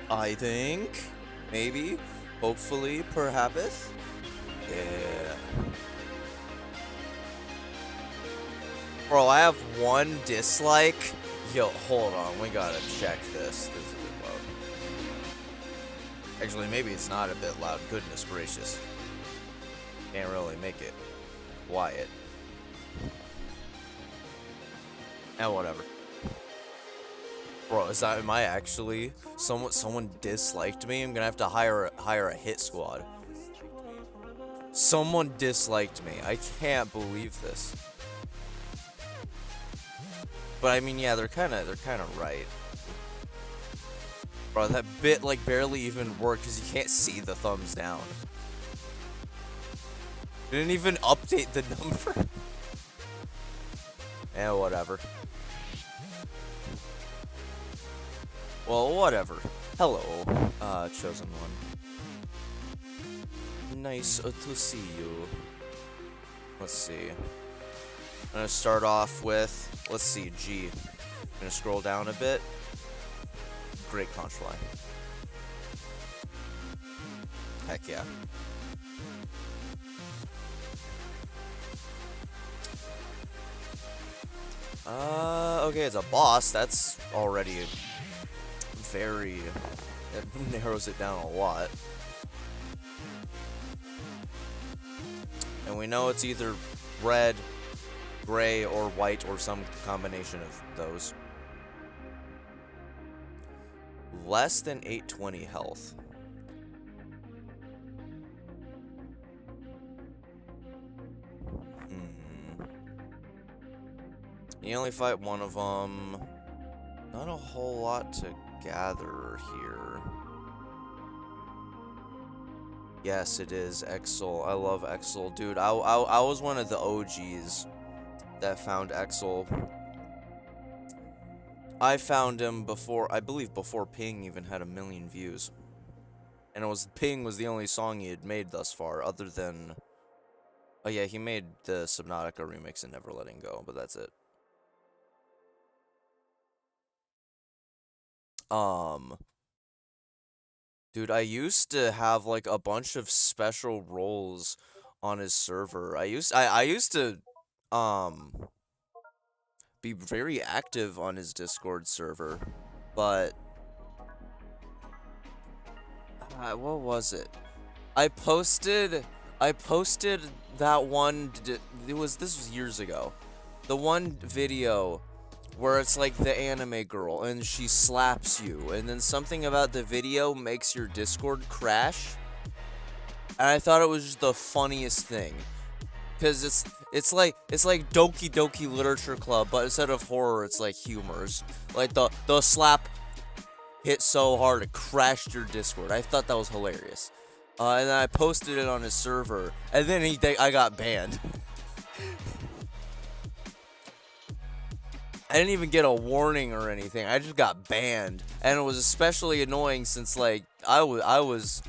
I think. Maybe. Hopefully. Perhaps. Yeah. Bro, I have one dislike. Yo, hold on. We gotta check this. This is a bit loud. Actually, maybe it's not a bit loud. Goodness gracious. Can't really make it quiet. And whatever. Bro, am I actually someone disliked me? I'm gonna have to hire a hit squad. Someone disliked me. I can't believe this. But I mean, yeah, they're kind of right. Bro, that bit like barely even worked because you can't see the thumbs down. Didn't even update the number. And whatever. Well, whatever. Hello, chosen one. Nice to see you. Let's see. I'm gonna start off with, let's see, G. I'm gonna scroll down a bit. Great conch line. Heck yeah. Okay, it's a boss. That's already very... That narrows it down a lot. And we know it's either red, gray, or white, or some combination of those. Less than 820 health. You only fight one of them. Not a whole lot to gather here. Yes, it is Exel. I love Exel. Dude, I was one of the OGs that found Exel. I found him before, I believe before Ping even had 1 million views. And it was, Ping was the only song he had made thus far, other than... Oh yeah, he made the Subnautica remix and Never Letting Go, but that's it. Dude, I used to have like a bunch of special roles on his server. I used to be very active on his Discord server, but what was it? I posted that one. This was years ago. The one video where it's like the anime girl and she slaps you, and then something about the video makes your Discord crash. And I thought it was just the funniest thing, cause it's like Doki Doki Literature Club, but instead of horror, it's like humors. Like the slap hit so hard it crashed your Discord. I thought that was hilarious. And then I posted it on his server, and then I got banned. I didn't even get a warning or anything. I just got banned, and it was especially annoying since like I was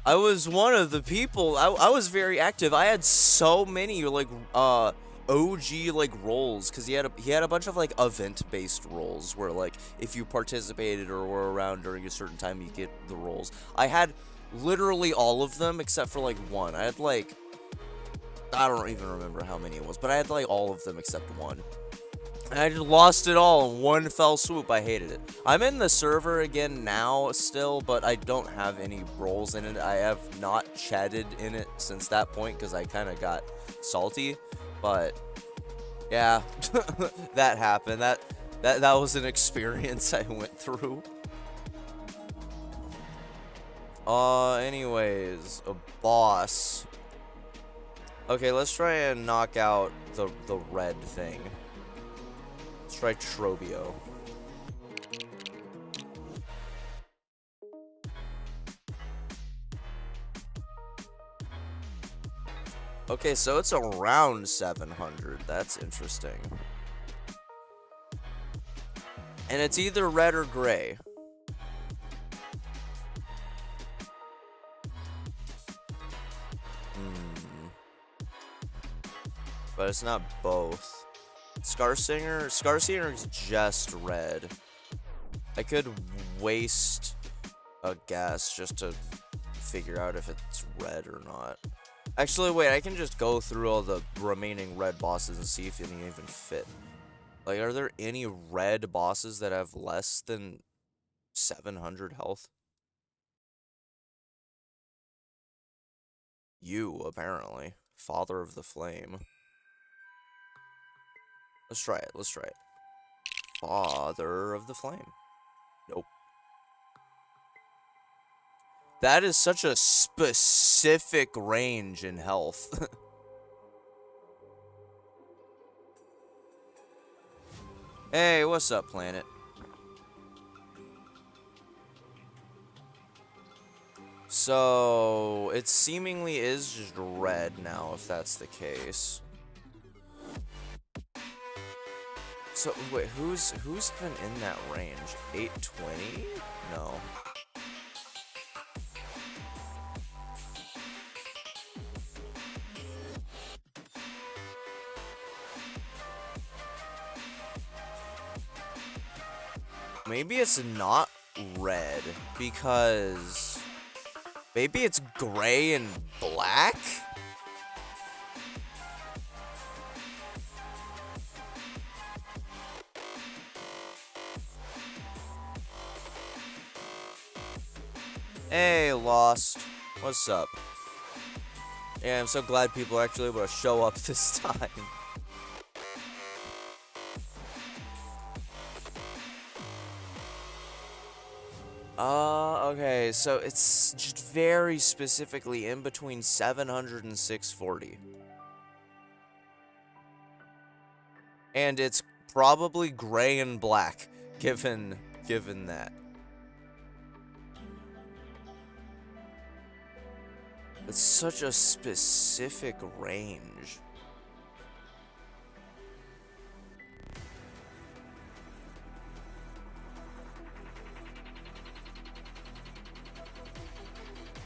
one of the people. I was very active. I had so many like OG like roles, because he had a bunch of like event-based roles where like if you participated or were around during a certain time, you get the roles. I had literally all of them except for like one. I had like, I don't even remember how many it was, but I had like all of them except one. And I just lost it all in one fell swoop. I hated it. I'm in the server again now still, but I don't have any roles in it. I have not chatted in it since that point because I kind of got salty. But yeah, that happened. That was an experience I went through. Anyways, a boss. Okay, let's try and knock out the red thing. Let's try Trobio. Okay, so it's around 700. That's interesting. And it's either red or gray. But it's not both. Scarsinger is just red. I could waste a guess just to figure out if it's red or not. Actually, wait, I can just go through all the remaining red bosses and see if any even fit. Like, are there any red bosses that have less than 700 health? You, apparently. Father of the Flame. Let's try it, let's try it. Father of the Flame. Nope. That is such a specific range in health. Hey, what's up, planet? So, it seemingly is just red now, if that's the case. So, wait, who's even in that range? 820? No. Maybe it's not red, because maybe it's gray and black? Hey, Lost. What's up? Yeah, I'm so glad people are actually able to show up this time. Okay, so it's just very specifically in between 700 and 640. And it's probably gray and black, given that. It's such a specific range.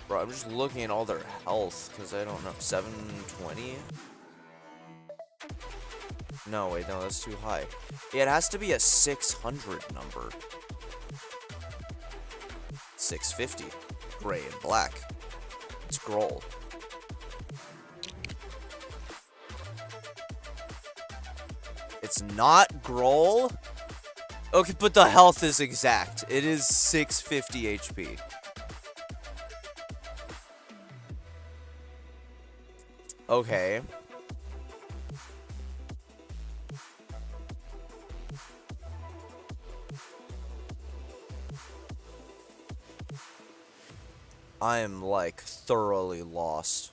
Bro, I'm just looking at all their health, because I don't know. 720? No, wait, no, that's too high. Yeah, it has to be a 600 number. 650. Gray and black. Scroll. It's not Grohl? Okay, but the health is exact. It is 650 HP. Okay. I am, like, thoroughly lost.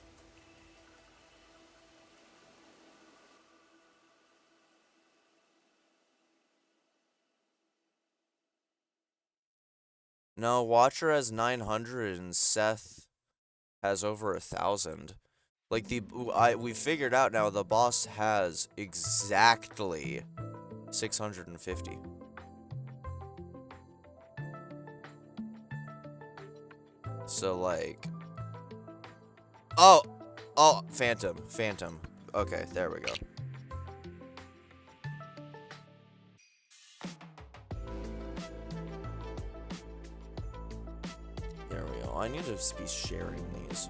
No, Watcher has 900 and Seth has over 1,000. Like, we figured out now the boss has exactly 650. So, like... Oh! Oh, Phantom. Phantom. Okay, there we go. There we go. I need to be sharing these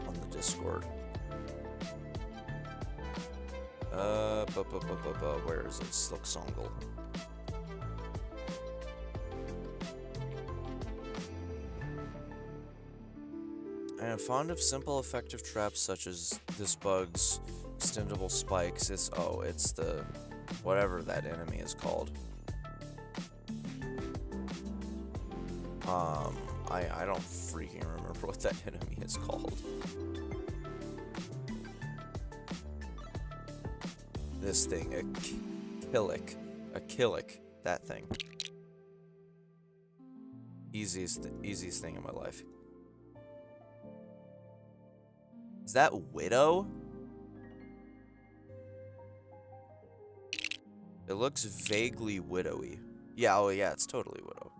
on the Discord. Where is it? Silksong. I am fond of simple, effective traps such as this bug's extendable spikes. It's the whatever that enemy is called. I don't freaking remember what that enemy is called. This thing, a killick, that thing. Easiest thing in my life. Is that Widow? It looks vaguely Widowy. Yeah, oh yeah, it's totally Widow.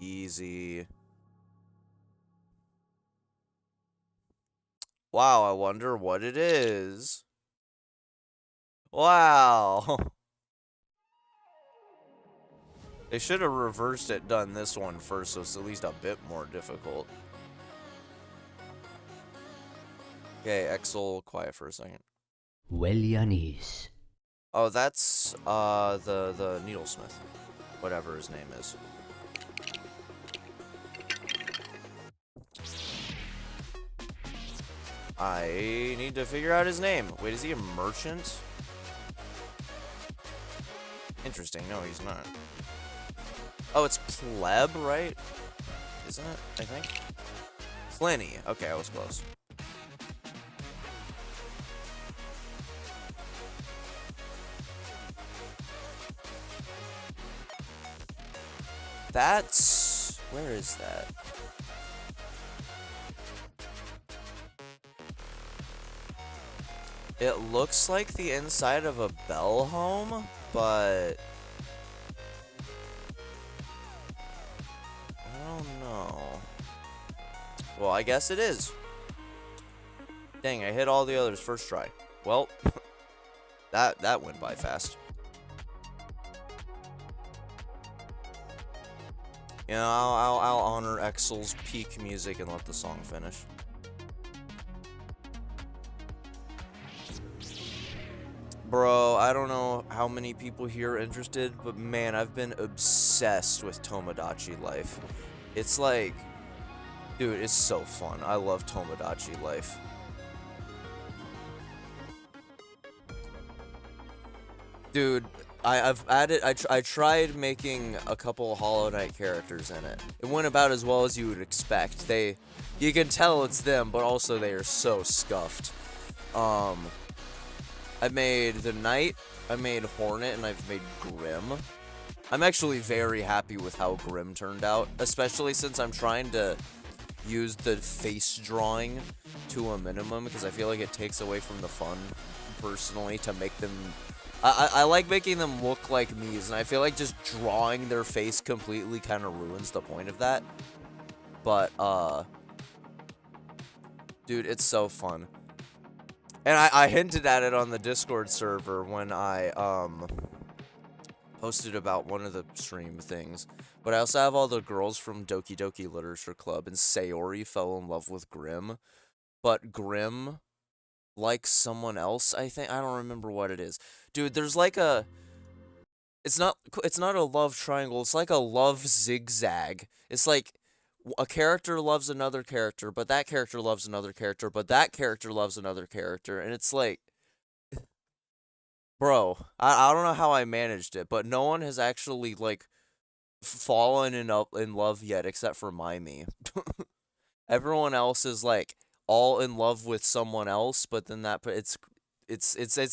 Easy. Wow, I wonder what it is. Wow. They should have reversed it, done this one first, so it's at least a bit more difficult. Okay, Exel, quiet for a second. Welyanis. Oh, that's the needlesmith, whatever his name is. I need to figure out his name. Wait, is he a merchant? Interesting. No, he's not. Oh, it's pleb, right? Isn't it? I think. Plenty. Okay, I was close. That's... where is that? It looks like the inside of a bell home, but... I don't know. Well, I guess it is. Dang, I hit all the others first try. Well, that went by fast. You know, I'll honor Exel's peak music and let the song finish. Bro, I don't know how many people here are interested, but man, I've been obsessed with Tomodachi Life. It's like, dude, it's so fun. I love Tomodachi Life. Dude, I tried making a couple Hollow Knight characters in it. It went about as well as you would expect. You can tell it's them, but also they are so scuffed. I made the Knight, I made Hornet, and I've made Grim. I'm actually very happy with how Grim turned out, especially since I'm trying to use the face drawing to a minimum, because I feel like it takes away from the fun, personally, to make them... I like making them look like me's, and I feel like just drawing their face completely kind of ruins the point of that. But, dude, it's so fun. And I hinted at it on the Discord server when I, posted about one of the stream things. But I also have all the girls from Doki Doki Literature Club, and Sayori fell in love with Grim. But Grim likes someone else, I think. I don't remember what it is. Dude, there's like a... It's not a love triangle, it's like a love zigzag. It's like... a character loves another character, but that character loves another character, but that character loves another character, and it's like... Bro, I don't know how I managed it, but no one has actually, like, fallen in love yet, except for Mimi. Everyone else is, like, all in love with someone else, but then it's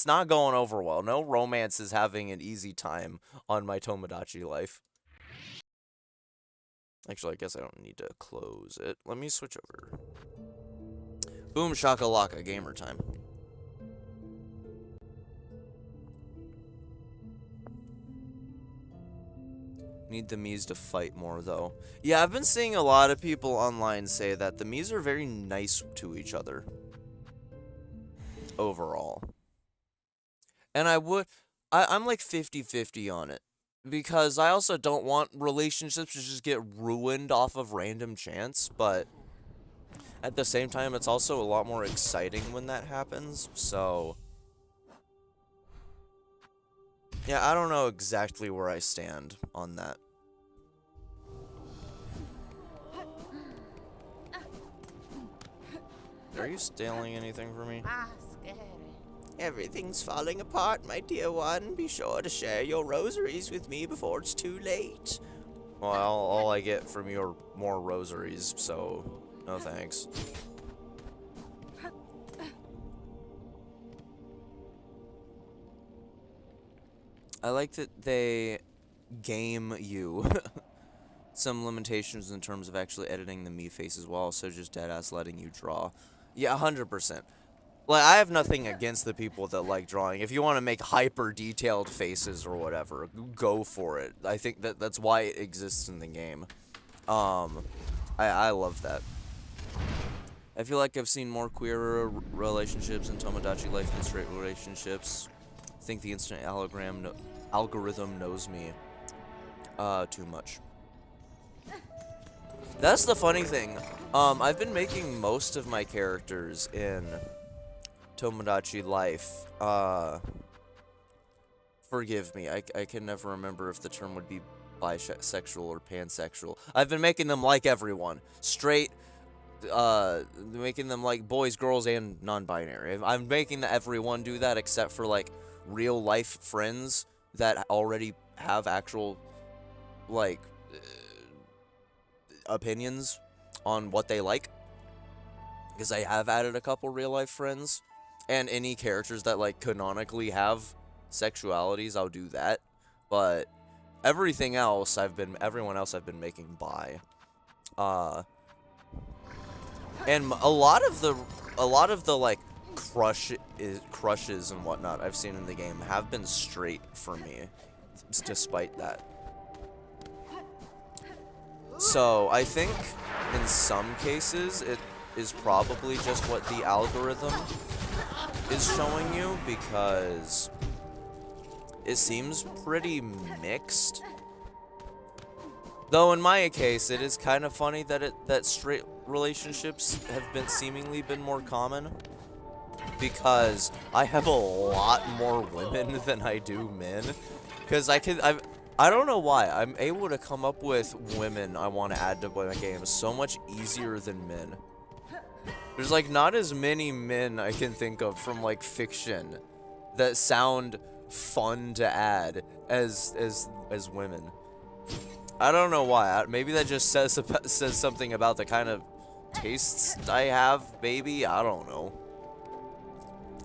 not going over well. No romance is having an easy time on my Tomodachi Life. Actually, I guess I don't need to close it. Let me switch over. Boom shakalaka, gamer time. Need the Miis to fight more, though. Yeah, I've been seeing a lot of people online say that the Miis are very nice to each other. Overall. And I'm like 50-50 on it. Because I also don't want relationships to just get ruined off of random chance, but at the same time, it's also a lot more exciting when that happens, so... Yeah, I don't know exactly where I stand on that. Are you stealing anything from me? Everything's falling apart, my dear one. Be sure to share your rosaries with me before it's too late. Well, all I get from you are more rosaries, so no thanks. I like that they game you some limitations in terms of actually editing the Mii face as well, so just deadass letting you draw. Yeah, 100%. Like, I have nothing against the people that like drawing. If you want to make hyper-detailed faces or whatever, go for it. I think that's why it exists in the game. I love that. I feel like I've seen more queer relationships in Tomodachi Life than straight relationships. I think the instant algorithm knows me. too much. That's the funny thing. I've been making most of my characters in Tomodachi Life. Forgive me, I can never remember if the term would be bisexual or pansexual. I've been making them like everyone. Straight, making them like boys, girls, and non-binary. I'm making everyone do that except for, like, real-life friends that already have actual, like, opinions on what they like. Because I have added a couple real-life friends. And any characters that, like, canonically have sexualities, I'll do that. But everything else, everyone else I've been making bi. And a lot of the like crushes and whatnot I've seen in the game have been straight for me, despite that. So I think in some cases it is probably just what the algorithm is showing you, because it seems pretty mixed. Though in my case, it is kind of funny that straight relationships have seemingly been more common, because I have a lot more women than I do men. Because I don't know why, I'm able to come up with women I want to add to my game so much easier than men. There's like not as many men I can think of from like fiction that sound fun to add as women. I don't know why. Maybe that just says something about the kind of tastes I have, maybe? I don't know.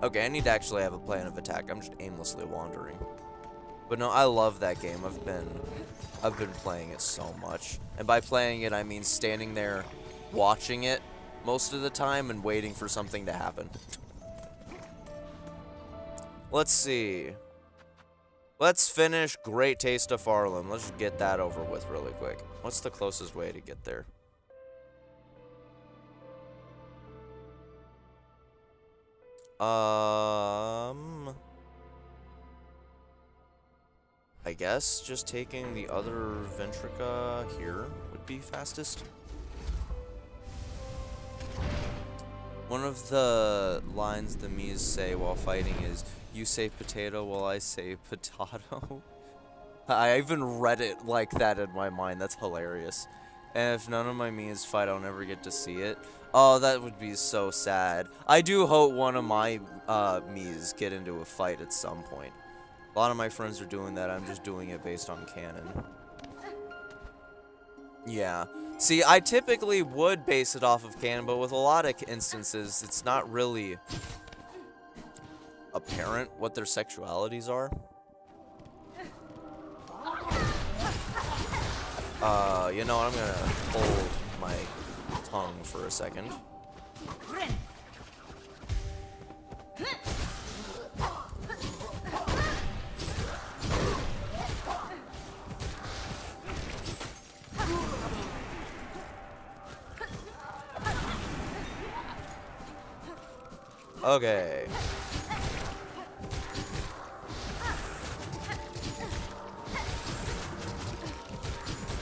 Okay, I need to actually have a plan of attack. I'm just aimlessly wandering. But no, I love that game. I've been playing it so much. And by playing it, I mean standing there watching it most of the time and waiting for something to happen. Let's see. Let's finish Great Taste of Farland. Let's just get that over with really quick. What's the closest way to get there? I guess just taking the other Ventrica here would be fastest. One of the lines the Mies say while fighting is, "You say potato while I say potato." I even read it like that in my mind. That's hilarious. And if none of my Mies fight, I'll never get to see it. Oh, that would be so sad. I do hope one of my Mies get into a fight at some point. A lot of my friends are doing that. I'm just doing it based on canon. Yeah. See, I typically would base it off of canon, but with a lot of instances, it's not really apparent what their sexualities are. You know, I'm gonna hold my tongue for a second. Okay.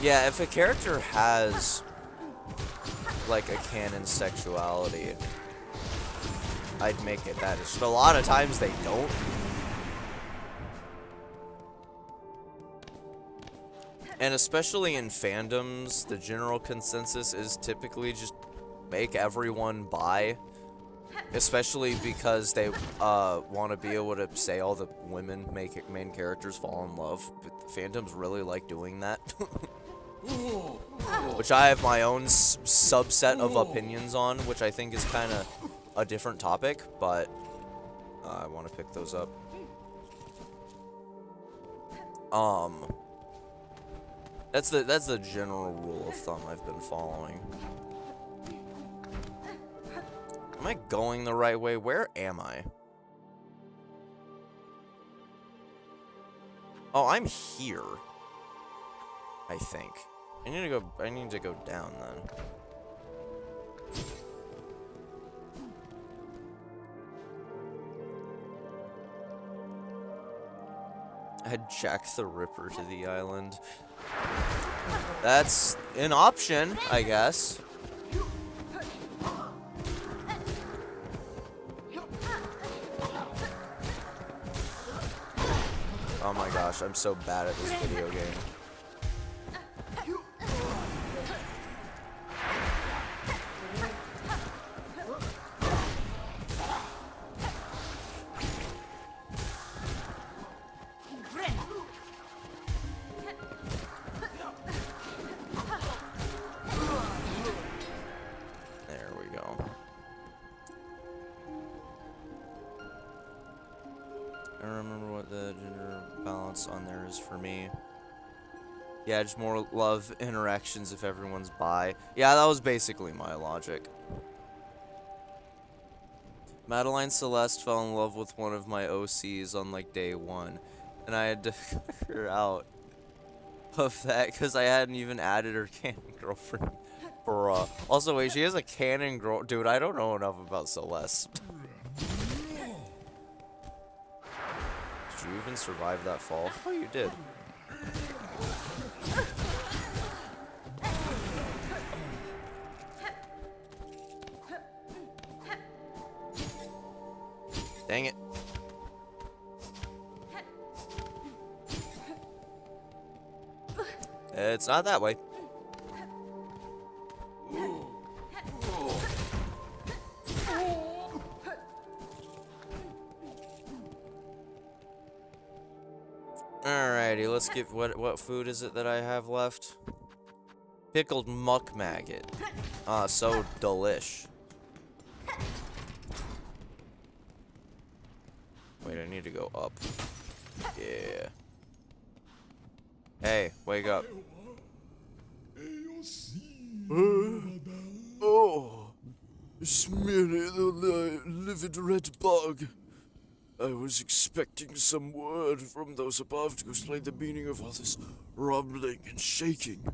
Yeah, if a character has, like, a canon sexuality, I'd make it that. It's just a lot of times they don't. And especially in fandoms, the general consensus is typically just make everyone bi. Especially because they want to be able to say all the women main characters fall in love. But fandoms really like doing that. Which I have my own subset of opinions on, which I think is kind of a different topic, but I want to pick those up. That's the general rule of thumb I've been following. Am I going the right way? Where am I? Oh, I'm here. I think. I need to go down then. Add Jack the Ripper to the island. That's an option, I guess. Oh my gosh, I'm so bad at this video game. There we go. I don't remember what the gender balance on there is for me. Yeah, just more love interactions if everyone's bi. Yeah, that was basically my logic. Madeline Celeste fell in love with one of my OCs on like day 1. And I had to cut her out of that because I hadn't even added her canon girlfriend. Bruh. Also, wait, she has a canon girl. Dude, I don't know enough about Celeste. Did you even survive that fall? Oh, you did. Dang it. It's not that way. Alrighty, let's get what food is it that I have left? Pickled muck maggot. Ah, so delish. Wait, I need to go up. Yeah. Hey, wake up. Oh, it's merely the livid red bug. I was expecting some word from those above to explain the meaning of all this rumbling and shaking.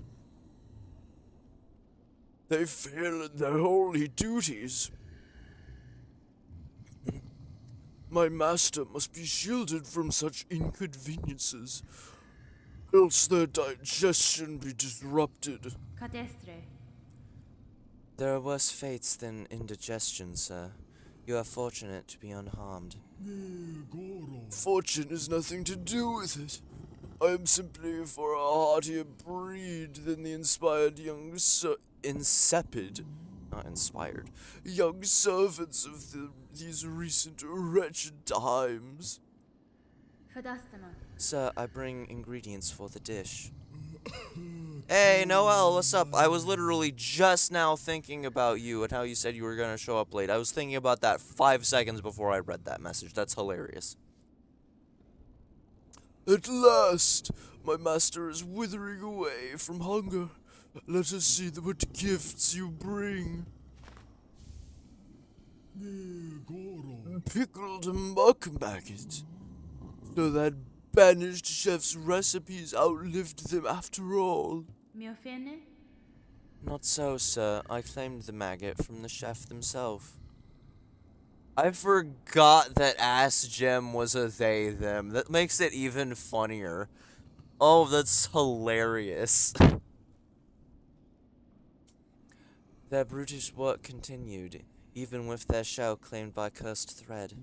They fail in their holy duties. My master must be shielded from such inconveniences, else their digestion be disrupted. Cadestre. There are worse fates than indigestion, sir. You are fortunate to be unharmed. Fortune has nothing to do with it. I am simply for a heartier breed than the inspired young insipid, not inspired, young servants of these recent wretched times. Fadastama. Sir, I bring ingredients for the dish. Hey, Noel, what's up? I was literally just now thinking about you and how you said you were going to show up late. I was thinking about that 5 seconds before I read that message. That's hilarious. At last, my master is withering away from hunger. Let us see what gifts you bring. Pickled muck maggot. So that banished chef's recipes outlived them after all. Miofene? Not so, sir. I claimed the maggot from the chef himself. I forgot that Ass Gem was a they, them. That makes it even funnier. Oh, that's hilarious. Their brutish work continued, even with their shell claimed by cursed thread.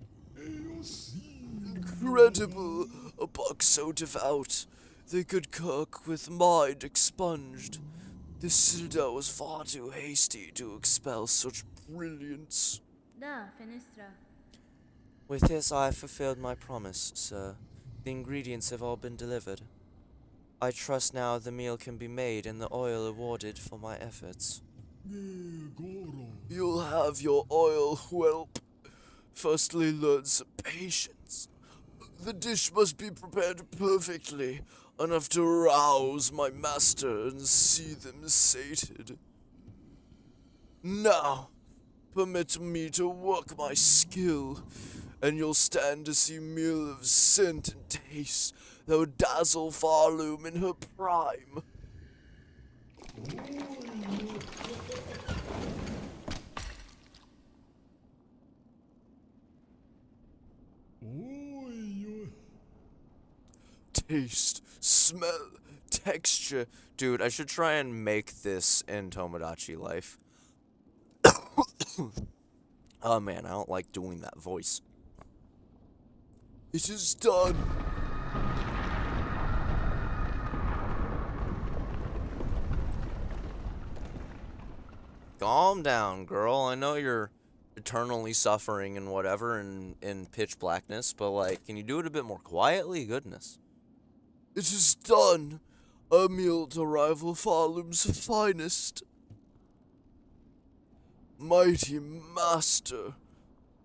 Incredible! A bug so devout. They could cook with mind expunged. The citadel was far too hasty to expel such brilliance. Da, fenestra. With this I have fulfilled my promise, sir. The ingredients have all been delivered. I trust now the meal can be made and the oil awarded for my efforts. You'll have your oil, whelp. Firstly, learn some patience. The dish must be prepared perfectly, enough to rouse my master and see them sated. Now, permit me to work my skill, and you'll stand to see meal of scent and taste that would dazzle Farloom in her prime. taste, smell, texture. Dude, I should try and make this in Tomodachi Life. Oh man, I don't like doing that voice. It is done. Calm down, girl. I know you're eternally suffering and whatever in pitch blackness, but like, can you do it a bit more quietly? Goodness. It is done. A meal to rival Farloom's finest. Mighty master,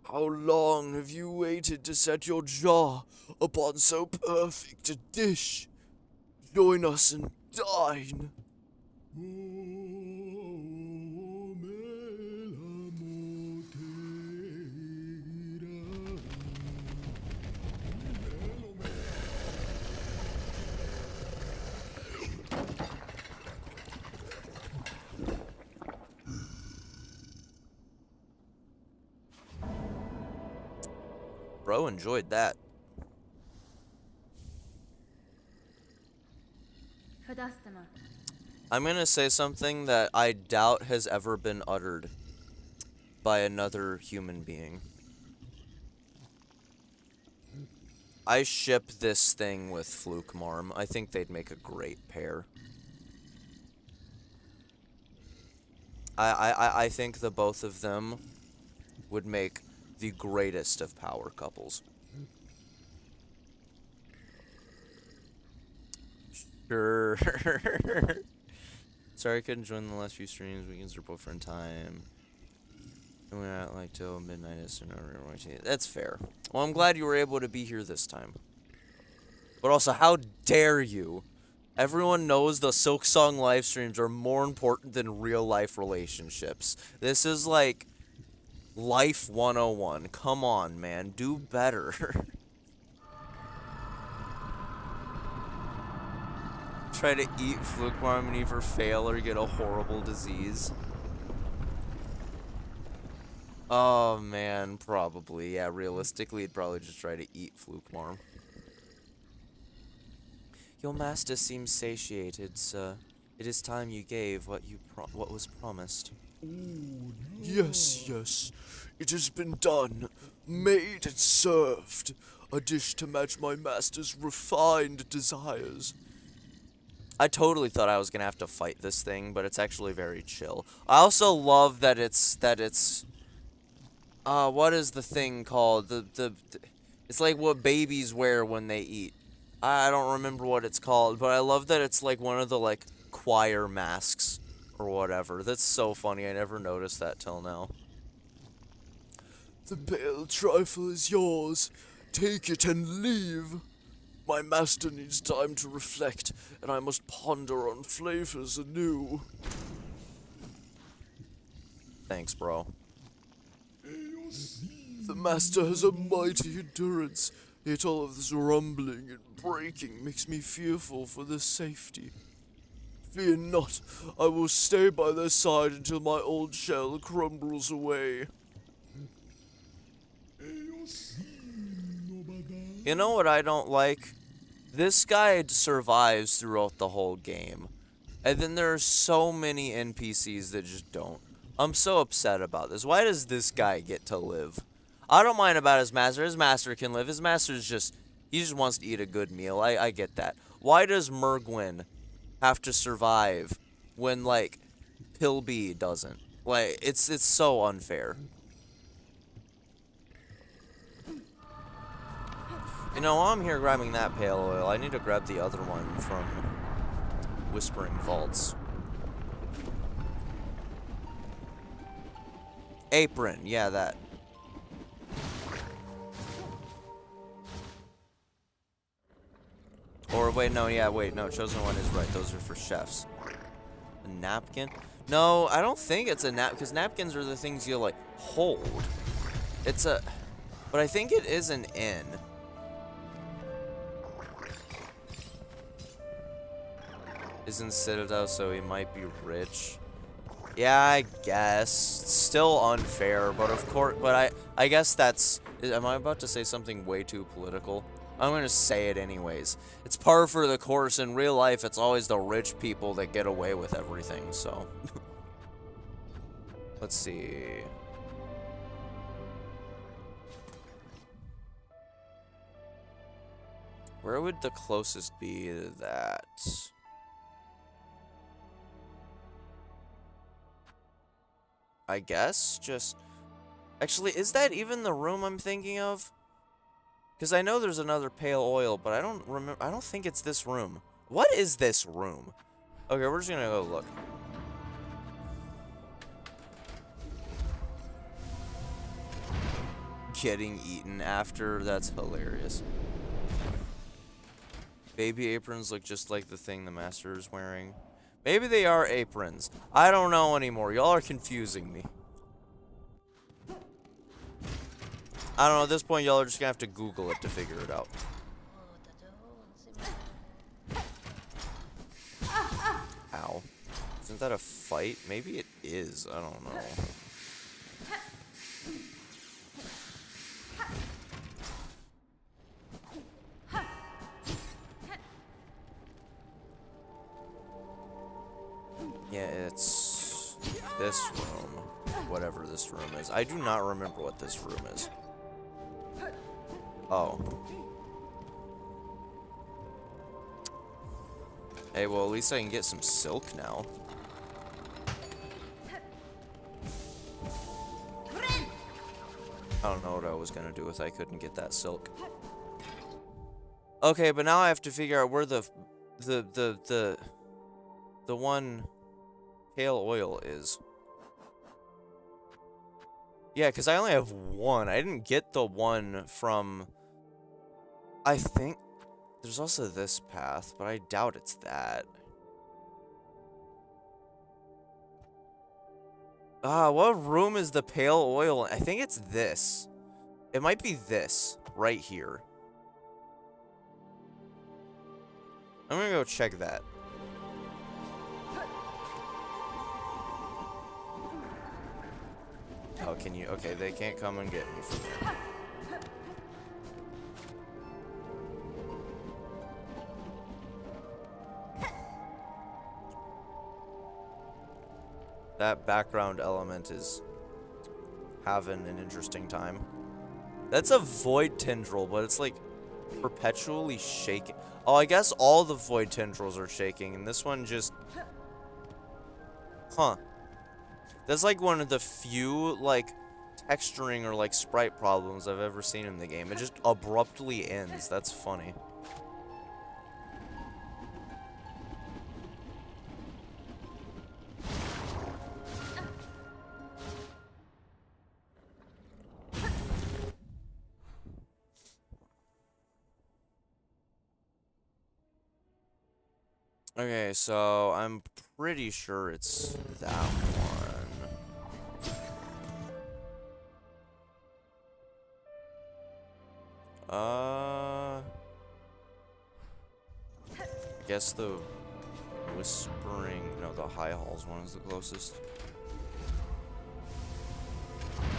how long have you waited to set your jaw upon so perfect a dish? Join us and dine. Bro enjoyed that. Fadastama. I'm gonna say something that I doubt has ever been uttered by another human being. I ship this thing with Fluke Marm. I think they'd make a great pair. I think the both of them would make the greatest of power couples. Sure. Sorry I couldn't join the last few streams. Weekends are both in time. And we're not like till midnight. That's fair. Well, I'm glad you were able to be here this time. But also, how dare you? Everyone knows the Silksong live streams are more important than real life relationships. This is like Life 101. Come on, man. Do better. Try to eat Fluke Marm and either fail or get a horrible disease. Oh, man. Probably. Yeah, realistically, he'd probably just try to eat Fluke Marm. Your master seems satiated, sir. It is time you gave what was promised. Yes, yes. It has been done. Made and served. A dish to match my master's refined desires. I totally thought I was gonna have to fight this thing, but it's actually very chill. I also love that it's what is the thing called? It's like what babies wear when they eat. I don't remember what it's called, but I love that it's like one of the like choir masks or whatever. That's so funny. I never noticed that till now. The pale trifle is yours. Take it and leave. My master needs time to reflect, and I must ponder on flavors anew. Thanks, bro. The master has a mighty endurance, yet all of this rumbling and breaking makes me fearful for their safety. Fear not, I will stay by their side until my old shell crumbles away. You know what I don't like? This guy survives throughout the whole game. And then there are so many NPCs that just don't. I'm so upset about this. Why does this guy get to live? I don't mind about his master. His master can live. His master's just... He just wants to eat a good meal. I get that. Why does Mergwyn have to survive when, like, Pilby doesn't? Like, it's so unfair. You know, while I'm here grabbing that pale oil, I need to grab the other one from Whispering Vaults. Apron, yeah, that. Or wait, no, yeah, wait, no, Chosen One is right. Those are for chefs. A napkin? No, I don't think it's a napkin, because napkins are the things you, like, hold. It's a... But I think it is an inn. Isn't Citadel, so he might be rich. Yeah, I guess. It's still unfair, but of course, but I guess that's... Am I about to say something way too political? I'm gonna say it anyways. It's par for the course. In real life, it's always the rich people that get away with everything, so. Let's see. Where would the closest be to that? I guess just... Actually, is that even the room I'm thinking of? Because I know there's another pale oil, but I don't remember. I don't think it's this room. What is this room? Okay, we're just gonna go look. Getting eaten after, that's hilarious. Baby aprons look just like the thing the master is wearing. Maybe they are aprons. I don't know anymore. Y'all are confusing me. I don't know, at this point y'all are just gonna have to Google it to figure it out. Ow. Isn't that a fight? Maybe it is. I don't know. Yeah, it's this room. Whatever this room is. I do not remember what this room is. Oh. Hey, well, at least I can get some silk now. I don't know what I was gonna do if I couldn't get that silk. Okay, but now I have to figure out where the one pale oil is. Yeah, because I only have one. I didn't get the one from... I think... There's also this path, but I doubt it's that. What room is the pale oil? I think it's this. It might be this, right here. I'm gonna go check that. Oh, can you? Okay, they can't come and get me from here. That background element is having an interesting time. That's a void tendril, but it's like perpetually shaking. Oh, I guess all the void tendrils are shaking, and this one just... Huh. That's like one of the few, like, texturing or, like, sprite problems I've ever seen in the game. It just abruptly ends. That's funny. Okay, so I'm pretty sure it's that one. I guess the whispering, no, the high halls one is the closest.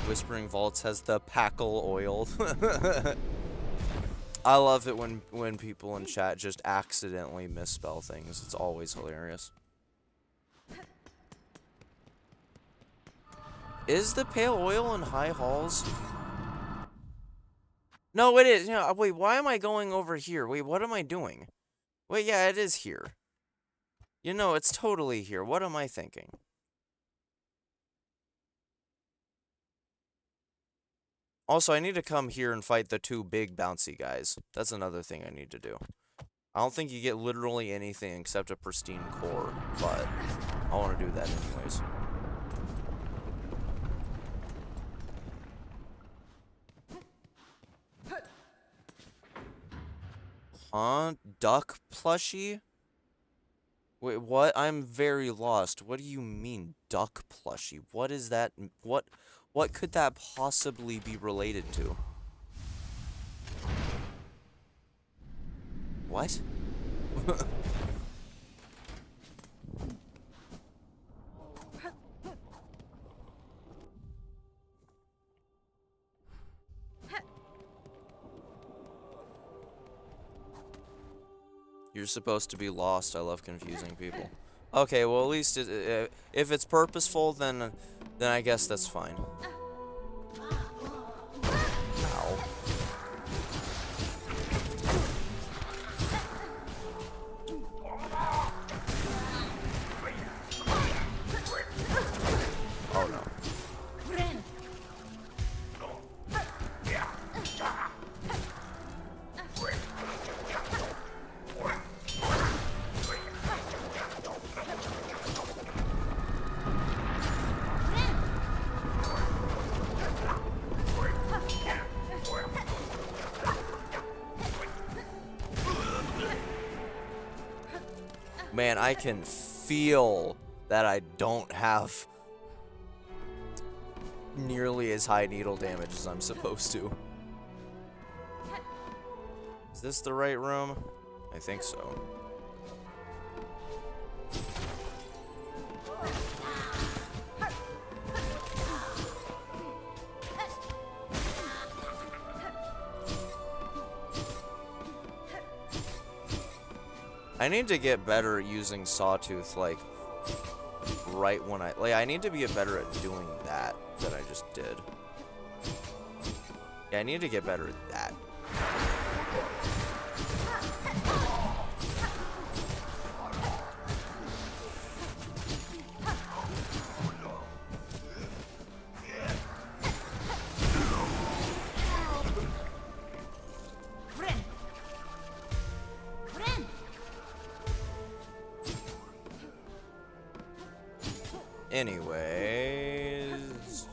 Whispering Vaults has the Packle oil. I love it when people in chat just accidentally misspell things. It's always hilarious. Is the pale oil in high halls? No, it is. No, wait, why am I going over here? Wait, what am I doing? Wait, yeah, it is here. You know, it's totally here. What am I thinking? Also, I need to come here and fight the two big bouncy guys. That's another thing I need to do. I don't think you get literally anything except a pristine core, but I want to do that anyways. Huh? Duck plushie? Wait, what? I'm very lost. What do you mean, duck plushie? What is that? What could that possibly be related to? What? You're supposed to be lost. I love confusing people. Okay, well at least if it's purposeful, then I guess that's fine. Ow. Oh no. Man, I can feel that I don't have nearly as high needle damage as I'm supposed to. Is this the right room? I think so. I need to get better at using Sawtooth, like, right when I need to get better at doing that I just did. Yeah, I need to get better at that. Anyways,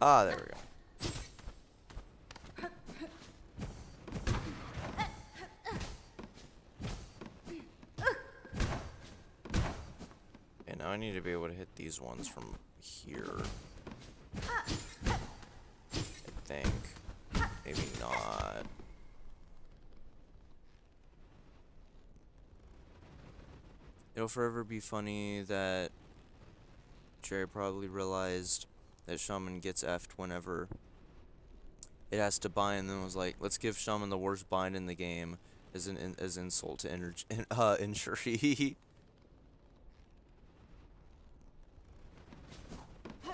ah, there we go. Okay, now I need to be able to hit these ones from here. I think. Maybe not. It'll forever be funny that Jerry probably realized that Shaman gets effed whenever it has to bind, and then was like, let's give Shaman the worst bind in the game as insult to injury.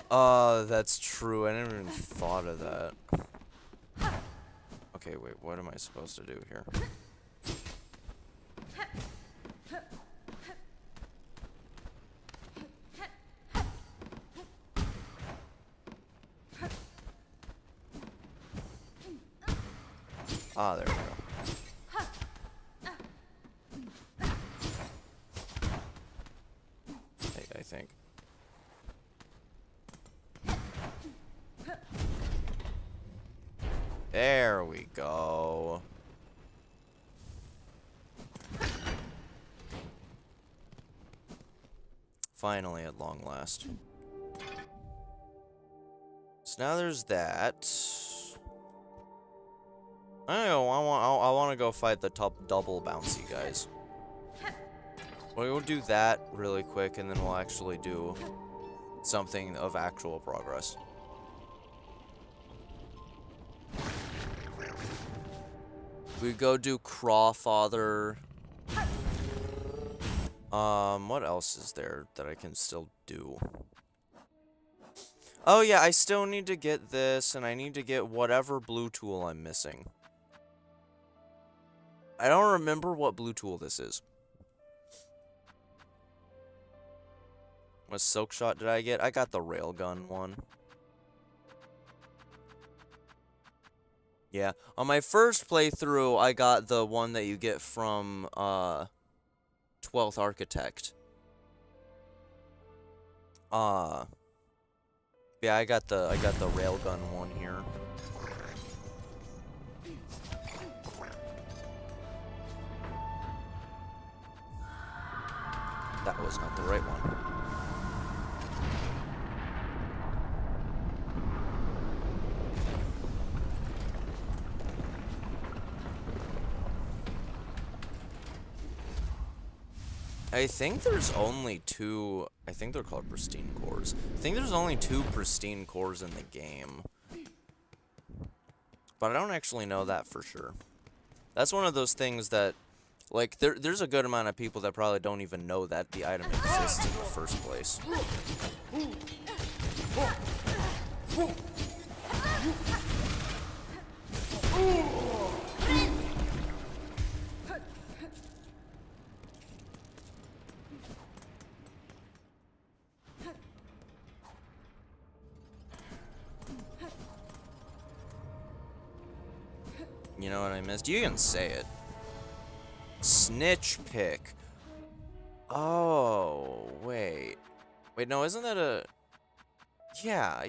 That's true. I never even thought of that. Okay, wait, what am I supposed to do here? Ah, there we go. I think. There we go. Finally, at long last. So now there's that. I don't know, I want to go fight the top double bouncy guys. We'll do that really quick, and then we'll actually do something of actual progress. We go do Crawfather. What else is there that I can still do? Oh yeah, I still need to get this, and I need to get whatever blue tool I'm missing. I don't remember what blue tool this is. What silk shot did I get? I got the railgun one. Yeah, on my first playthrough, I got the one that you get from 12th Architect. Yeah, I got the railgun one here. That was not the right one. I think there's only two, I think they're called pristine cores. I think there's only 2 pristine cores in the game. But I don't actually know that for sure. That's one of those things that, like, there's a good amount of people that probably don't even know that the item exists in the first place. You know what I missed? You can say it. Snitch pick. Oh, wait. Wait, no, isn't that a... Yeah.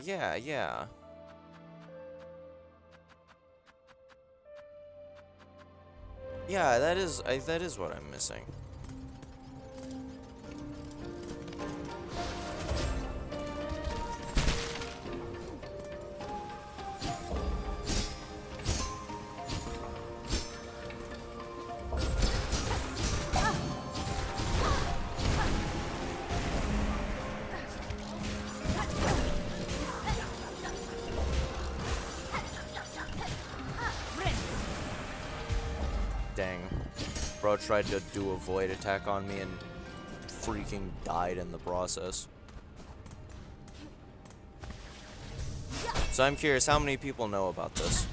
Yeah, that is what I'm missing. Dang. Bro tried to do a void attack on me and freaking died in the process. So I'm curious, how many people know about this?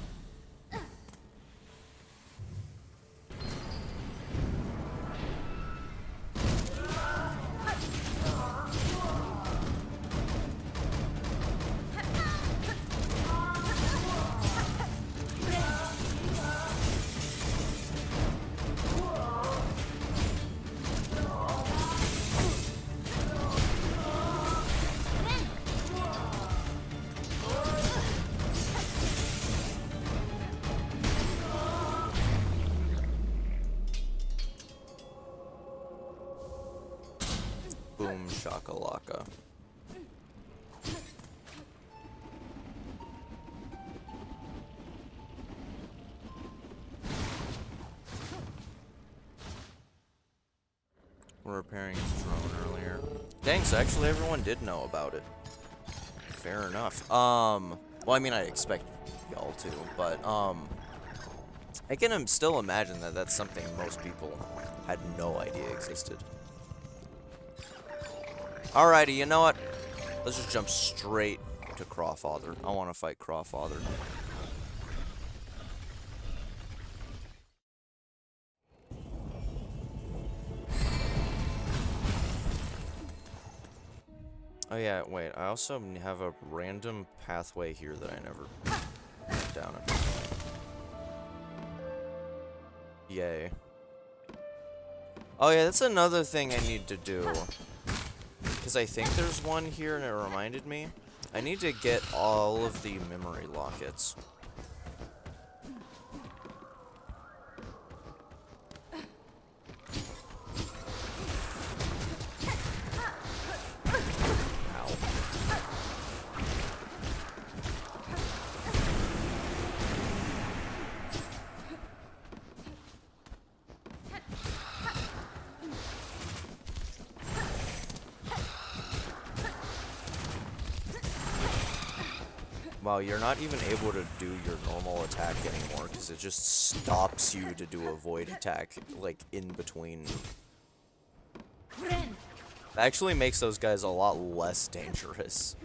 Boom shakalaka. We're repairing his drone earlier. Thanks, actually everyone did know about it. Fair enough. Well, I mean, I expect y'all to, but, I can still imagine that that's something most people had no idea existed. Alrighty, you know what? Let's just jump straight to Crawfather. I want to fight Crawfather. Oh yeah, wait, I also have a random pathway here that I never went down it. Yay. Oh yeah, that's another thing I need to do. Because I think there's one here and it reminded me. I need to get all of the memory lockets. Wow, you're not even able to do your normal attack anymore because it just stops you to do a void attack, like, in between. That actually makes those guys a lot less dangerous.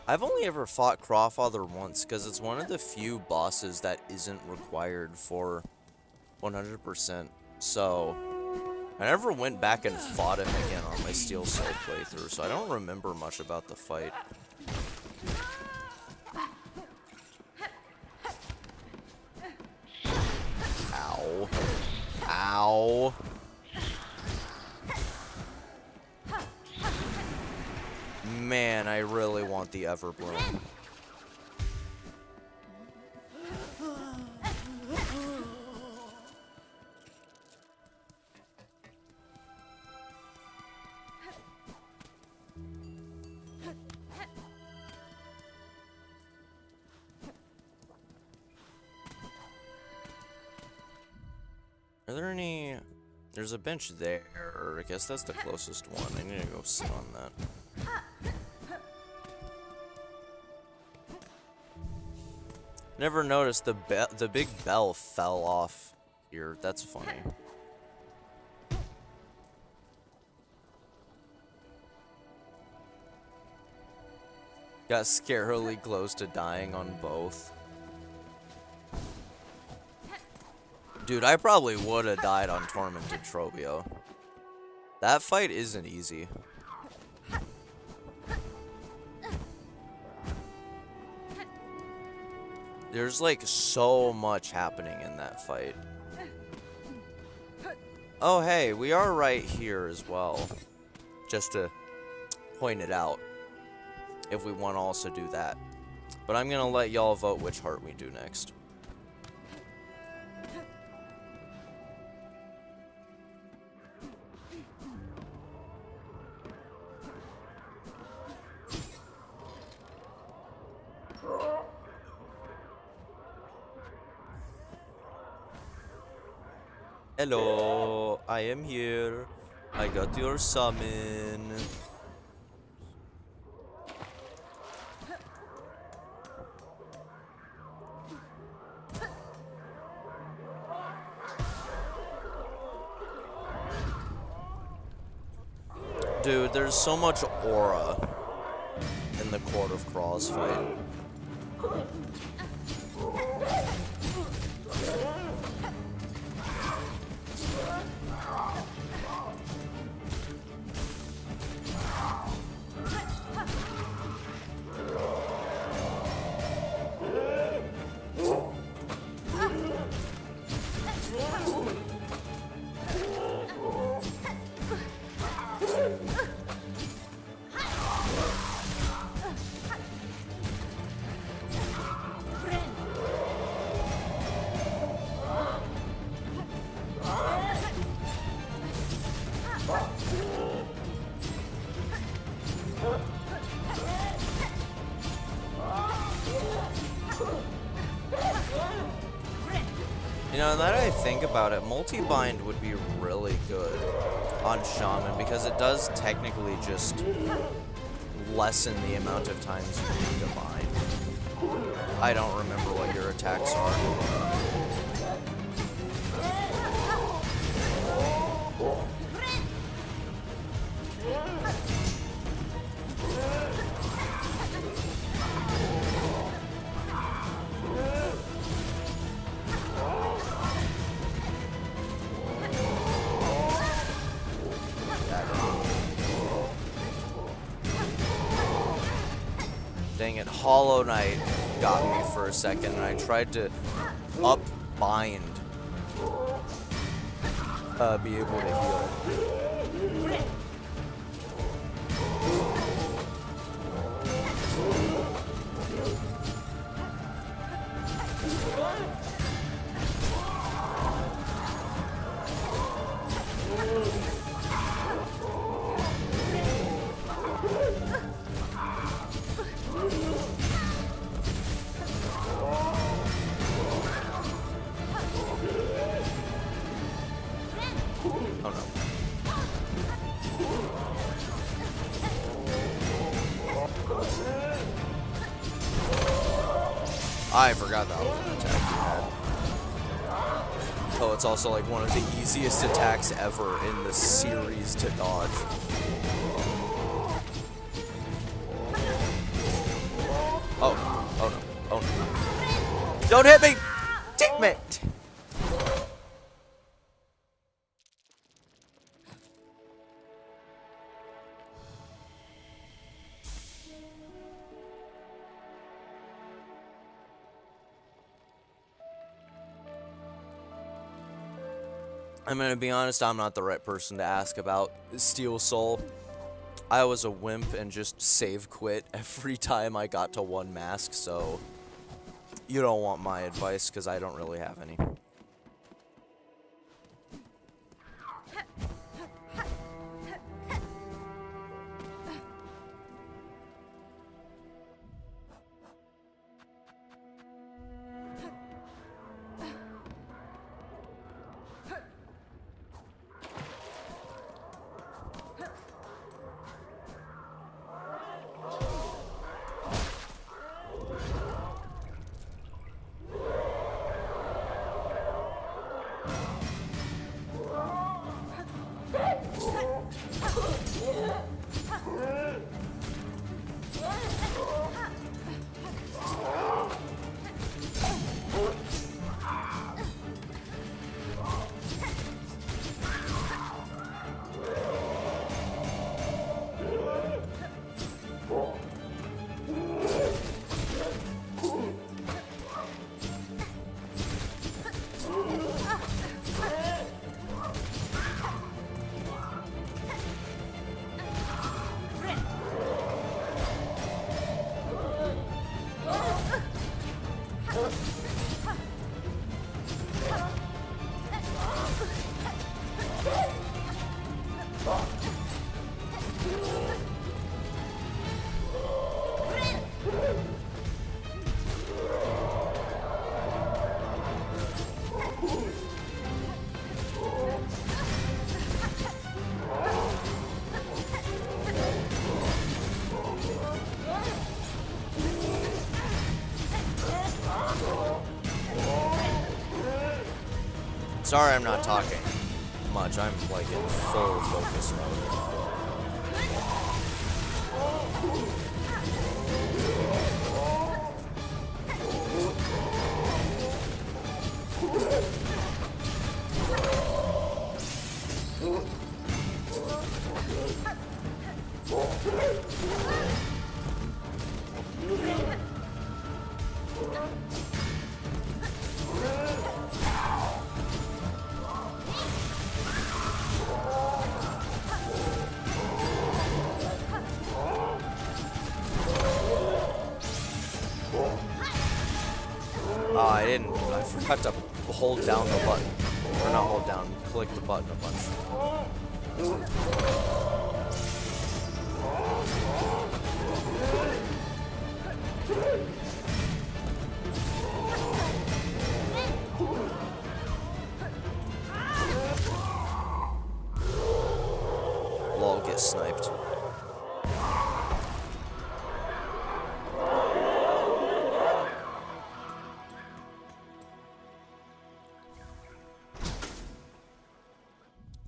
I've only ever fought Crawfather once, because it's one of the few bosses that isn't required for 100%. So, I never went back and fought him again on my Steel Soul playthrough, so I don't remember much about the fight. Ow. Ow. Man, I really want the Everbloom. Are there any... There's a bench there. I guess that's the closest one. I need to go sit on that. Never noticed the big bell fell off here. That's funny. Got scarily close to dying on both. Dude, I probably would have died on Tormented Trobio. That fight isn't easy. There's like so much happening in that fight. Oh hey, we are right here as well. Just to point it out. If we want to also do that. But I'm gonna let y'all vote which heart we do next. Hello, I am here. I got your summon. Dude, there's so much aura in the Court of Crawls fight. You know, now that I think about it, multi-bind would be really good on Shaman because it does technically just lessen the amount of times you need to bind. I don't remember what your attacks are. Dang it, Hollow Knight got me for a second, and I tried to up-bind, be able to heal. I forgot that was an attack you had. Oh, it's also like one of the easiest attacks ever in the series to dodge. Don't hit me! Damn it! I'm gonna be honest, I'm not the right person to ask about Steel Soul. I was a wimp and just save quit every time I got to one mask, so you don't want my advice because I don't really have any. Sorry I'm not talking much. I'm like in full focus mode. I forgot to hold down the button. Or not hold down, click the button a bunch. Lol, get sniped.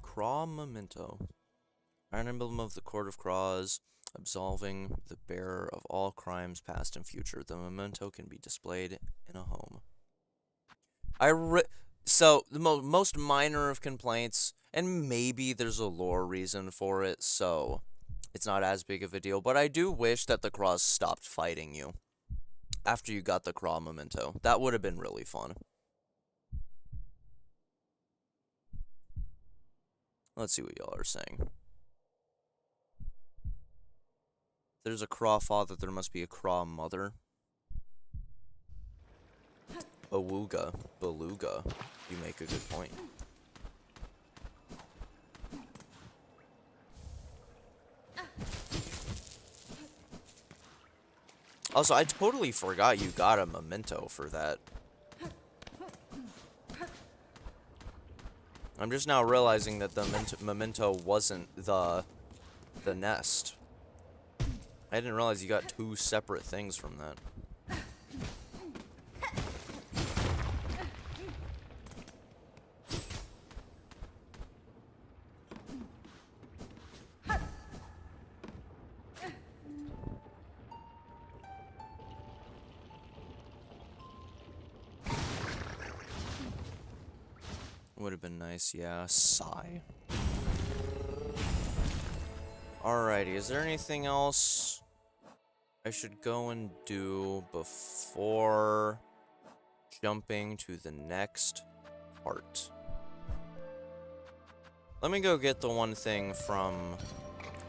Craw Memento. Iron Emblem of the Court of Craws, absolving the bearer of all crimes past and future. The memento can be displayed in a home. So, the most minor of complaints, and maybe there's a lore reason for it, so it's not as big of a deal, but I do wish that the Craws stopped fighting you after you got the Craw Memento. That would have been really fun. Let's see what y'all are saying. There's a Craw father, there must be a Craw mother. Awooga, beluga. You make a good point. Also, I totally forgot you got a memento for that. I'm just now realizing that the memento wasn't the nest. I didn't realize you got two separate things from that. Would have been nice, yeah. Sigh. Alrighty, is there anything else I should go and do before jumping to the next part? Let me go get the one thing from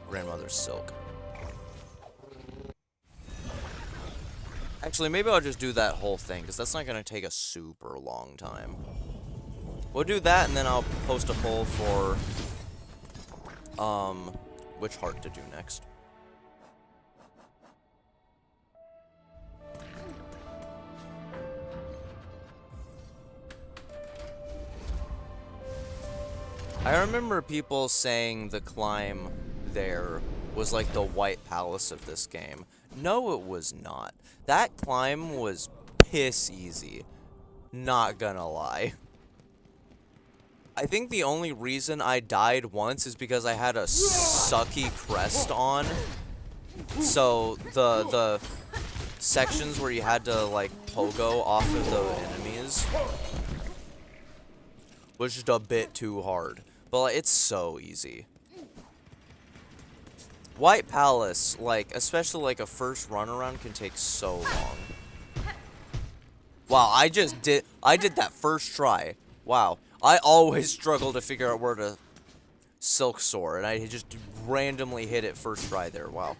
Grandmother Silk. Actually, maybe I'll just do that whole thing, because that's not going to take a super long time. We'll do that, and then I'll post a poll for, which heart to do next. I remember people saying the climb there was like the White Palace of this game. No, it was not. That climb was piss easy. Not gonna lie. I think the only reason I died once is because I had a sucky crest on. So the sections where you had to like pogo off of the enemies was just a bit too hard. But like, it's so easy. White Palace, like, especially like a first run around can take so long. Wow, I did that first try. Wow. I always struggle to figure out where to silk soar, and I just randomly hit it first try there. Wow.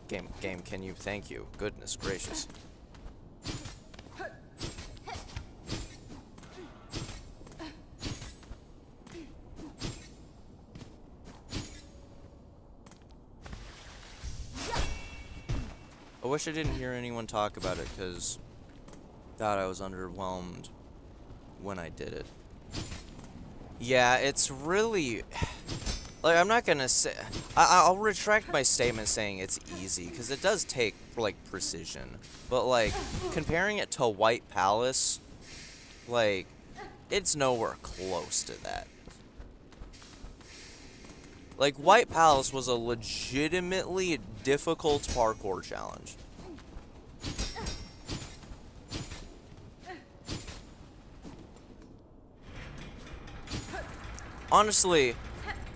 Game, can you? Thank you. Goodness gracious. I wish I didn't hear anyone talk about it, because God, I was underwhelmed when I did it. Yeah, it's really... Like, I'm not gonna say... I'll retract my statement saying it's easy, because it does take, like, precision. But, like, comparing it to White Palace, like, it's nowhere close to that. Like, White Palace was a legitimately difficult parkour challenge. Honestly,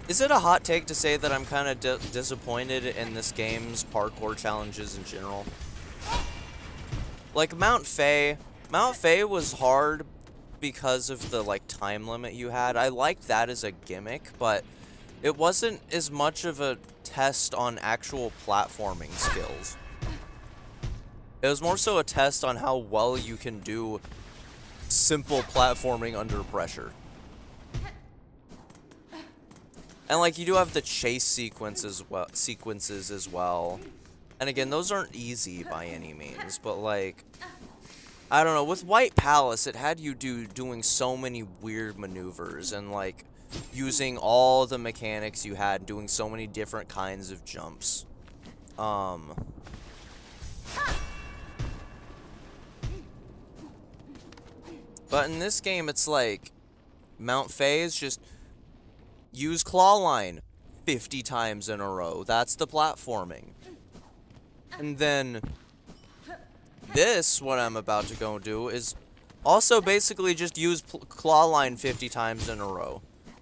is it a hot take to say that I'm kind of disappointed in this game's parkour challenges in general? Like, Mount Faye was hard because of the, like, time limit you had. I liked that as a gimmick, but it wasn't as much of a test on actual platforming skills. It was more so a test on how well you can do simple platforming under pressure. And, like, you do have the chase sequences as well. And again, those aren't easy by any means, but, like, I don't know. With White Palace, it had you doing so many weird maneuvers and, like, using all the mechanics you had, doing so many different kinds of jumps. But in this game, it's like, Mount Faye is just use claw line 50 times in a row. That's the platforming. And then this, what I'm about to go do, is also basically just use claw line 50 times in a row.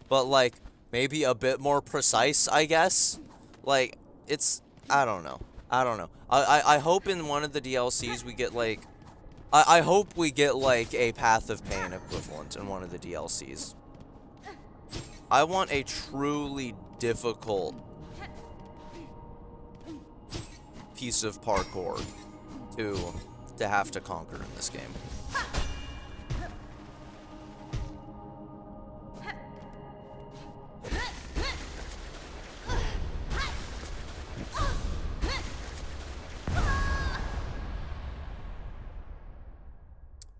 But, like, maybe a bit more precise, I guess. Like, it's, I don't know. I hope in one of the DLCs we get, like, I hope we get, like, a Path of Pain equivalent in one of the DLCs. I want a truly difficult piece of parkour to have to conquer in this game.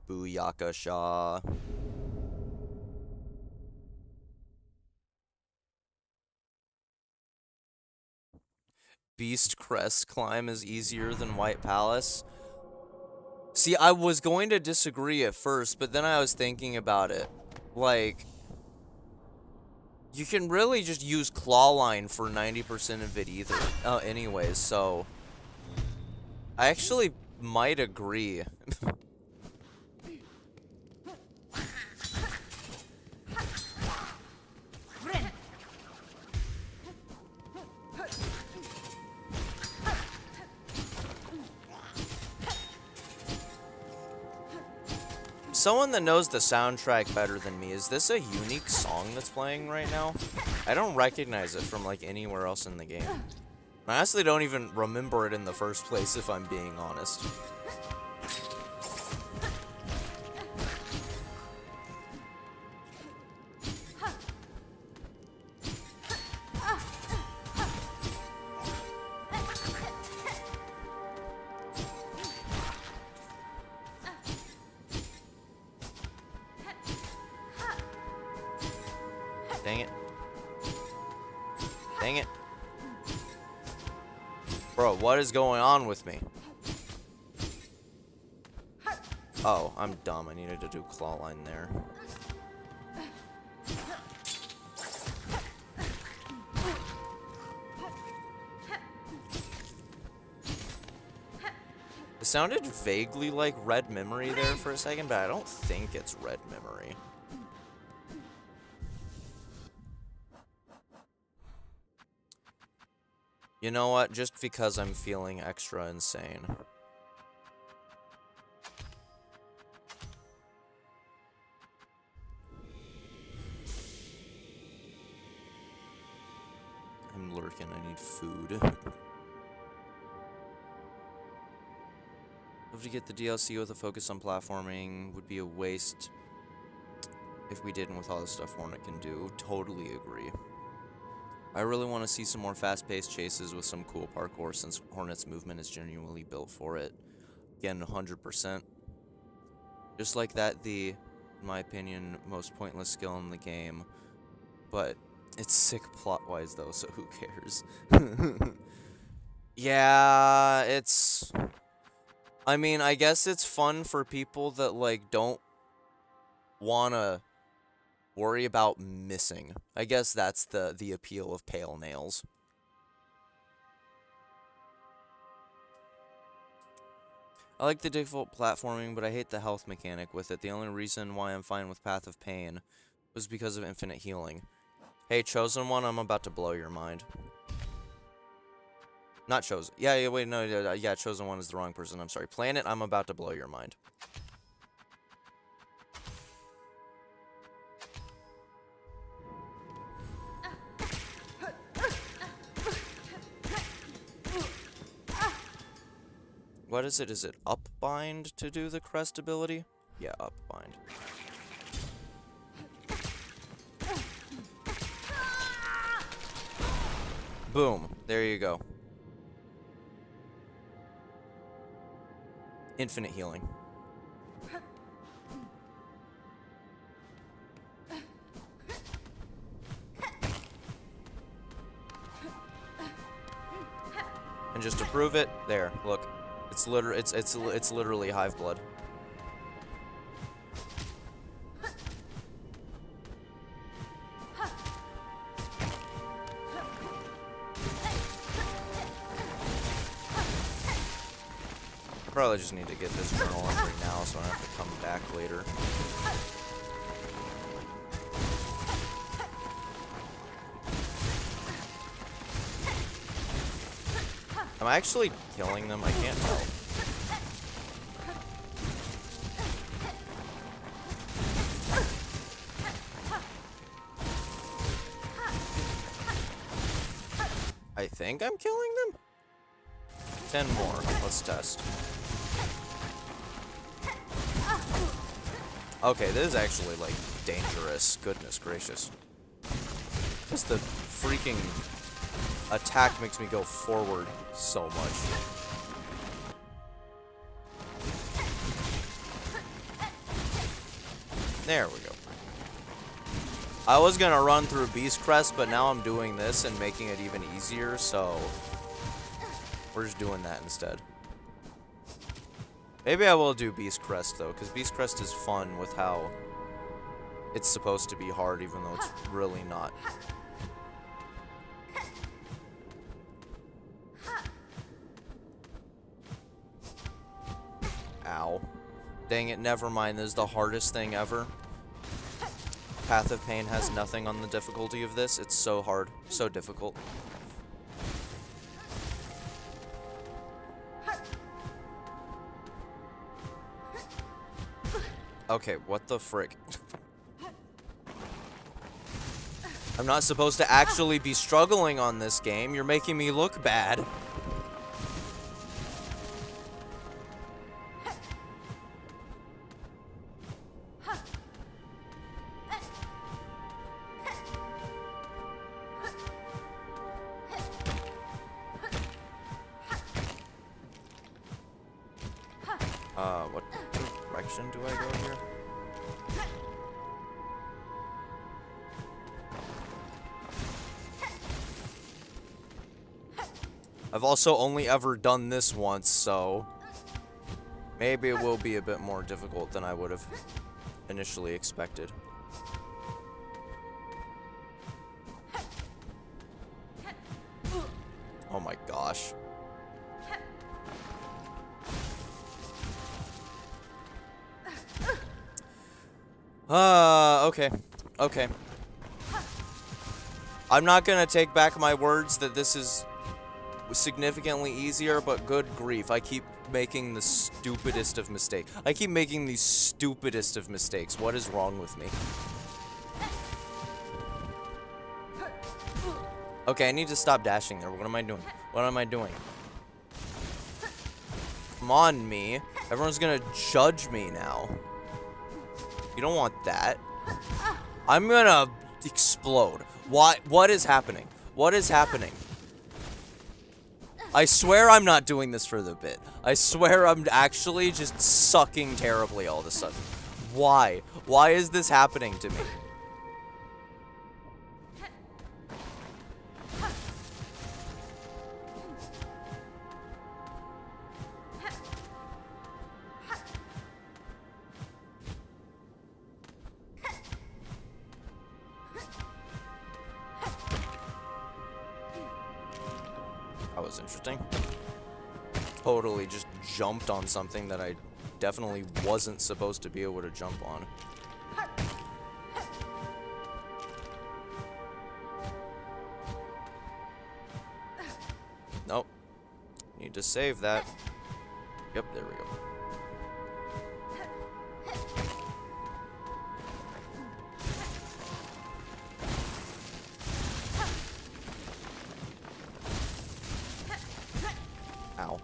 Booyaka Shaw. Beast Crest climb is easier than White Palace. See, I was going to disagree at first, but then I was thinking about it. Like, you can really just use claw line for 90% of it anyways, so I actually might agree. Someone that knows the soundtrack better than me, is this a unique song that's playing right now? I don't recognize it from like anywhere else in the game. I honestly don't even remember it in the first place, if I'm being honest. Dang it. Dang it. Bro, what is going on with me? Oh, I'm dumb. I needed to do claw line there. It sounded vaguely like Red Memory there for a second, but I don't think it's Red Memory. You know what? Just because I'm feeling extra insane. I'm lurking. I need food. Love to get the DLC with a focus on platforming. Would be a waste if we didn't with all the stuff Hornet can do. Totally agree. I really want to see some more fast-paced chases with some cool parkour, since Hornet's movement is genuinely built for it. Again, 100%. Just like that, in my opinion, most pointless skill in the game. But it's sick plot-wise, though, so who cares? Yeah, it's... I mean, I guess it's fun for people that, like, don't want to worry about missing. I guess that's the appeal of Pale Nails. I like the default platforming, but I hate the health mechanic with it. The only reason why I'm fine with Path of Pain was because of infinite healing. Hey, Chosen One, I'm about to blow your mind. Not Chosen. Yeah, wait, no, yeah, Chosen One is the wrong person. I'm sorry. Planet, I'm about to blow your mind. What is it? Is it upbind to do the crest ability? Yeah, upbind. Boom. There you go. Infinite healing. And just to prove it, there, look. It's literally hive blood. Probably just need to get this journal entry now so I don't have to come back later. Am I actually killing them? I can't tell. I think I'm killing them? 10 more. Let's test. Okay, this is actually, like, dangerous. Goodness gracious. Just the freaking attack makes me go forward so much. There we go. I was gonna run through Beast Crest, but now I'm doing this and making it even easier, so we're just doing that instead. Maybe I will do Beast Crest, though, because Beast Crest is fun with how it's supposed to be hard, even though it's really not. Dang it, never mind. This is the hardest thing ever. Path of Pain has nothing on the difficulty of this. It's so hard. So difficult. Okay, what the frick? I'm not supposed to actually be struggling on this game. You're making me look bad. What direction do I go here? I've also only ever done this once, so maybe it will be a bit more difficult than I would have initially expected. Oh my gosh. Okay. Okay. I'm not gonna take back my words that this is significantly easier, but good grief, I keep making the stupidest of mistakes. I keep making the stupidest of mistakes. What is wrong with me? Okay, I need to stop dashing there. What am I doing? What am I doing? Come on, me. Everyone's gonna judge me now. You don't want that. I'm gonna explode. What is happening? What is happening? I swear I'm not doing this for the bit. I swear I'm actually just sucking terribly all of a sudden. Why? Why is this happening to me? That was interesting. Totally just jumped on something that I definitely wasn't supposed to be able to jump on. Nope. Need to save that. Yep, there we go. Ow.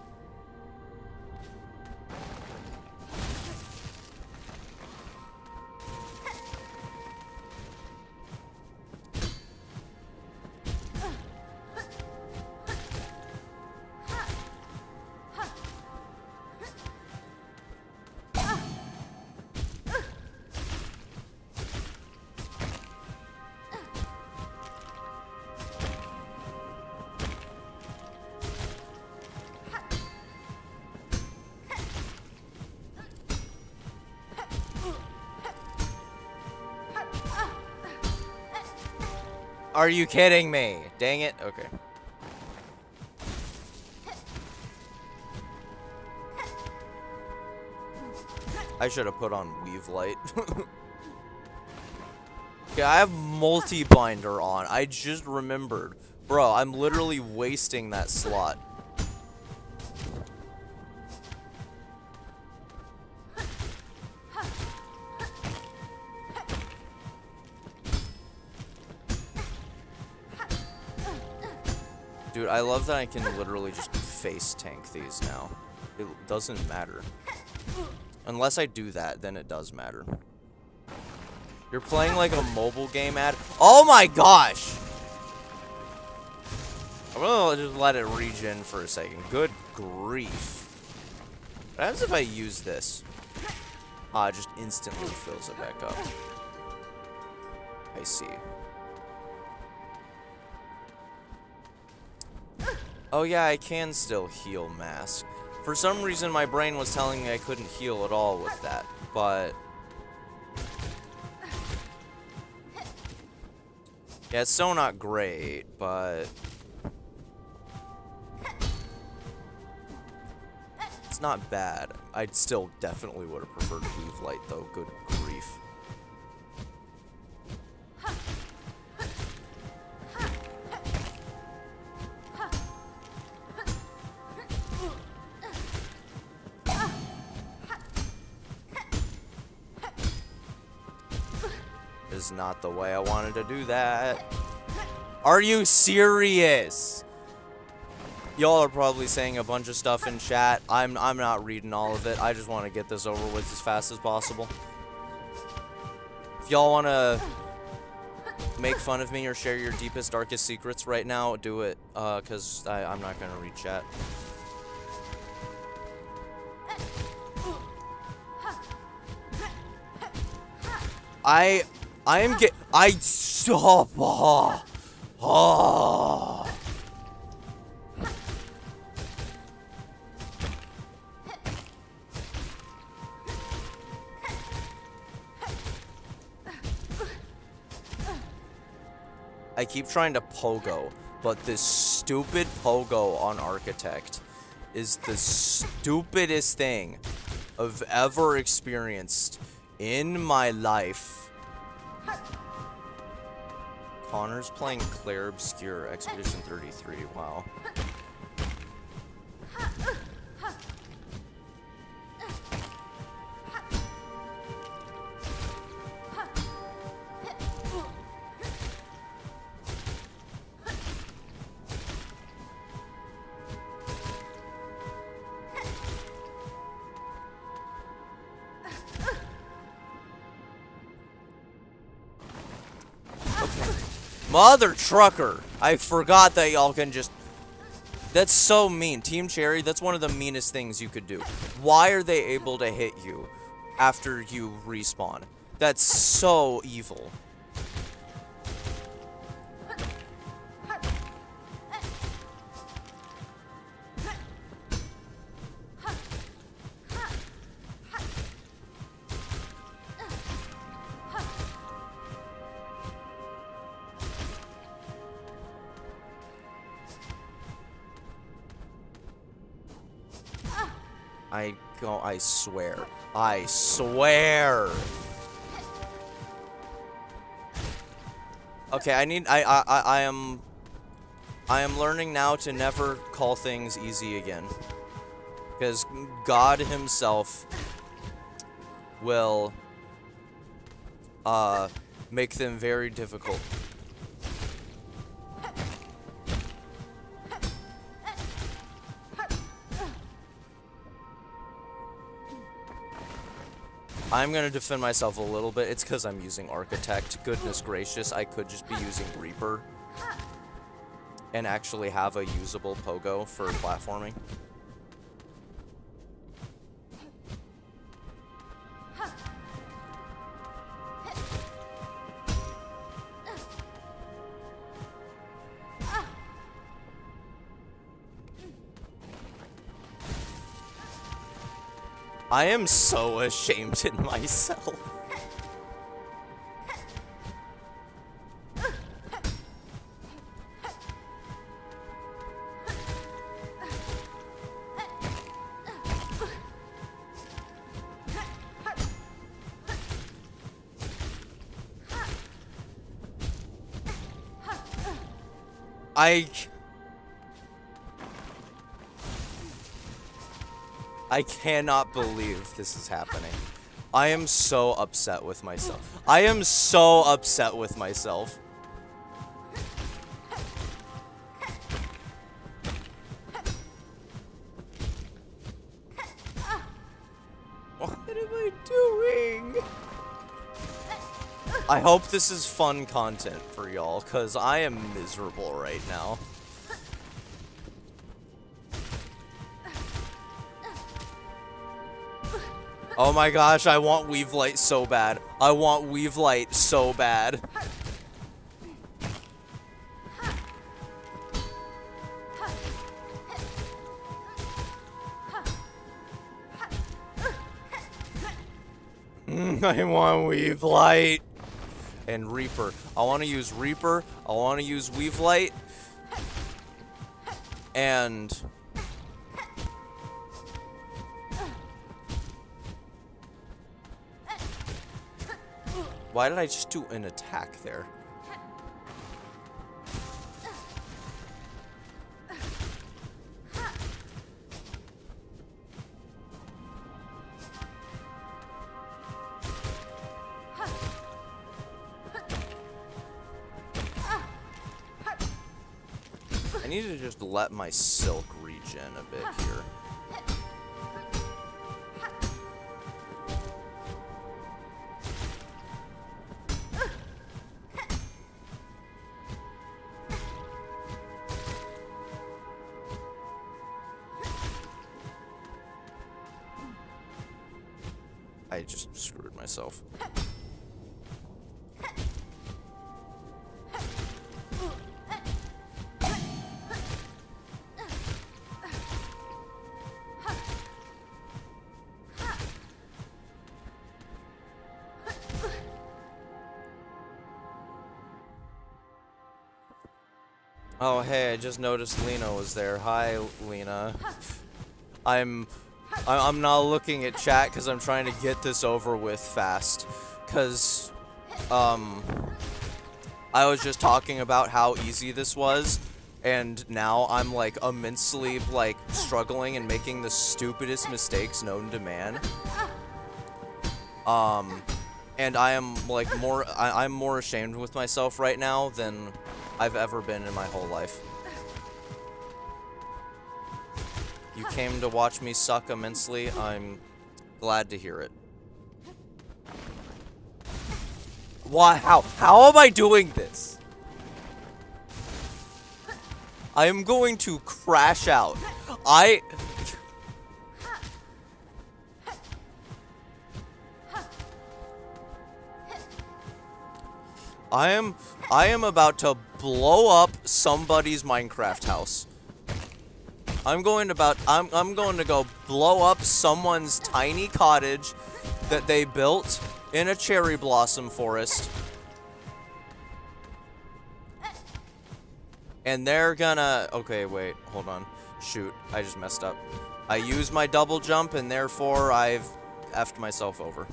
Are you kidding me? Dang it. Okay. I should have put on Weave Light. Yeah, I have multi-binder on. I just remembered. Bro, I'm literally wasting that slot. Dude, I love that I can literally just face tank these now. It doesn't matter. Unless I do that, then it does matter. You're playing like a mobile game ad. Oh my gosh! I'm gonna just let it regen for a second. Good grief. What happens if I use this? Ah, it just instantly fills it back up. I see. Oh yeah, I can still heal mask. For some reason, my brain was telling me I couldn't heal at all with that, but... yeah, it's still not great, but... it's not bad. I'd still definitely would have preferred Weave Light, though. Good grief. Is not the way I wanted to do that. Are you serious? Y'all are probably saying a bunch of stuff in chat. I'm not reading all of it. I just want to get this over with as fast as possible. If y'all want to make fun of me or share your deepest, darkest secrets right now, do it. Because I'm not going to read chat. Stop. I keep trying to pogo, but this stupid pogo on Architect is the stupidest thing I've ever experienced in my life. Connor's playing Claire Obscure, Expedition 33, wow. Mother trucker! I forgot that y'all can just... That's so mean. Team Cherry, that's one of the meanest things you could do. Why are they able to hit you after you respawn? That's so evil. I swear. I swear. Okay, I am learning now to never call things easy again. Because God himself will make them very difficult. I'm gonna defend myself a little bit. It's because I'm using Architect. Goodness gracious, I could just be using Reaper and actually have a usable pogo for platforming. I am so ashamed in myself. I cannot believe this is happening. I am so upset with myself. I am so upset with myself. What am I doing? I hope this is fun content for y'all, because I am miserable right now. Oh my gosh, I want Weave Light so bad. I want Weave Light so bad. I want Weave Light. And Reaper. I want to use Reaper. I want to use Weave Light. And... Why did I just do an attack there? I need to just let my silk regen a bit here. I just screwed myself. Oh, hey, I just noticed Lena was there. Hi, Lena. I'm not looking at chat because I'm trying to get this over with fast. Because, I was just talking about how easy this was. And now I'm, like, immensely, like, struggling and making the stupidest mistakes known to man. And I am, like, I'm more ashamed with myself right now than I've ever been in my whole life. You came to watch me suck immensely. I'm glad to hear it. Why? How am I doing this? I am going to crash out. I am about to blow up somebody's Minecraft house. I'm going to go blow up someone's tiny cottage that they built in a cherry blossom forest. And they're gonna... Okay, wait, hold on. Shoot, I just messed up. I used my double jump and therefore I've effed myself over.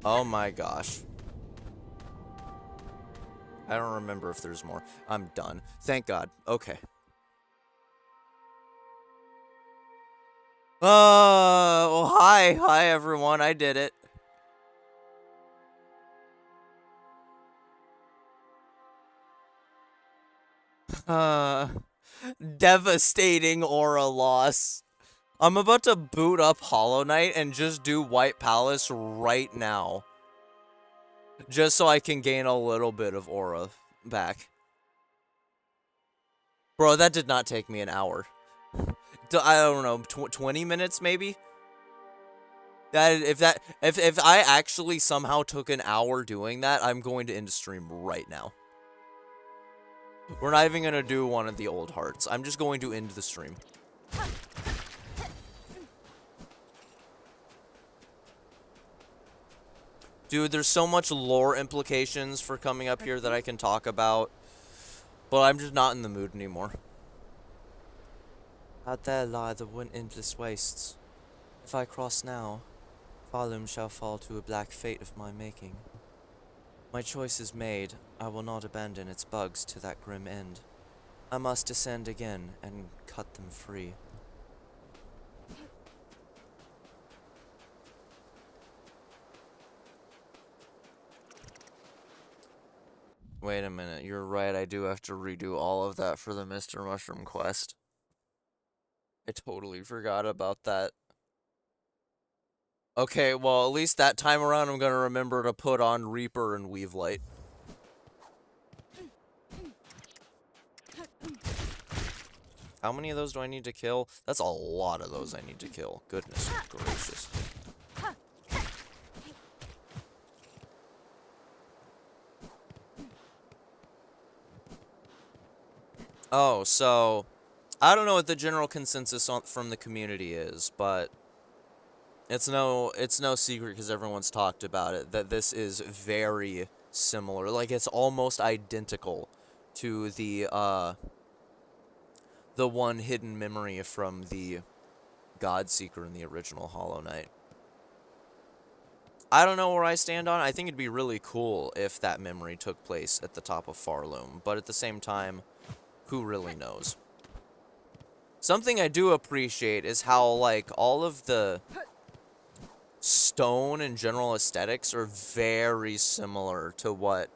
Oh my gosh. I don't remember if there's more. I'm done. Thank God. Okay. Well, hi. Hi, everyone. I did it. Devastating aura loss. I'm about to boot up Hollow Knight and just do White Palace right now. Just so I can gain a little bit of aura back. Bro, that did not take me an hour. I don't know, 20 minutes maybe? If I actually somehow took an hour doing that, I'm going to end the stream right now. We're not even gonna do one of the old hearts. I'm just going to end the stream. Dude, there's so much lore implications for coming up here that I can talk about. But I'm just not in the mood anymore. Out there lie the endless wastes. If I cross now, Falum shall fall to a black fate of my making. My choice is made. I will not abandon its bugs to that grim end. I must descend again and cut them free. Wait a minute, you're right, I do have to redo all of that for the Mr. Mushroom quest. I totally forgot about that. Okay, well, at least that time around I'm gonna remember to put on Reaper and Weavelight. How many of those do I need to kill? That's a lot of those I need to kill. Goodness gracious. Oh, so I don't know what the general consensus from the community is, but it's no secret because everyone's talked about it that this is very, similar. Like, it's almost identical to the one hidden memory from the Godseeker in the original Hollow Knight. I don't know where I stand on it. I think it'd be really cool if that memory took place at the top of Farloom, but at the same time, who really knows? Something I do appreciate is how, like, all of the stone and general aesthetics are very similar to what,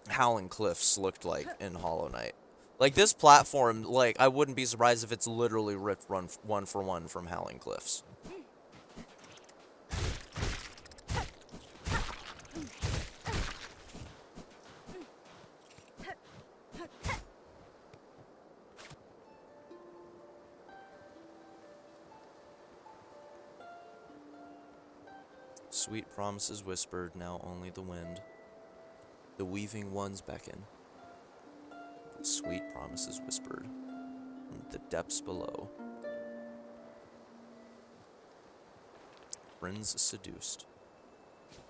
Howling Cliffs looked like in Hollow Knight. Like, this platform, like, I wouldn't be surprised if it's literally ripped one for one from Howling Cliffs. Sweet promises whispered, now only the wind. The weaving ones beckon. Sweet promises whispered from the depths below. Friends seduced.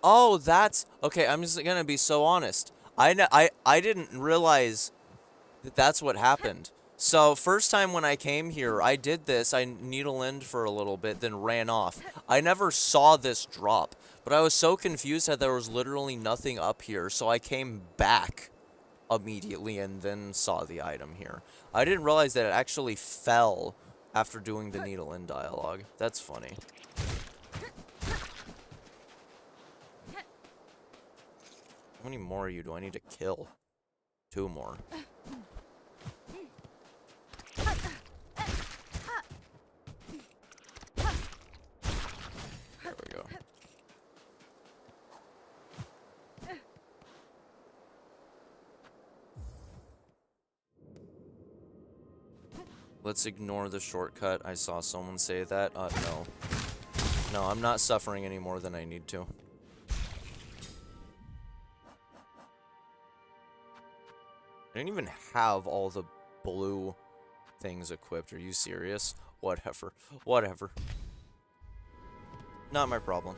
Oh, that's... Okay, I'm just gonna be so honest. I didn't realize that that's what happened. So, first time when I came here, I did this. I needle-ended for a little bit, then ran off. I never saw this drop, but I was so confused that there was literally nothing up here, so I came back immediately and then saw the item here. I didn't realize that it actually fell after doing the needle-end dialogue. That's funny. How many more of you do I need to kill? 2 more. There we go. Let's ignore the shortcut. I saw someone say that. No. No, I'm not suffering any more than I need to. I didn't even have all the blue things equipped. Are you serious? Whatever. Whatever. Not my problem.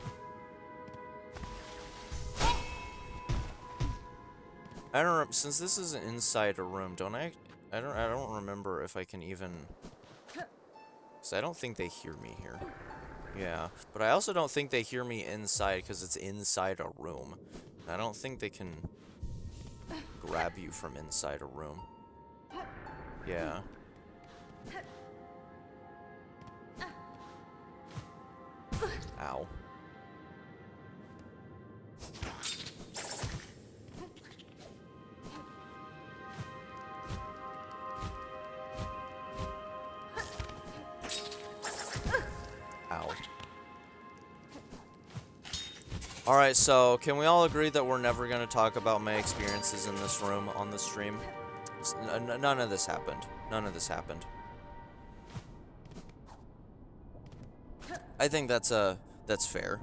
I don't. Since this is inside a room, don't I? I don't remember if I can even. Cause I don't think they hear me here. Yeah, but I also don't think they hear me inside because it's inside a room. I don't think they can grab you from inside a room. Yeah. Ow. Ow. Alright, so can we all agree that we're never going to talk about my experiences in this room on the stream? None of this happened. None of this happened. I think that's fair.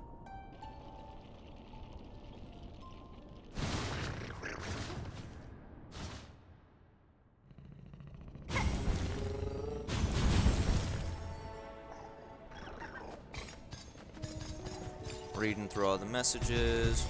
Reading through all the messages.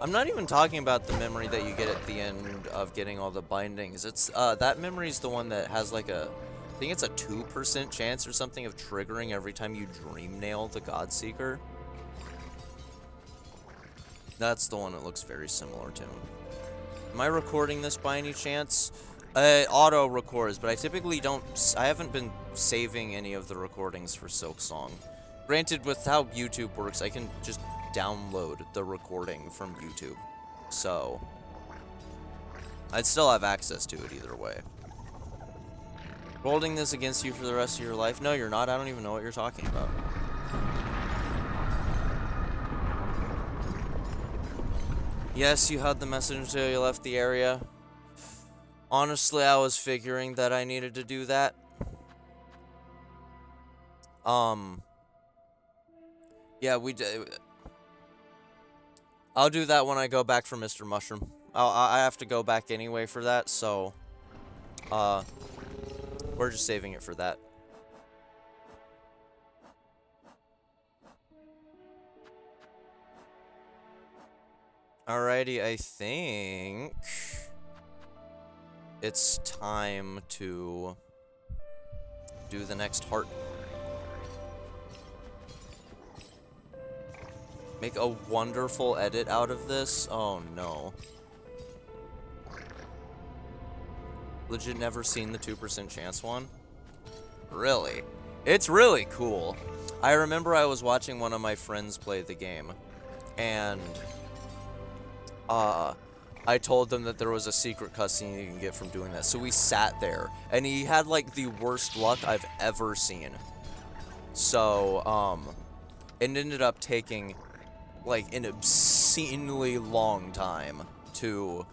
I'm not even talking about the memory that you get at the end of getting all the bindings. It's that memory is the one that has like a, I think it's a 2% chance or something of triggering every time you dream nail the Godseeker. That's the one that looks very similar to. Am I recording this by any chance? Auto records, but I typically don't. I haven't been saving any of the recordings for Silksong. Granted, with how YouTube works, I can just download the recording from YouTube, so I'd still have access to it either way. Holding this against you for the rest of your life? No, you're not. I don't even know what you're talking about. Yes, you had the message until you left the area. Honestly, I was figuring that I needed to do that. Yeah, we did. I'll do that when I go back for Mr. Mushroom. I have to go back anyway for that, so, We're just saving it for that. Alrighty, I think it's time to do the next heart. Make a wonderful edit out of this? Oh no. Legit never seen the 2% chance one? Really? It's really cool. I remember I was watching one of my friends play the game, and I told them that there was a secret cutscene you can get from doing that. So we sat there, and he had like the worst luck I've ever seen. So, it ended up taking like an obscenely long time to,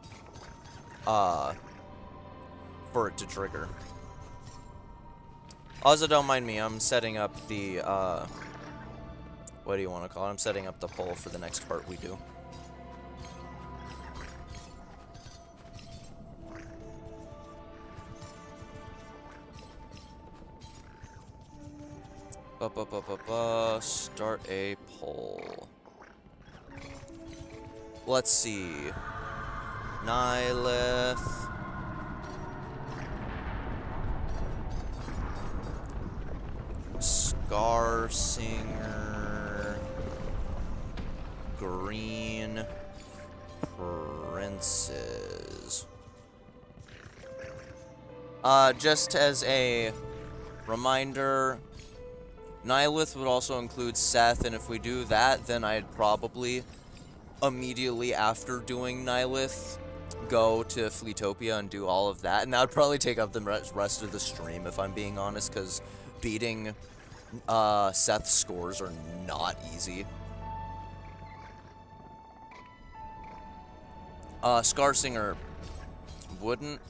for it to trigger. Also, don't mind me, I'm setting up the, what do you want to call it? I'm setting up the poll for the next part we do. Start a poll. Let's see. Nihilith. Scarsinger. Green Princes. Just as a reminder, Nihilith would also include Seth, and if we do that, then I'd probably immediately after doing Nihilith go to Fleetopia and do all of that, and that would probably take up the rest of the stream, if I'm being honest, because beating Seth's scores are not easy. Scarsinger wouldn't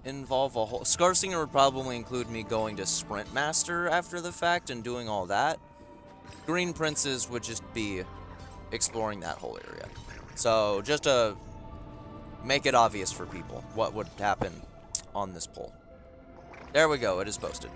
involve a whole... Scarsinger would probably include me going to Sprint Master after the fact and doing all that. Green Princes would just be exploring that whole area. So, just to make it obvious for people what would happen on this poll. There we go, it is posted.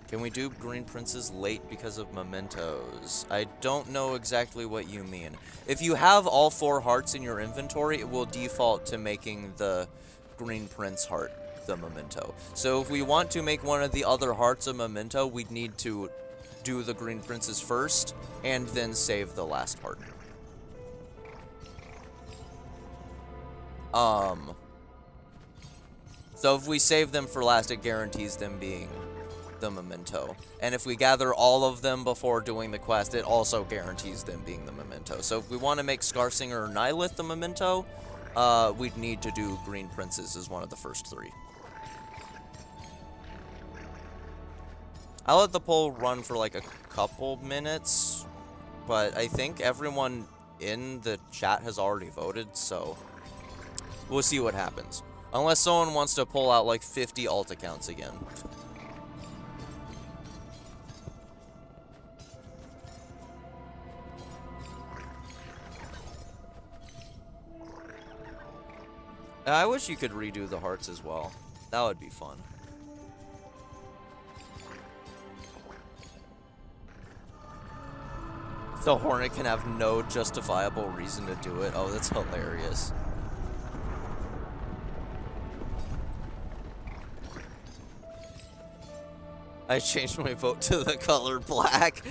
Can we do Green Princes late because of mementos? I don't know exactly what you mean. If you have all 4 hearts in your inventory, it will default to making the Green Prince heart the memento. So if we want to make one of the other hearts a memento, we'd need to do the Green Princes first, and then save the last heart. So if we save them for last, it guarantees them being the memento. And if we gather all of them before doing the quest, it also guarantees them being the memento. So if we want to make Scarsinger or Nihilith the memento, we'd need to do Green Princes as one of the first 3. I'll let the poll run for like a couple minutes, but I think everyone in the chat has already voted, so we'll see what happens. Unless someone wants to pull out like 50 alt accounts again. I wish you could redo the hearts as well. That would be fun. The Hornet can have no justifiable reason to do it. Oh, that's hilarious. I changed my vote to the color black.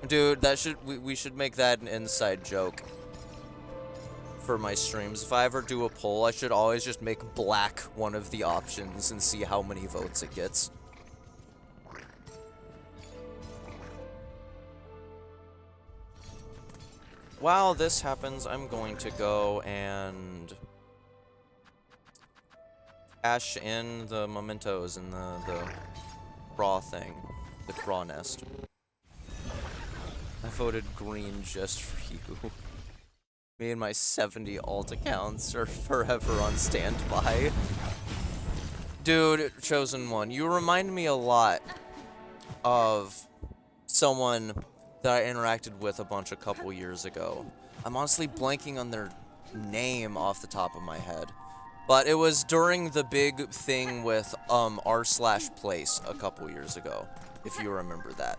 Dude, that should we should make that an inside joke for my streams. If I ever do a poll, I should always just make black one of the options and see how many votes it gets. While this happens, I'm going to go and cash in the mementos in the craw thing, the craw nest. I voted green just for you. Me and my 70 alt accounts are forever on standby. Dude, Chosen One, you remind me a lot of someone that I interacted with a couple years ago. I'm honestly blanking on their name off the top of my head. But it was during the big thing with r/place a couple years ago, if you remember that.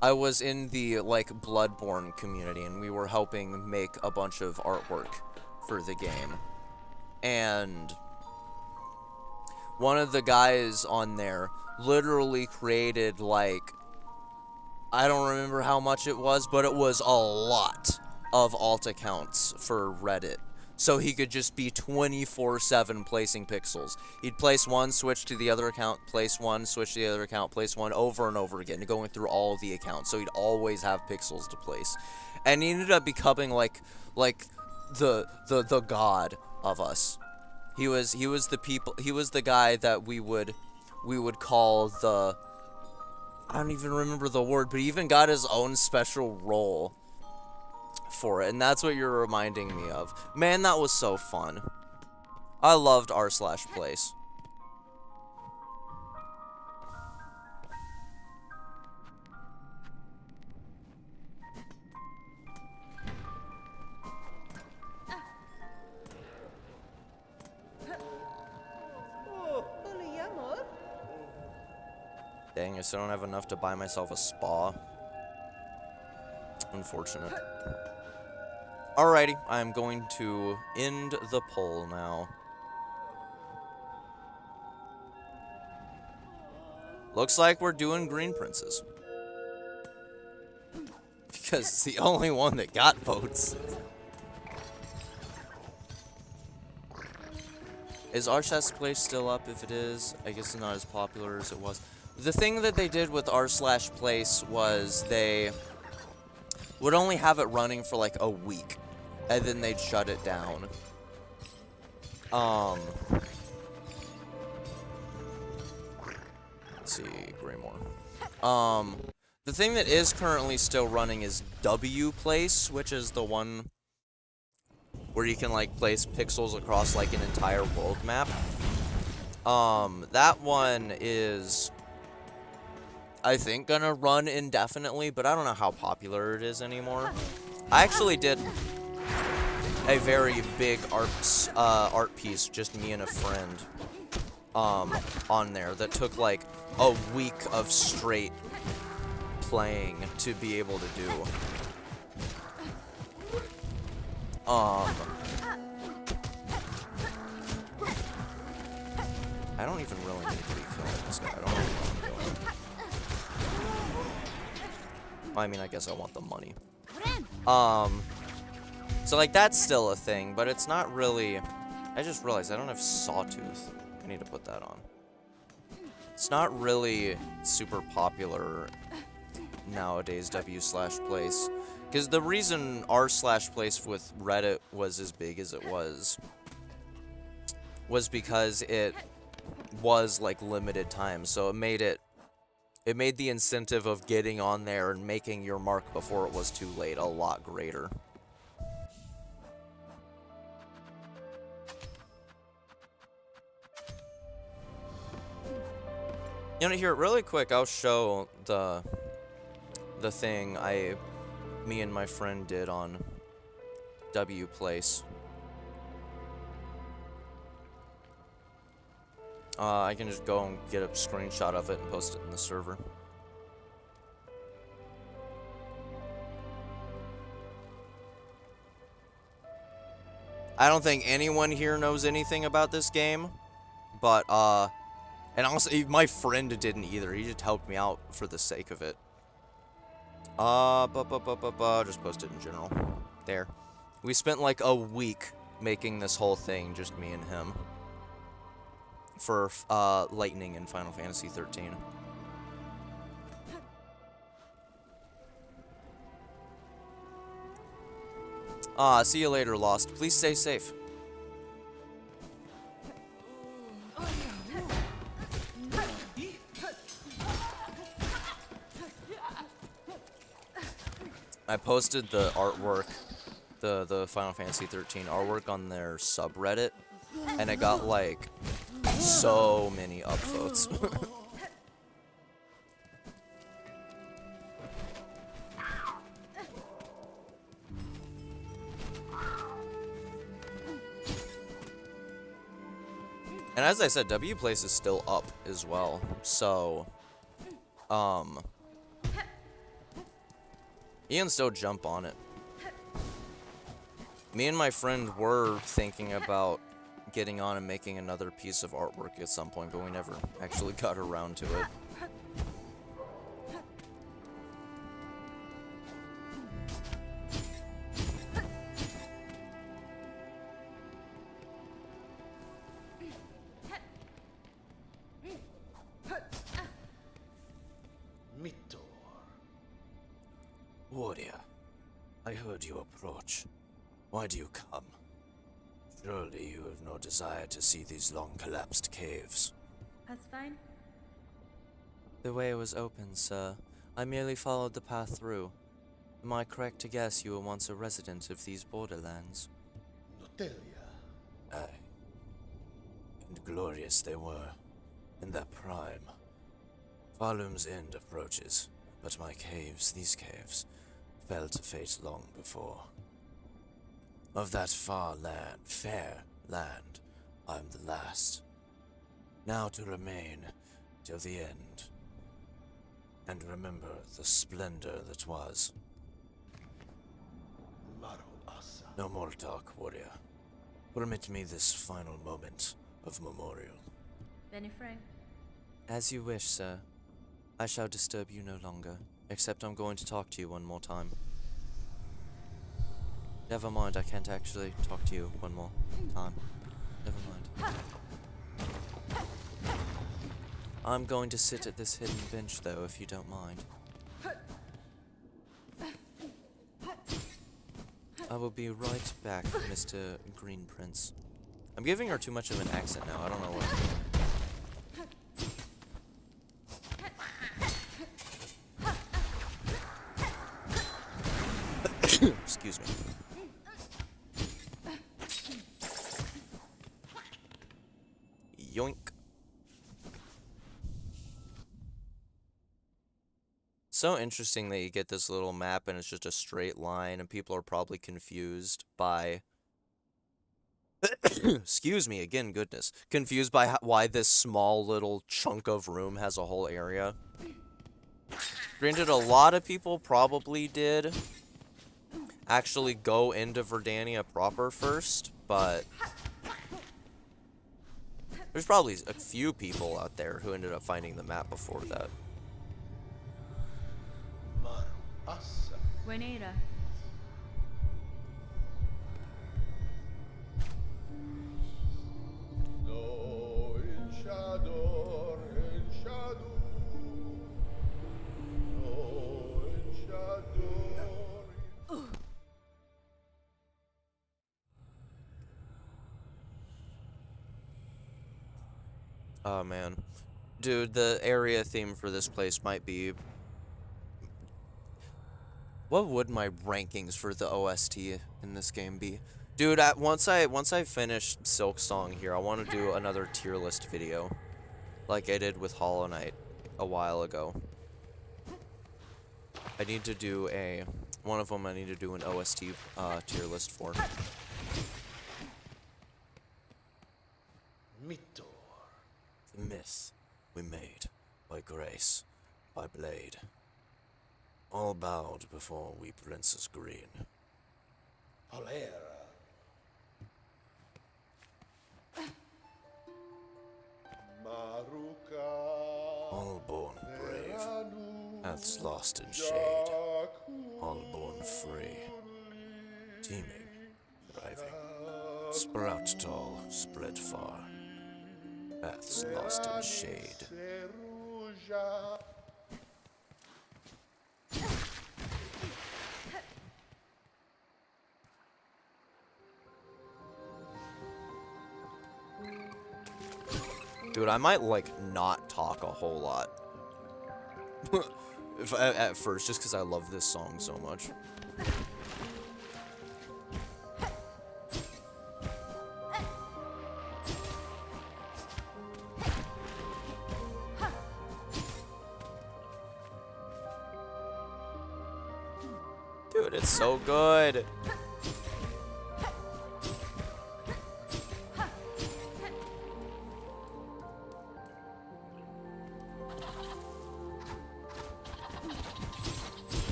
I was in the, like, Bloodborne community, and we were helping make a bunch of artwork for the game. And one of the guys on there literally created, like, I don't remember how much it was, but it was a lot of alt accounts for Reddit. So he could just be 24/7 placing pixels. He'd place one, switch to the other account, place one, switch to the other account, place one, over and over again, going through all of the accounts. So he'd always have pixels to place. And he ended up becoming like the god of us. He was the guy that we would call the, I don't even remember the word, but he even got his own special role for it, and that's what you're reminding me of. Man, that was so fun. I loved r/place. Dang, I still don't have enough to buy myself a spa. Unfortunate. Alrighty, I'm going to end the poll now. Looks like we're doing Green Princess. Because it's the only one that got votes. Is r/place still up? If it is, I guess it's not as popular as it was. The thing that they did with r/place was they would only have it running for like a week, and then they'd shut it down. Let's see, Greymore. The thing that is currently still running is wplace, which is the one where you can like place pixels across like an entire world map. That one is, I think, gonna run indefinitely, but I don't know how popular it is anymore. I actually did a very big art piece, just me and a friend, on there that took like a week of straight playing to be able to do. I don't even really need to be killing this guy. I don't know what I'm doing. I mean, I guess I want the money. So like that's still a thing, but it's not really. I just realized I don't have Sawtooth. I need to put that on. It's not really super popular nowadays, w/place. Because the reason r/place with Reddit was as big as it was because it was like limited time, so it made the incentive of getting on there and making your mark before it was too late a lot greater. You know, here, really quick, I'll show the thing me and my friend did on wplace. I can just go and get a screenshot of it and post it in the server. I don't think anyone here knows anything about this game, but, and honestly, my friend didn't either. He just helped me out for the sake of it. Just post it in general. There. We spent like a week making this whole thing, just me and him, for Lightning in Final Fantasy 13. See you later, Lost. Please stay safe. I posted the artwork, the Final Fantasy 13 artwork on their subreddit, and it got like so many upvotes. And as I said, W Place is still up as well, so, you can still jump on it. Me and my friend were thinking about getting on and making another piece of artwork at some point, but we never actually got around to it. Warrior, I heard you approach. Why do you come? Surely you have no desire to see these long-collapsed caves. That's fine. The way was open, sir. I merely followed the path through. Am I correct to guess you were once a resident of these borderlands? Notelia. Aye. And glorious they were, in their prime. Farloom's end approaches, but my caves, these caves, fell to fate long before. Of that fair land, I'm the last. Now to remain till the end, and remember the splendor that was. No more talk, warrior. Permit me this final moment of memorial. Benny Frank. As you wish, sir. I shall disturb you no longer, except I'm going to talk to you one more time. Never mind, I can't actually talk to you one more time. Never mind. I'm going to sit at this hidden bench, though, if you don't mind. I will be right back, Mr. Green Prince. I'm giving her too much of an accent now, I don't know what. Excuse me. Yoink. So interesting that you get this little map and it's just a straight line and people are probably confused by excuse me again, goodness. Confused by why this small little chunk of room has a whole area. Granted, a lot of people probably did actually go into Verdania proper first, but there's probably a few people out there who ended up finding the map before that. Buenera. No enchador, enchado. No enchador. Oh man. Dude, the area theme for this place might be... What would my rankings for the OST in this game be? Dude, once I finish Silksong here, I want to do another tier list video. Like I did with Hollow Knight a while ago. I need to do one of them I need to do an OST tier list for. Mito. The myth we made by grace, by blade. All bowed before we Princess Green. Polera. Maruka. All born brave, haths lost in shade. All born free, teeming, thriving. Sprout tall, spread far. Paths lost in shade. Dude, I might, like, not talk a whole lot. At first, just because I love this song so much. Dude, it's so good.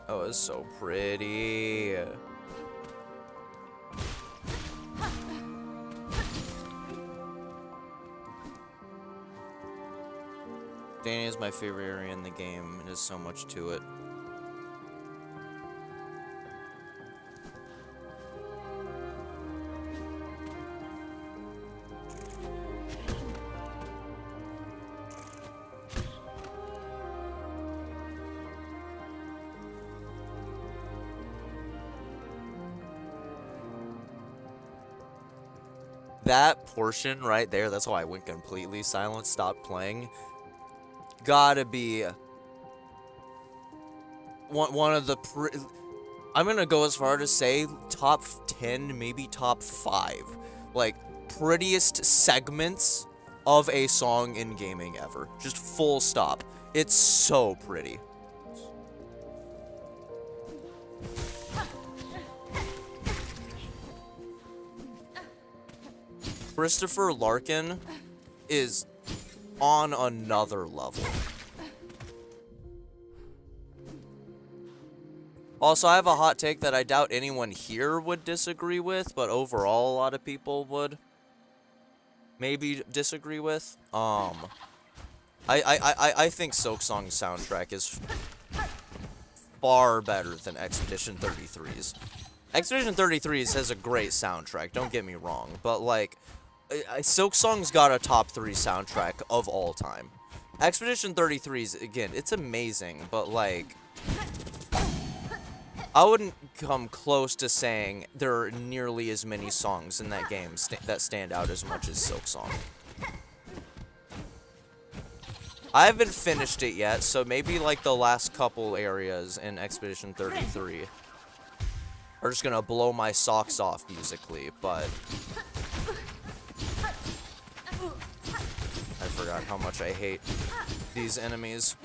Oh, it's so pretty. Danny is my favorite area in the game. There's so much to it. That portion right there, that's why I went completely silent, stopped playing. Gotta be one of the I'm gonna go as far to say top 10, maybe top 5, like prettiest segments of a song in gaming ever. Just full stop. It's so pretty. Christopher Larkin is on another level. Also, I have a hot take that I doubt anyone here would disagree with, but overall a lot of people would maybe disagree with. I think Silksong's soundtrack is far better than Expedition 33's. Expedition 33's has a great soundtrack, don't get me wrong, but like Silksong's got a top 3 soundtrack of all time. Expedition 33's, again, it's amazing, but like I wouldn't come close to saying there are nearly as many songs in that game that stand out as much as Silksong. I haven't finished it yet, so maybe like the last couple areas in Expedition 33 are just gonna blow my socks off musically, but I forgot how much I hate these enemies.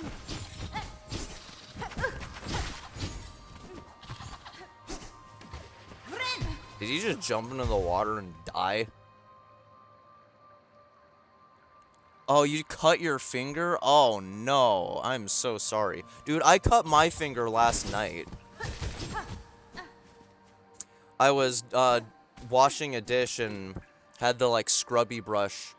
Did he just jump into the water and die? Oh, you cut your finger? Oh no, I'm so sorry. Dude, I cut my finger last night. I was washing a dish and had the like scrubby brush.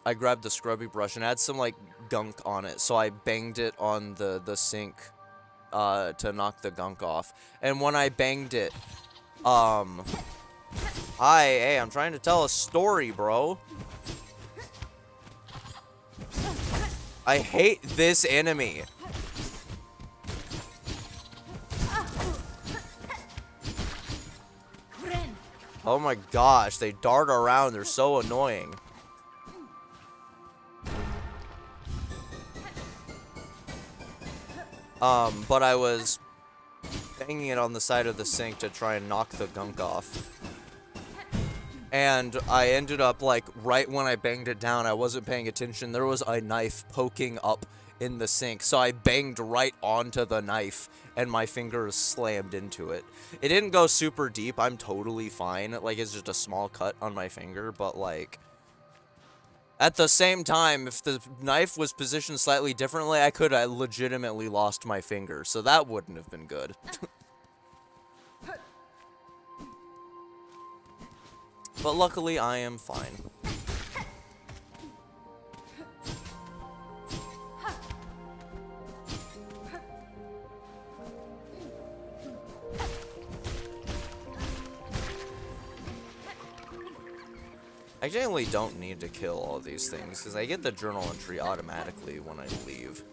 I grabbed the scrubby brush and had some like gunk on it, so I banged it on the sink to knock the gunk off. And when I banged it, hey, I'm trying to tell a story, bro. I hate this enemy. Oh my gosh, they dart around, they're so annoying. But I was banging it on the side of the sink to try and knock the gunk off. And I ended up, like, right when I banged it down, I wasn't paying attention. There was a knife poking up in the sink. So I banged right onto the knife, and my fingers slammed into it. It didn't go super deep. I'm totally fine. Like, it's just a small cut on my finger. But, like, at the same time, if the knife was positioned slightly differently, I could have legitimately lost my finger. So that wouldn't have been good. But luckily, I am fine. I generally don't need to kill all these things because I get the journal entry automatically when I leave.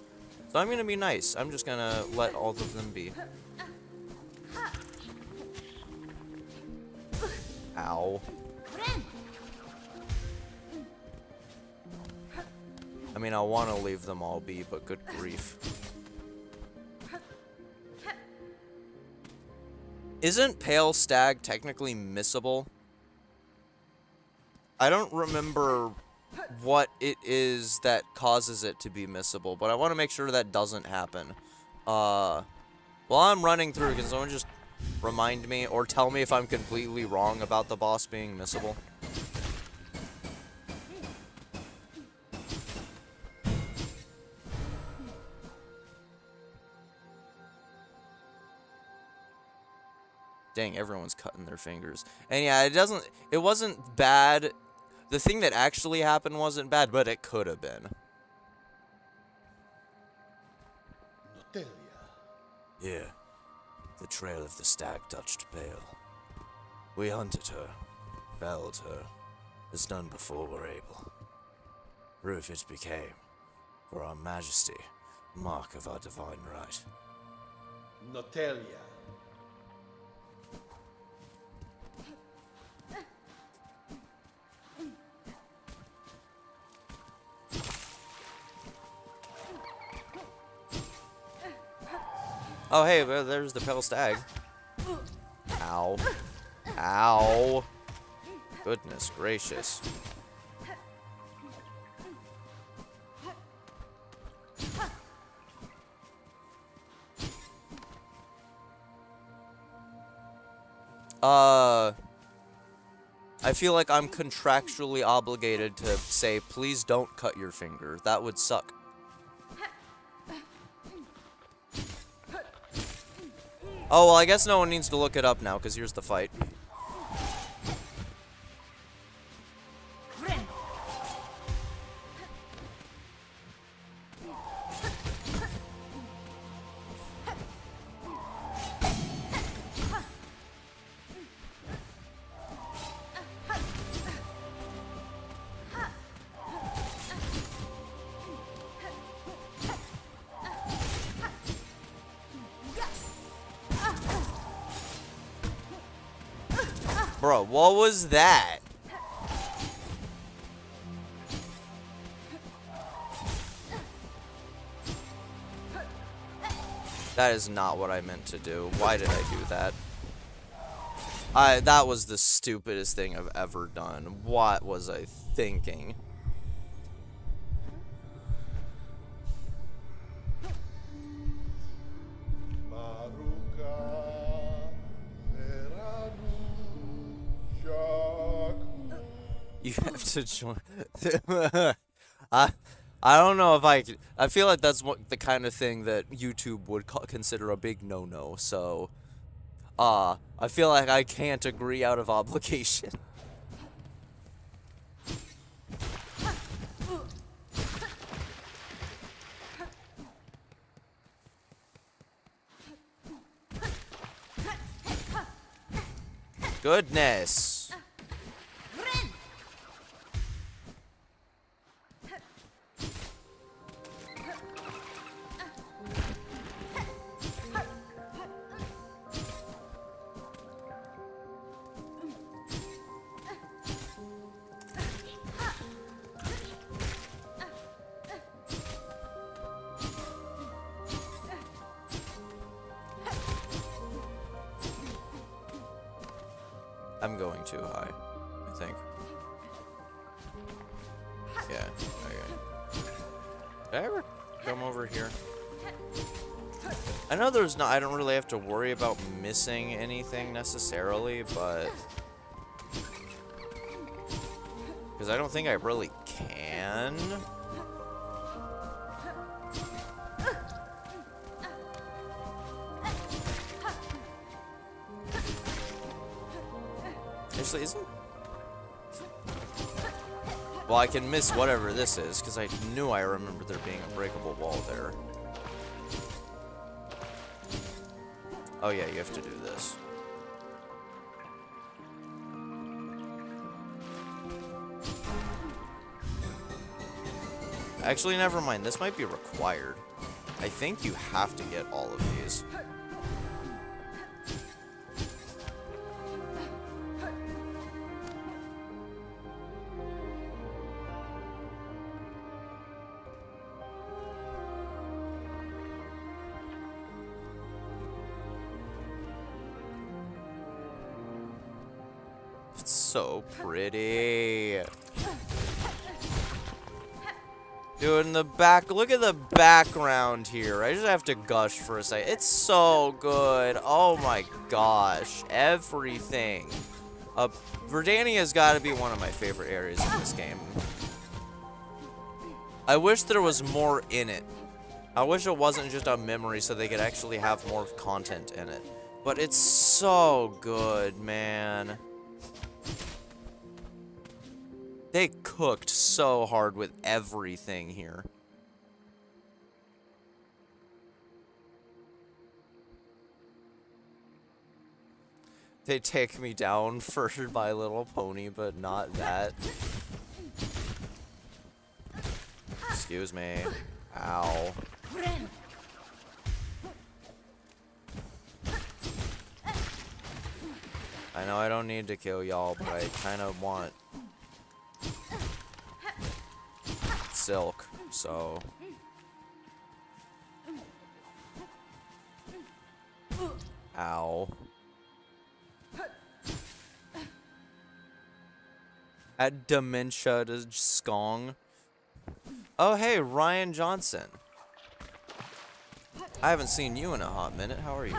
So I'm gonna be nice. I'm just gonna let all of them be. Ow. I mean, I want to leave them all be, but good grief. Isn't Pale Stag technically missable? I don't remember what it is that causes it to be missable, but I want to make sure that doesn't happen. While I'm running through, can someone just remind me or tell me if I'm completely wrong about the boss being missable? Dang, everyone's cutting their fingers. And yeah, it wasn't bad. The thing that actually happened wasn't bad, but it could have been. Notelia. Yeah. The trail of the stag touched Pale. We hunted her, felled her, as none before were able. Proof it became, for our majesty, mark of our divine right. Notelia. Oh, hey, well, there's the Pale Stag. Ow. Ow. Goodness gracious. I feel like I'm contractually obligated to say, please don't cut your finger. That would suck. Oh, well, I guess no one needs to look it up now, because here's the fight. Bro, what was that? That is not what I meant to do. Why did I do that? That was the stupidest thing I've ever done. What was I thinking? You have to join. I don't know if I could. I feel like that's what the kind of thing that YouTube would consider a big no-no. So, I feel like I can't agree out of obligation. Goodness. I'm going too high, I think. Yeah, okay. Did I ever come over here? I know there's not, I don't really have to worry about missing anything necessarily, but... because I don't think I really can. Actually, isn't... well, I can miss whatever this is, because I knew I remember there being a breakable wall there. Oh yeah, you have to do this. Actually, never mind. This might be required. I think you have to get all of these. It's so pretty. Dude, in the back, look at the background here. I just have to gush for a second. It's so good. Oh my gosh. Everything. Verdania's gotta be one of my favorite areas in this game. I wish there was more in it. I wish it wasn't just a memory so they could actually have more content in it. But it's so good, man. They cooked so hard with everything here. They take me down for My Little Pony, but not that. Excuse me. Ow. I know I don't need to kill y'all, but I kind of want Silk, so... Ow. Add dementia to Skong. Oh, hey, Ryan Johnson. I haven't seen you in a hot minute. How are you?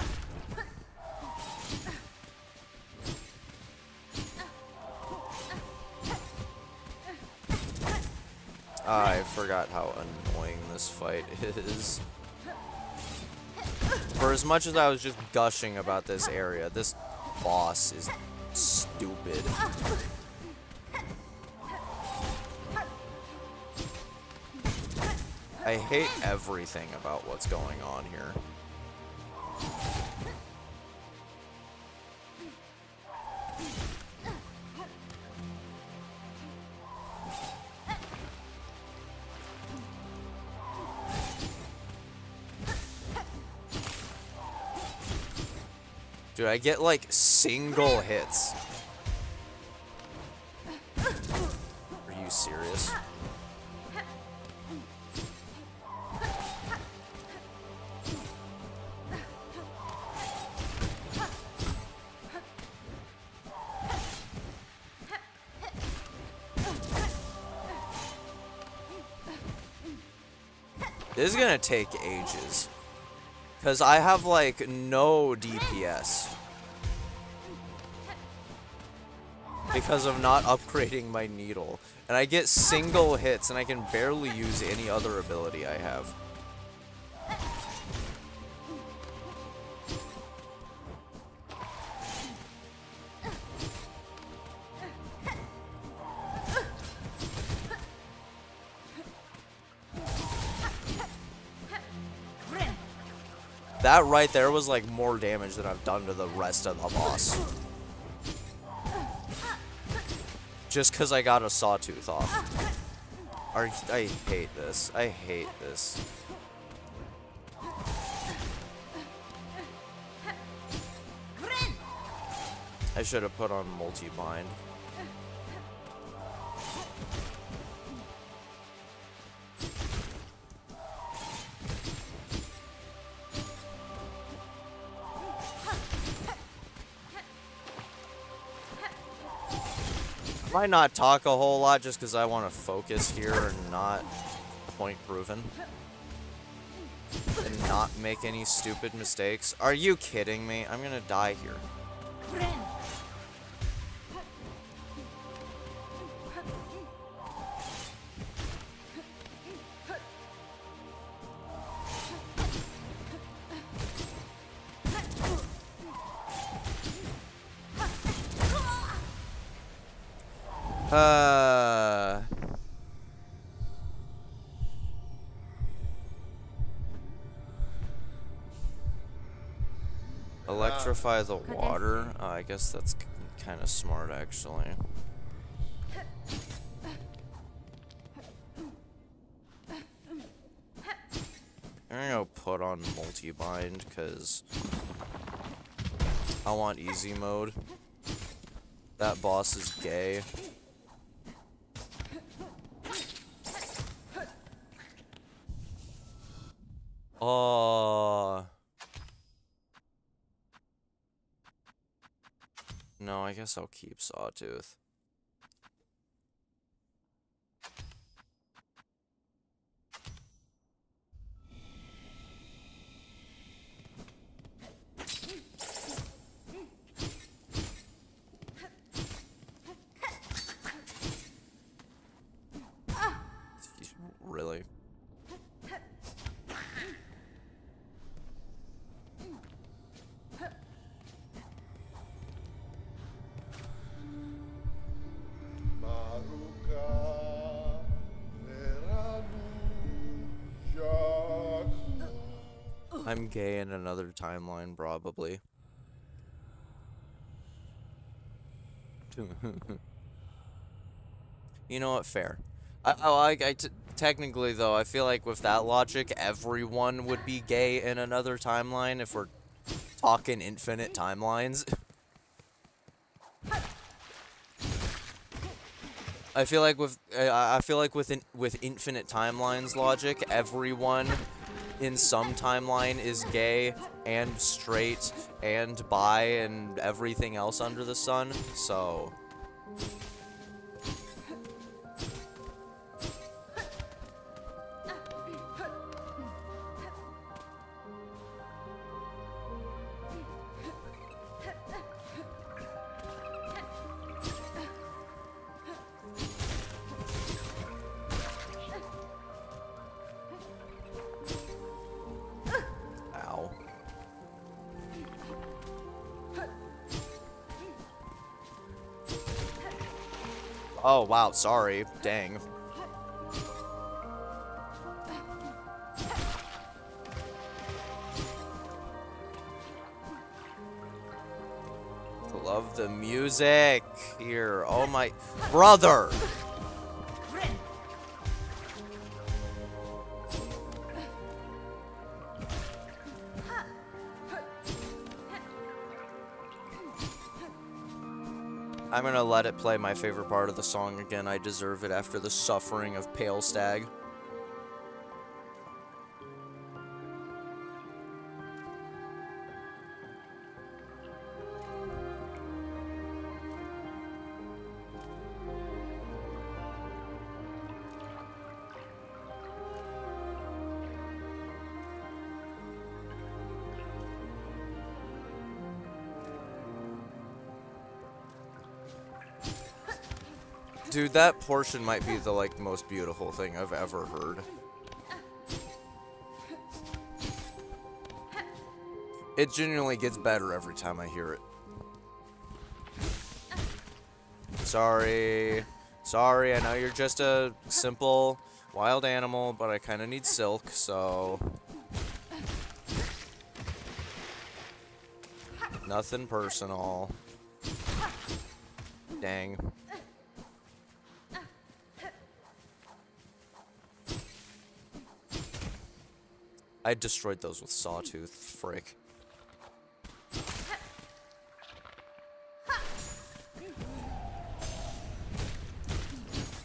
I forgot how annoying this fight is. For as much as I was just gushing about this area, this boss is stupid. I hate everything about what's going on here. Dude, I get like single hits. Are you serious? This is gonna take ages. Because I have, like, no DPS. Because of not upgrading my needle. And I get single hits, and I can barely use any other ability I have. That right there was like more damage than I've done to the rest of the boss. Just because I got a sawtooth off. I hate this. I hate this. I should have put on multi-bind. I might not talk a whole lot just because I want to focus here and not point proven. And not make any stupid mistakes. Are you kidding me? I'm gonna die here. Electrify the water. I guess that's kind of smart, actually. I'm gonna put on multi-bind, because I want easy mode. That boss is gay. Oh. No, I guess I'll keep Sawtooth. Really? I'm gay in another timeline, probably. You know what? Fair. Technically, though, I feel like with that logic, everyone would be gay in another timeline if we're talking infinite timelines. I feel like with infinite timelines logic, everyone in some timeline is gay and straight and bi and everything else under the sun. So. Oh, wow, sorry. Dang. Love the music here. Oh my brother. I'm gonna let it play my favorite part of the song again. I deserve it after the suffering of Pale Stag. Dude, that portion might be the, like, most beautiful thing I've ever heard. It genuinely gets better every time I hear it. Sorry. Sorry, I know you're just a simple wild animal, but I kind of need silk, so... Nothing personal. Dang. I destroyed those with Sawtooth, frick.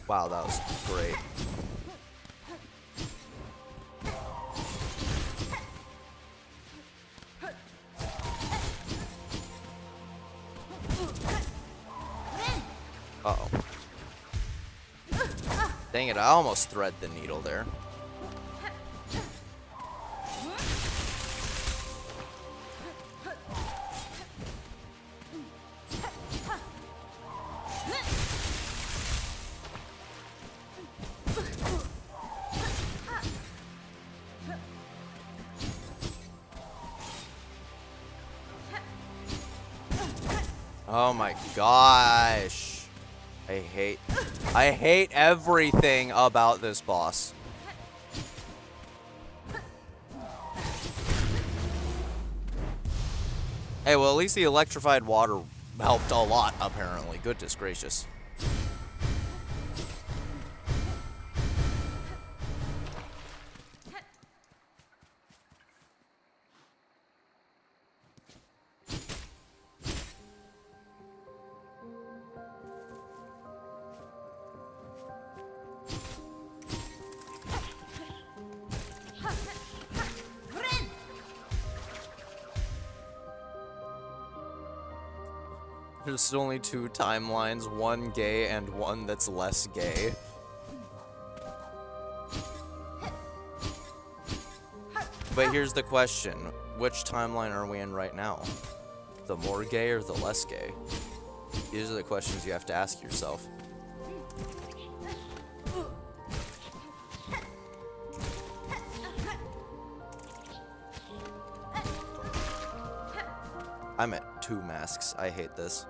Wow, that was great. Uh-oh. Dang it, I almost thread the needle there. Oh my gosh. I hate everything about this boss. Hey, well, at least the electrified water helped a lot, apparently. Goodness gracious. There's only two timelines, one gay and one that's less gay. But here's the question, which timeline are we in right now? The more gay or the less gay? These are the questions you have to ask yourself. I'm at 2 masks. I hate this.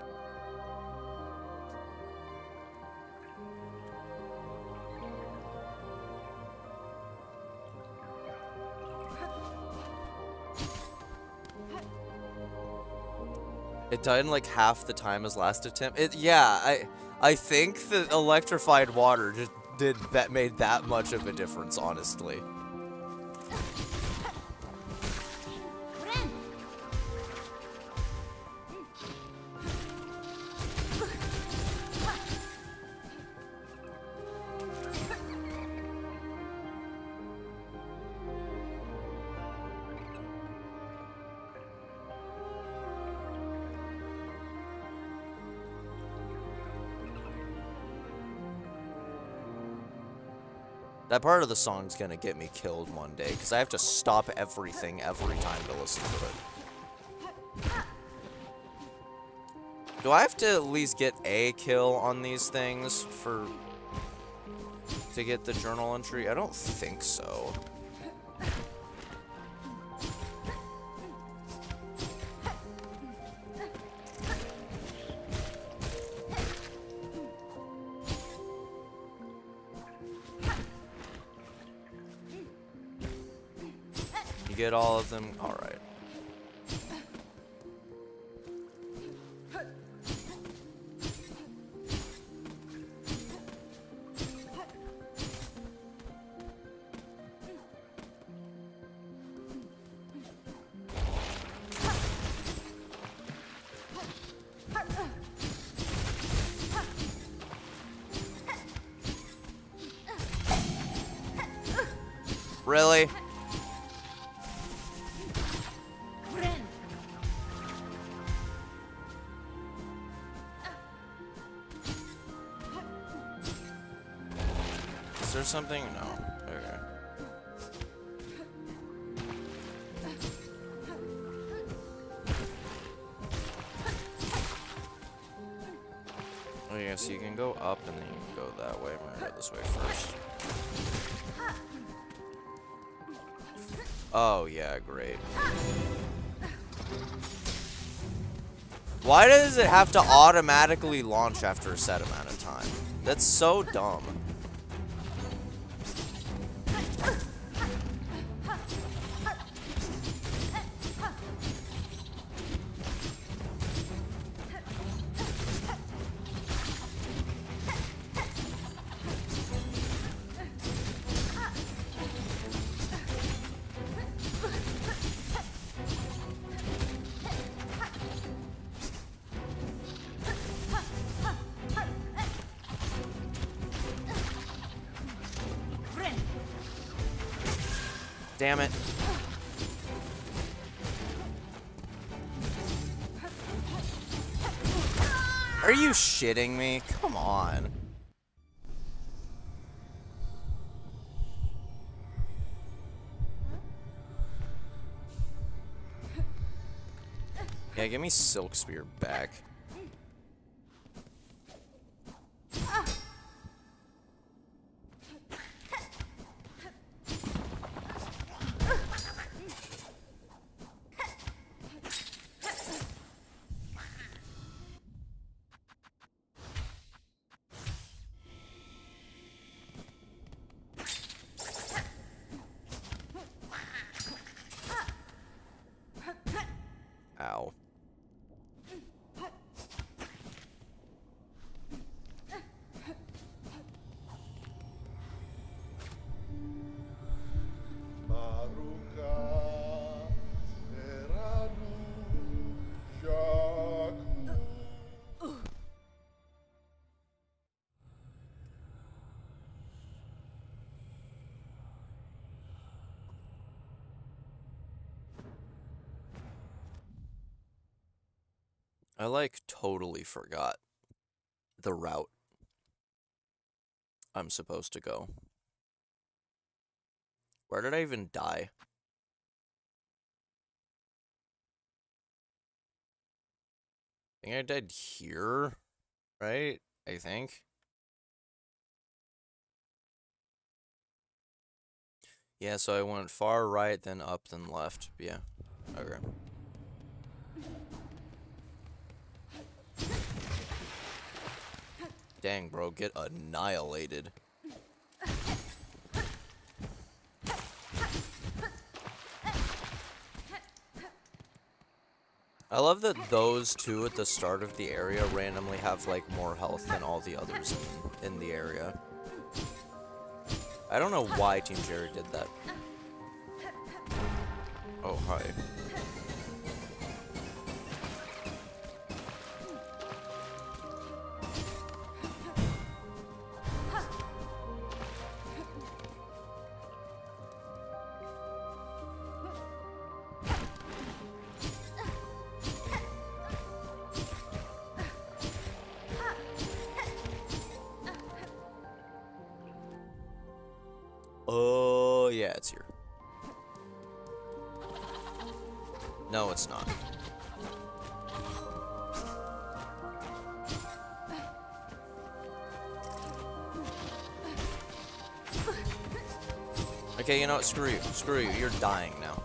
It died in like half the time as last attempt. I think the electrified water just made that much of a difference, honestly. That part of the song's gonna get me killed one day, because I have to stop everything every time to listen to it. Do I have to at least get a kill on these things to get the journal entry? I don't think so. You get all of them? Alright. Really? Is there something? No. Okay. Oh yeah, so you can go up and then you can go that way. We're gonna go this way first. Oh yeah, great. Why does it have to automatically launch after a set amount of time? That's so dumb. Damn it. Are you shitting me? Come on. Yeah, give me Silk Spear back. Ow. I like totally forgot the route I'm supposed to go. Where did I even die? I think I died here, right? I think. Yeah, so I went far right, then up, then left. Yeah. Okay. Dang, bro, get annihilated. I love that those two at the start of the area randomly have, like, more health than all the others in the area. I don't know why Team Jerry did that. Oh, hi. Oh, yeah, it's here. No, it's not. Okay, you know what? Screw you. Screw you. You're dying now.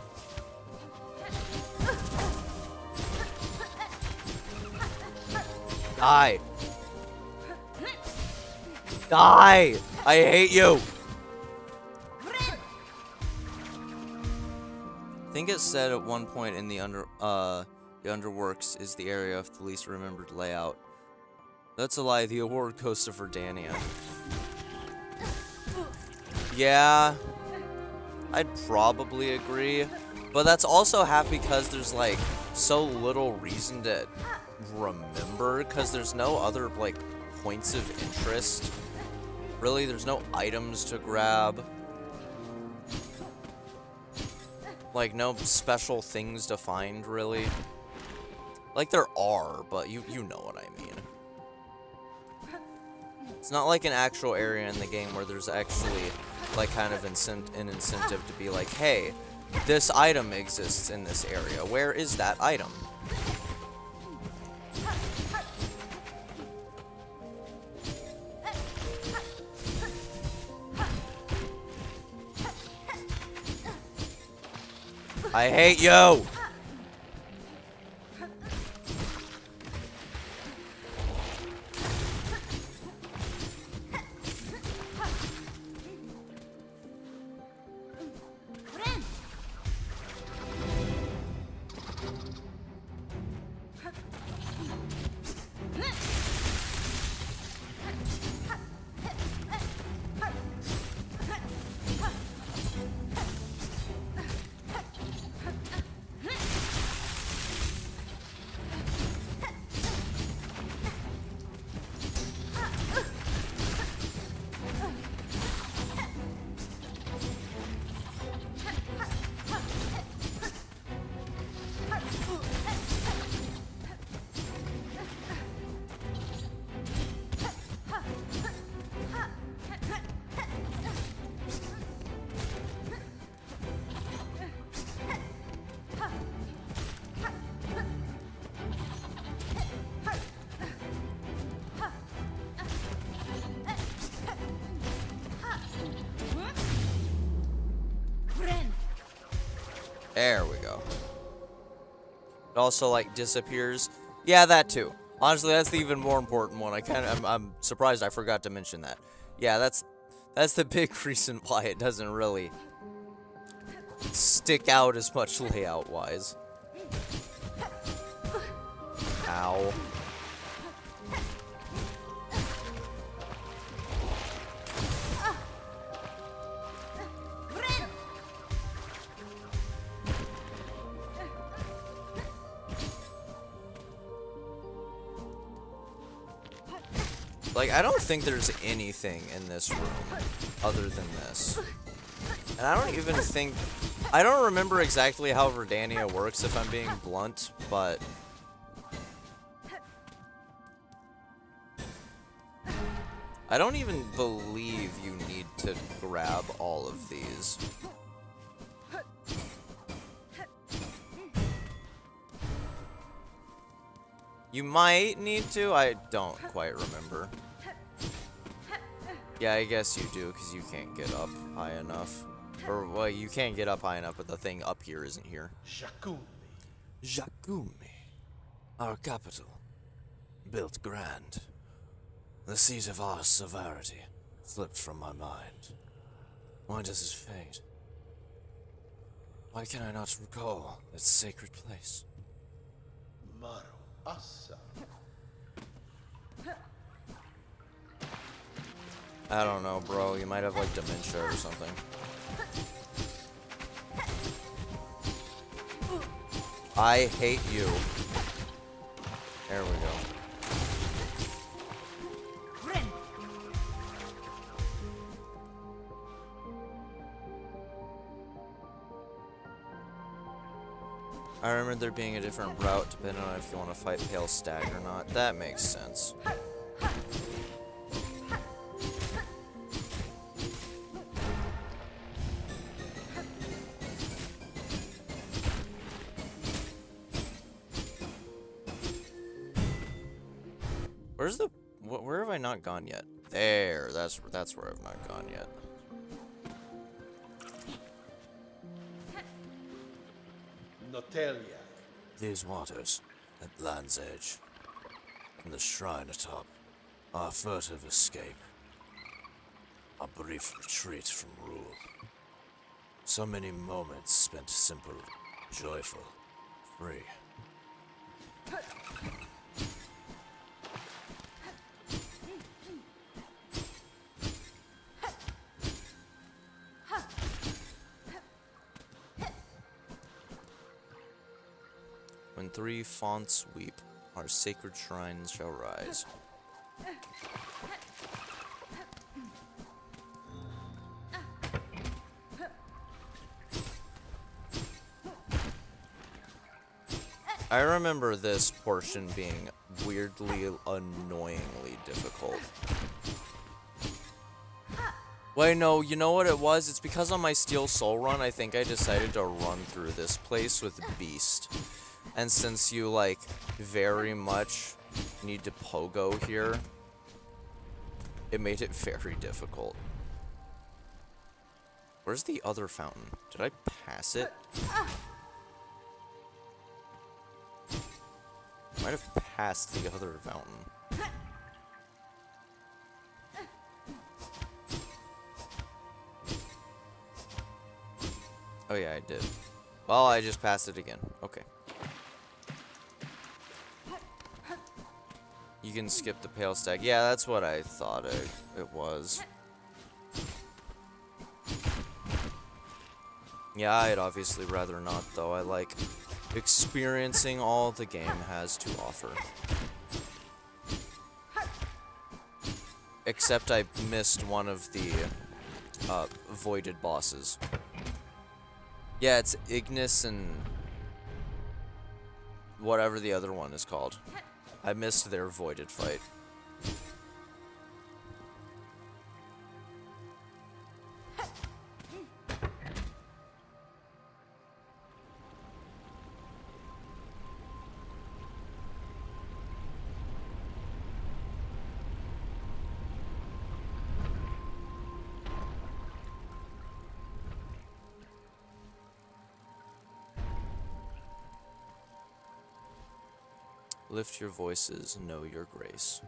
Die. Die! I hate you! I think it said at one point in the Underworks is the area of the least remembered layout. That's a lie. The award goes to Verdania. Yeah, I'd probably agree, but that's also half because there's like so little reason to remember, because there's no other like points of interest. Really, there's no items to grab. Like, no special things to find, really. Like, there are, but you know what I mean. It's not like an actual area in the game where there's actually, like, kind of an incentive to be like, hey, this item exists in this area. Where is that item? I hate you! There we go. It also, like, disappears. Yeah, that too. Honestly, that's the even more important one. I'm surprised I forgot to mention that. Yeah, that's the big reason why it doesn't really stick out as much layout-wise. Ow. Like, I don't think there's anything in this room other than this. And I don't even think... I don't remember exactly how Verdania works, if I'm being blunt, but... I don't even believe you need to grab all of these. You might need to, I don't quite remember. Yeah, I guess you do, because you can't get up high enough. Or, well, you can't get up high enough, but the thing up here isn't here. Shroomie. Shroomie, our capital, built grand. The seat of our severity slipped from my mind. Why does it fade? Why can I not recall its sacred place? Maro Assa. I don't know, bro. You might have, like, dementia or something. I hate you. There we go. I remember there being a different route depending on if you want to fight Pale Stag or not. That makes sense. Where's the... where have I not gone yet? There, that's where I've not gone yet. Notelia. These waters, at land's edge, and the shrine atop, our furtive escape, a brief retreat from rule. So many moments spent simple, joyful, free. When three fonts weep, our sacred shrines shall rise. I remember this portion being weirdly, annoyingly difficult. Wait, no, you know what it was? It's because on my Steel Soul run, I think I decided to run through this place with Beast. And since you, like, very much need to pogo here, it made it very difficult. Where's the other fountain? Did I pass it? Might have passed the other fountain. Oh yeah, I did. Well, I just passed it again. Okay. You can skip the Pale Stag. Yeah, that's what I thought it was. Yeah, I'd obviously rather not, though. I like experiencing all the game has to offer. Except I missed one of the voided bosses. Yeah, it's Ignis and whatever the other one is called. I missed their voided fight. Lift your voices, know your grace.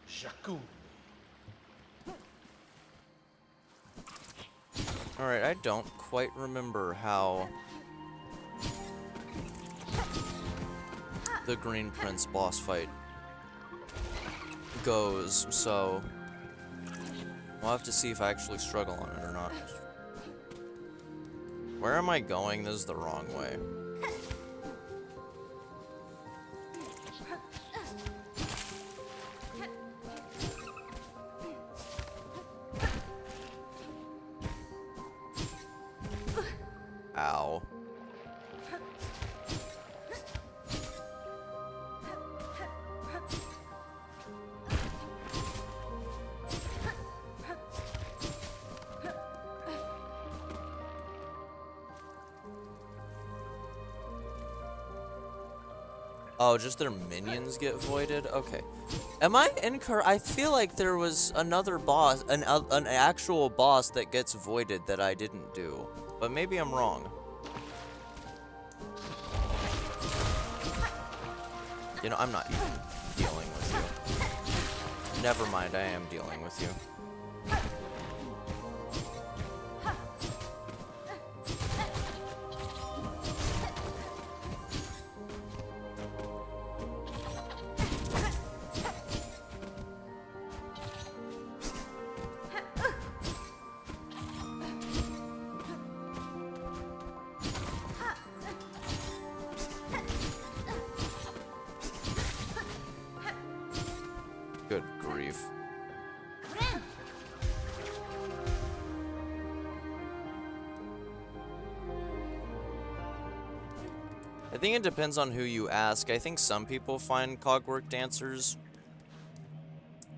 Shroomie. Alright, I don't quite remember how the Green Prince boss fight goes, so we'll have to see if I actually struggle on it or not. Where am I going? This is the wrong way. Ow. Oh, just their minions get voided? Okay. Am I incorrect? I feel like there was another boss, an actual boss that gets voided that I didn't do. But maybe I'm wrong. You know, I'm not even dealing with you. Never mind, I am dealing with you. Good grief. I think it depends on who you ask. I think some people find cogwork dancers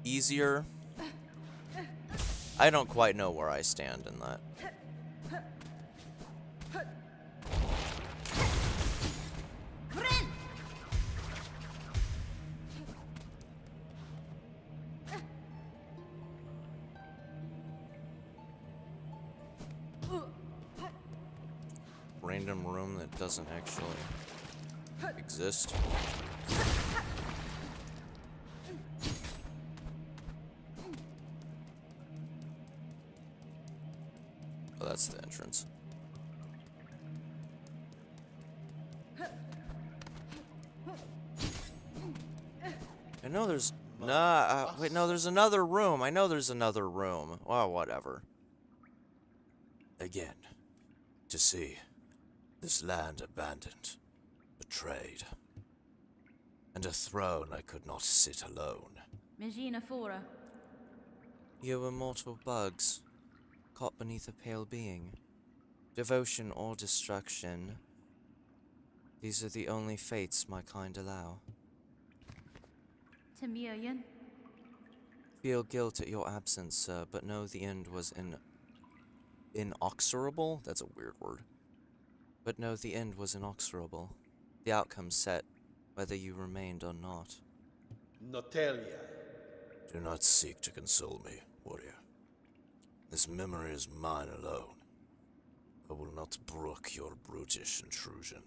easier. I don't quite know where I stand in that. Random room that doesn't actually exist. Oh, that's the entrance. I know there's... Nah, wait, no, there's another room. I know there's another room. Well, whatever. Again, to see this land abandoned, betrayed, and a throne I could not sit alone. Megina Fora. You immortal bugs, caught beneath a pale being. Devotion or destruction. These are the only fates my kind allow. Tamiyan. Feel guilt at your absence, sir, but know the end was inexorable? That's a weird word. But know the end was inexorable. The outcome set, whether you remained or not. Notelia. Do not seek to console me, warrior. This memory is mine alone. I will not brook your brutish intrusion.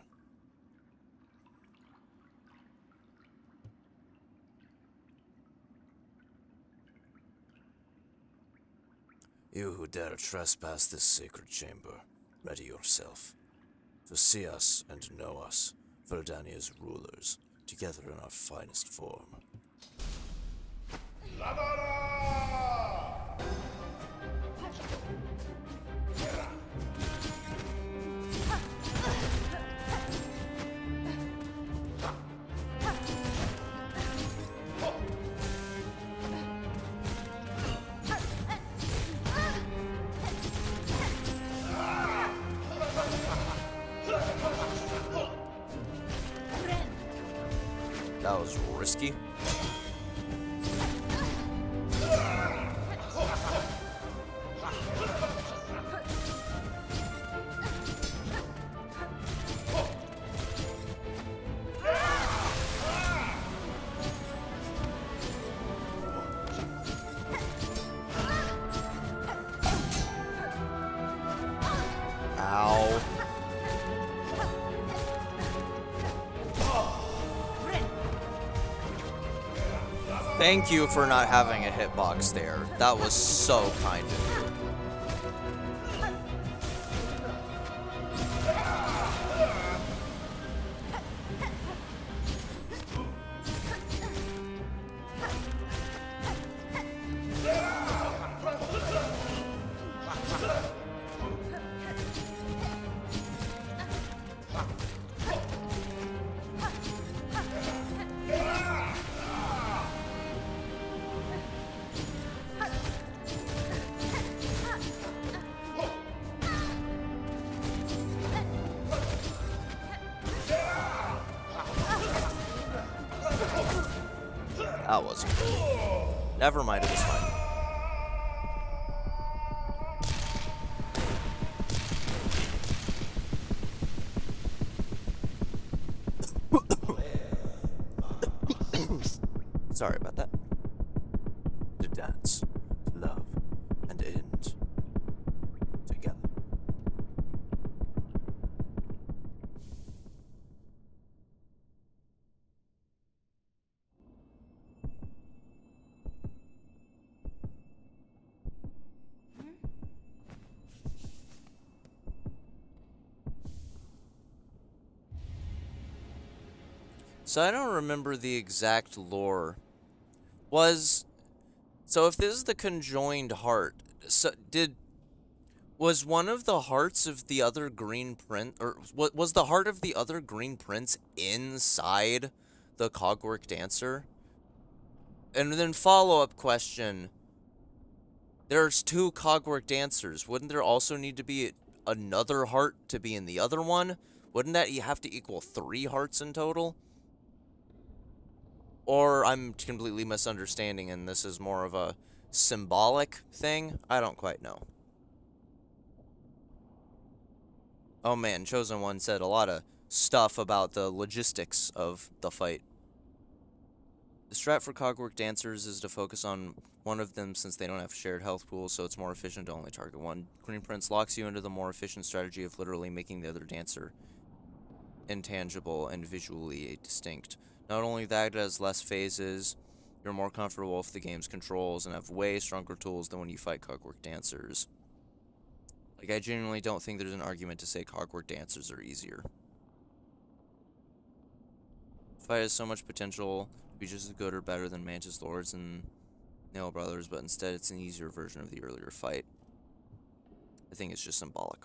You who dare trespass this sacred chamber, ready yourself. To see us and know us, Verdania's rulers, together in our finest form. That was risky. Ow. Thank you for not having a hitbox there. That was so kind of you. That wasn't good. Never mind, it was fine. Sorry about that. To dance, to love, and end together. So I don't remember the exact lore. So if this is the conjoined heart, so was one of the hearts of the other green prince, or was the heart of the other green prince inside the Cogwork Dancer? And then follow-up question, there's 2 Cogwork Dancers. Wouldn't there also need to be another heart to be in the other one? Wouldn't that have to equal 3 hearts in total? Or I'm completely misunderstanding and this is more of a symbolic thing? I don't quite know. Oh man, Chosen One said a lot of stuff about the logistics of the fight. The strat for Cogwork Dancers is to focus on one of them since they don't have shared health pools, so it's more efficient to only target one. Green Prince locks you into the more efficient strategy of literally making the other dancer intangible and visually distinct. Not only that, it has less phases, you're more comfortable with the game's controls, and have way stronger tools than when you fight Cogwork Dancers. Like, I genuinely don't think there's an argument to say Cogwork Dancers are easier. The fight has so much potential to be just as good or better than Mantis Lords and Nail Brothers, but instead it's an easier version of the earlier fight. I think it's just symbolic.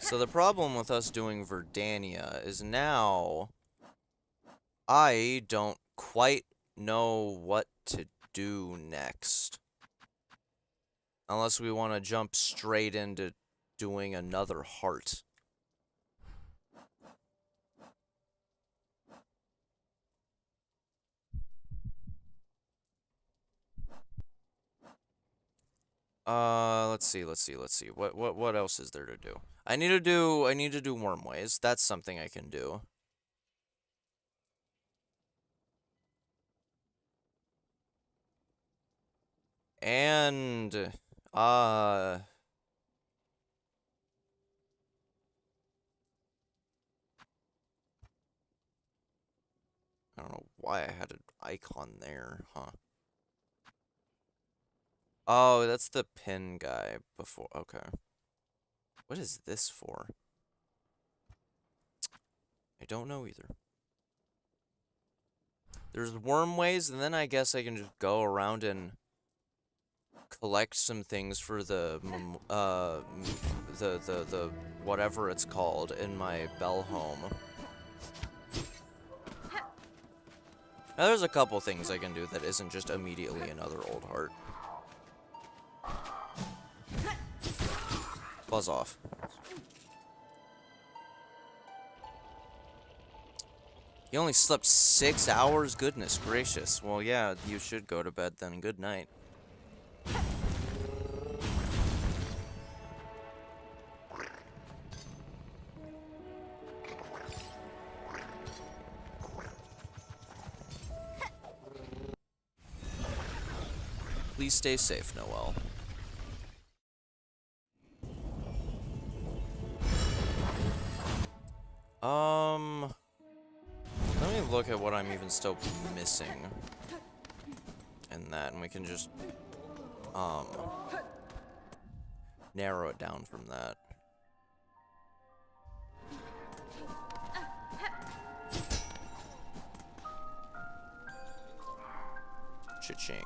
So the problem with us doing Verdania is now I don't quite know what to do next. Unless we want to jump straight into doing another heart. Let's see. What else is there to do? I need to do Wormways. That's something I can do. And I don't know why I had an icon there, huh? Oh, that's the pin guy before. Okay. What is this for? I don't know either. There's Wormways, and then I guess I can just go around and collect some things for the whatever it's called in my Bell home. Now there's a couple things I can do that isn't just immediately another old heart. Buzz off. You only slept 6 hours? Goodness gracious. Well, yeah, you should go to bed then. Good night. Please stay safe, Noelle. Let me look at what I'm even still missing in that, and we can just, narrow it down from that. Cha-ching.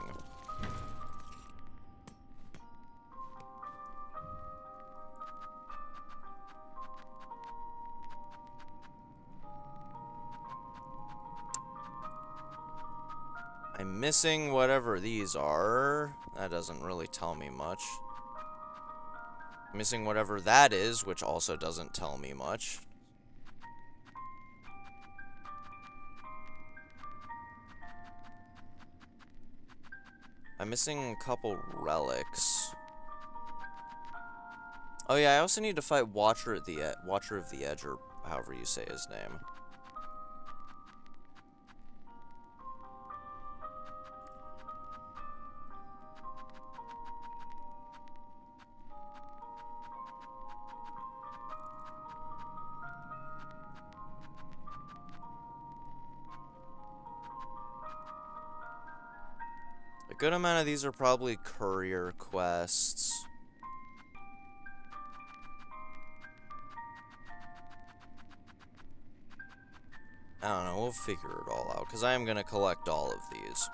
I'm missing whatever these are. That doesn't really tell me much. Missing whatever that is, which also doesn't tell me much. I'm missing a couple relics. Oh yeah, I also need to fight Watcher of the Edge, or however you say his name. A good amount of these are probably courier quests. I don't know, we'll figure it all out, because I am going to collect all of these.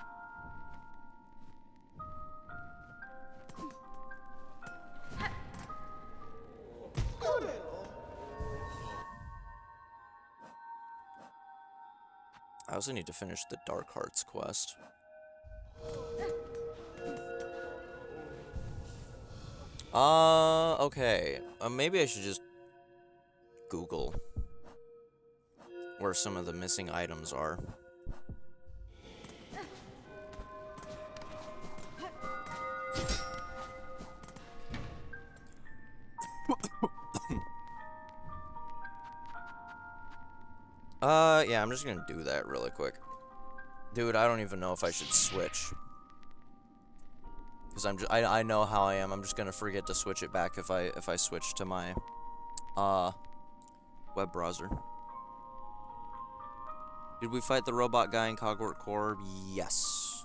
I also need to finish the Dark Hearts quest. Okay. Maybe I should just Google where some of the missing items are. Yeah, I'm just gonna do that really quick. Dude, I don't even know if I should switch. Because I know how I am. I'm just gonna forget to switch it back if I switch to my web browser. Did we fight the robot guy in Cogwart Core? Yes.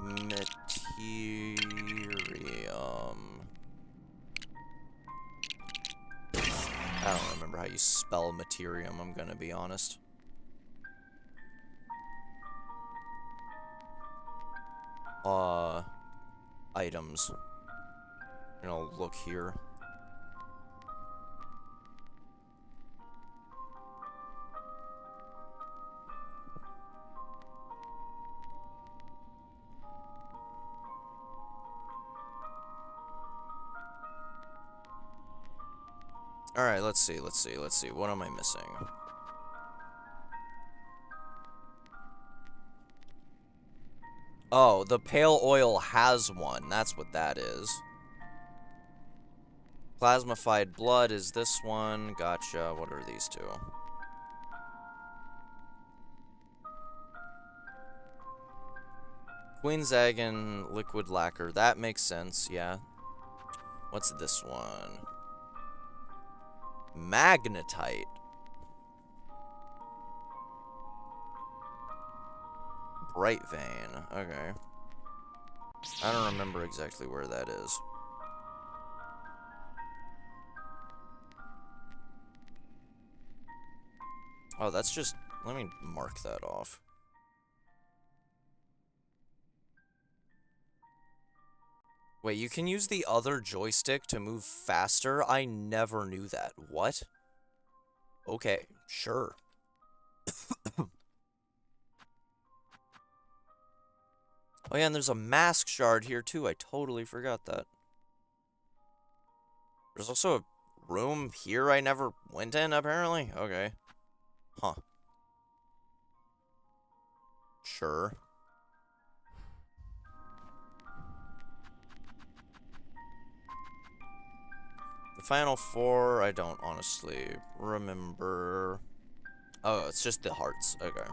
Materium. I don't remember how you spell Materium, I'm gonna be honest. Items. And I'll look here. Alright, let's see. What am I missing? Oh, the pale oil has one. That's what that is. Plasmified blood is this one. Gotcha. What are these two? Queen's Egg and Liquid Lacquer. That makes sense, yeah. What's this one? Magnetite. Bright Vein. Okay. I don't remember exactly where that is. Oh, that's just... Let me mark that off. Wait, you can use the other joystick to move faster? I never knew that. What? Okay, sure. Oh yeah, and there's a mask shard here too. I totally forgot that. There's also a room here I never went in, apparently. Okay. Huh. Sure. The final four, I don't honestly remember. Oh, it's just the hearts. Okay.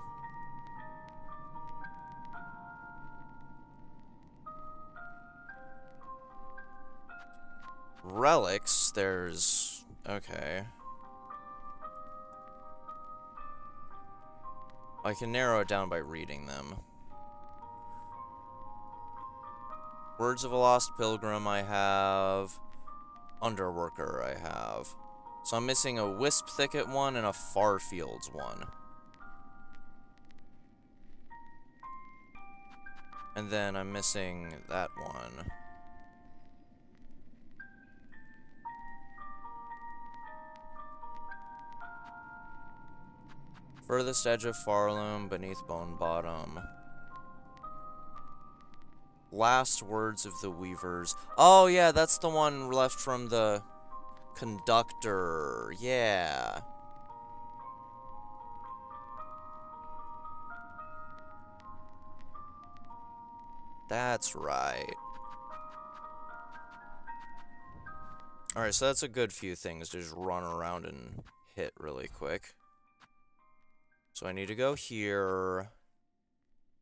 Relics, there's... Okay. I can narrow it down by reading them. Words of a Lost Pilgrim I have. Underworker I have. So I'm missing a Wisp Thicket one and a Farfields one. And then I'm missing that one. Furthest edge of Farloom, beneath Bone Bottom. Last words of the Weavers. Oh, yeah, that's the one left from the conductor. Yeah. That's right. Alright, so that's a good few things to just run around and hit really quick. So I need to go here.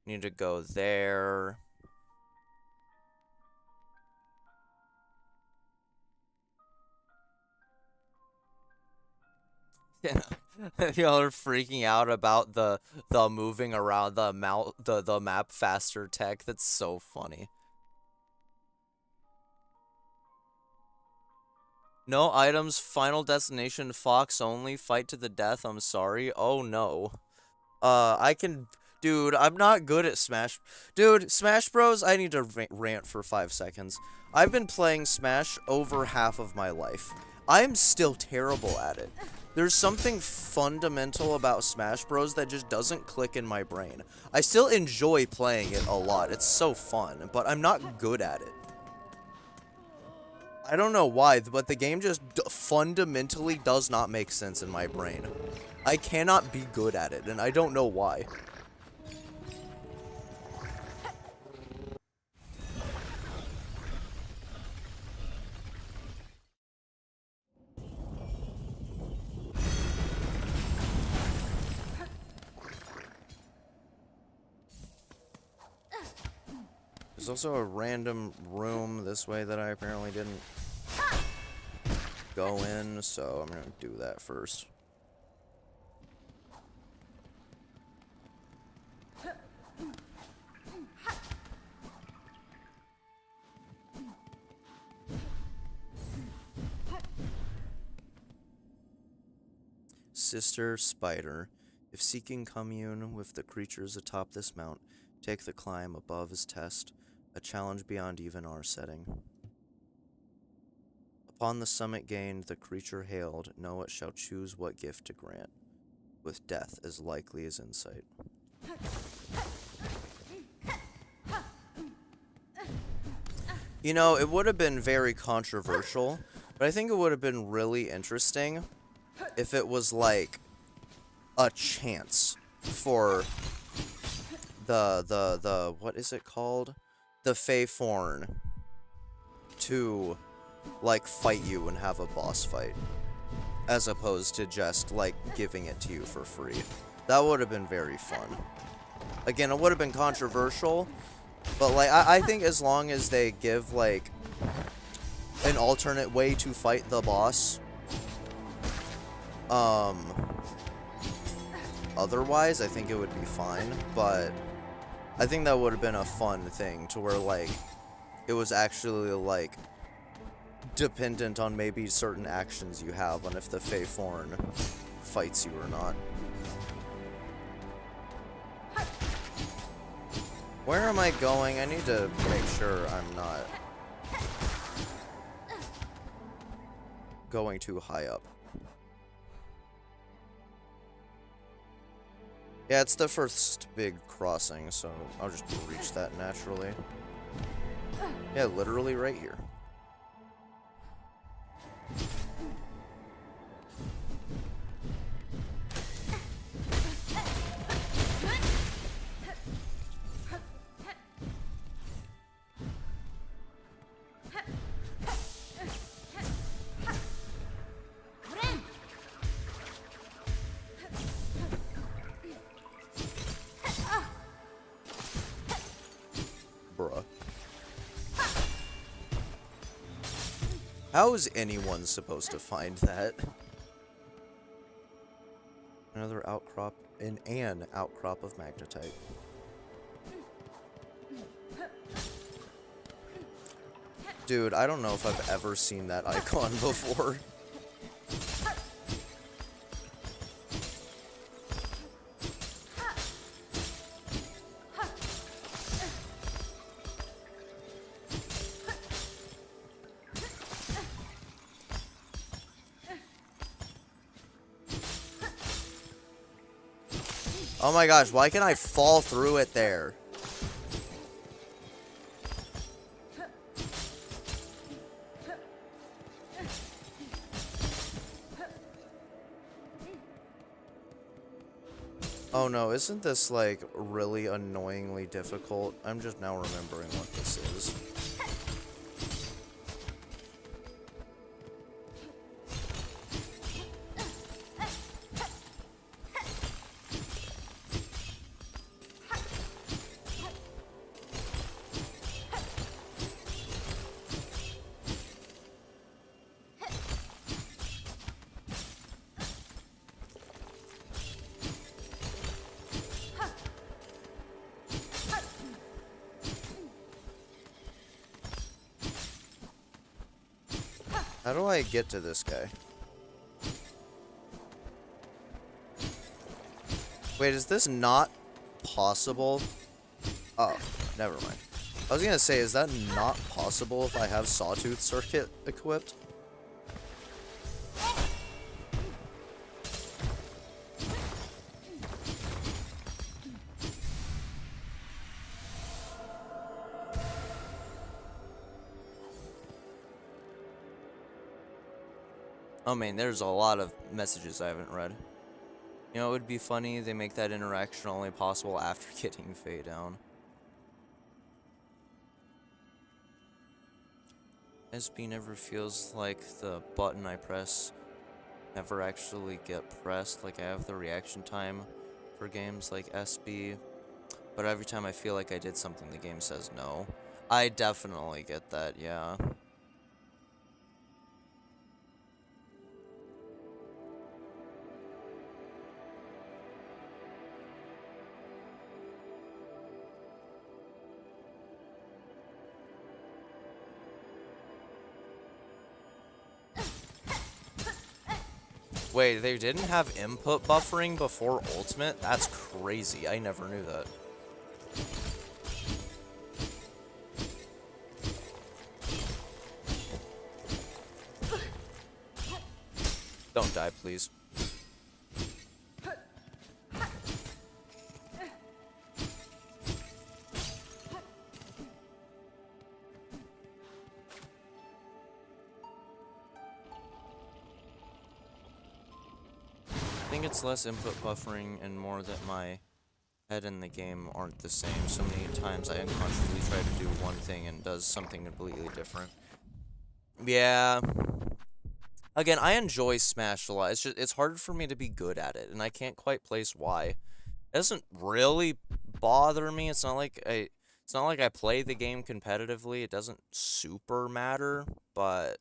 Need to go there. Yeah. Y'all are freaking out about the moving around the map faster tech. That's so funny. No items, final destination, Fox only, fight to the death, I'm sorry. Oh no. Dude, I'm not good at Smash. Dude, Smash Bros, I need to rant for 5 seconds. I've been playing Smash over half of my life. I'm still terrible at it. There's something fundamental about Smash Bros that just doesn't click in my brain. I still enjoy playing it a lot. It's so fun, but I'm not good at it. I don't know why, but the game just fundamentally does not make sense in my brain. I cannot be good at it, and I don't know why. There's also a random room this way that I apparently didn't go in, so I'm gonna do that first. Sister Spider, if seeking commune with the creatures atop this mount, take the climb above his test, a challenge beyond even our setting. Upon the summit gained, the creature hailed, know it shall choose what gift to grant, with death as likely as insight. You know, it would have been very controversial, but I think it would have been really interesting if it was like a chance for the what is it called? The Fae Forn to like fight you and have a boss fight, as opposed to just like giving it to you for free. That would have been very fun. Again, it would have been controversial, but like I think as long as they give like an alternate way to fight the boss, otherwise I think it would be fine. But I think that would have been a fun thing to where like it was actually like dependent on maybe certain actions you have on if the Fae Forn fights you or not. Where am I going? I need to make sure I'm not going too high up. Yeah, it's the first big crossing, so I'll just reach that naturally. Yeah, literally right here. Bruh. How is anyone supposed to find that? Another outcrop, an outcrop of magnetite. Dude, I don't know if I've ever seen that icon before. Oh my gosh, why can I fall through it there? Oh no, isn't this like really annoyingly difficult? I'm just now remembering what this is. How do I get to this guy? Wait, is this not possible? Oh, never mind. I was gonna say, is that not possible if I have Sawtooth Circuit equipped? Oh man, there's a lot of messages I haven't read. You know, it would be funny, they make that interaction only possible after getting Faye down. SB never feels like the button I press never actually get pressed. Like I have the reaction time for games like SB, but every time I feel like I did something, the game says no. I definitely get that, yeah. Wait, they didn't have input buffering before Ultimate? That's crazy. I never knew that. Don't die, please. I think it's less input buffering and more that my head and the game aren't the same. So many times I unconsciously try to do one thing and does something completely different. Yeah. Again, I enjoy Smash a lot. It's hard for me to be good at it, and I can't quite place why. It doesn't really bother me. It's not like I play the game competitively. It doesn't super matter, but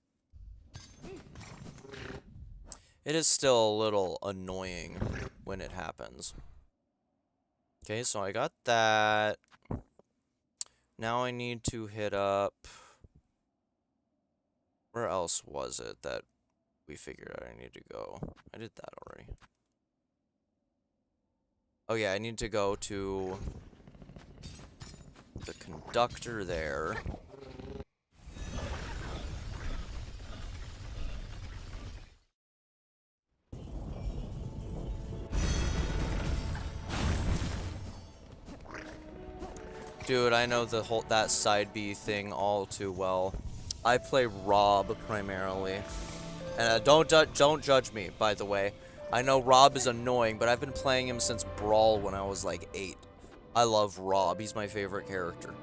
it is still a little annoying when it happens. Okay, so I got that. Now I need to hit up... Where else was it that we figured out I need to go? I did that already. Oh yeah, I need to go to the conductor there. Dude, I know that side B thing all too well. I play Rob primarily, and don't judge me, by the way. I know Rob is annoying, but I've been playing him since Brawl when I was like 8. I love Rob; he's my favorite character.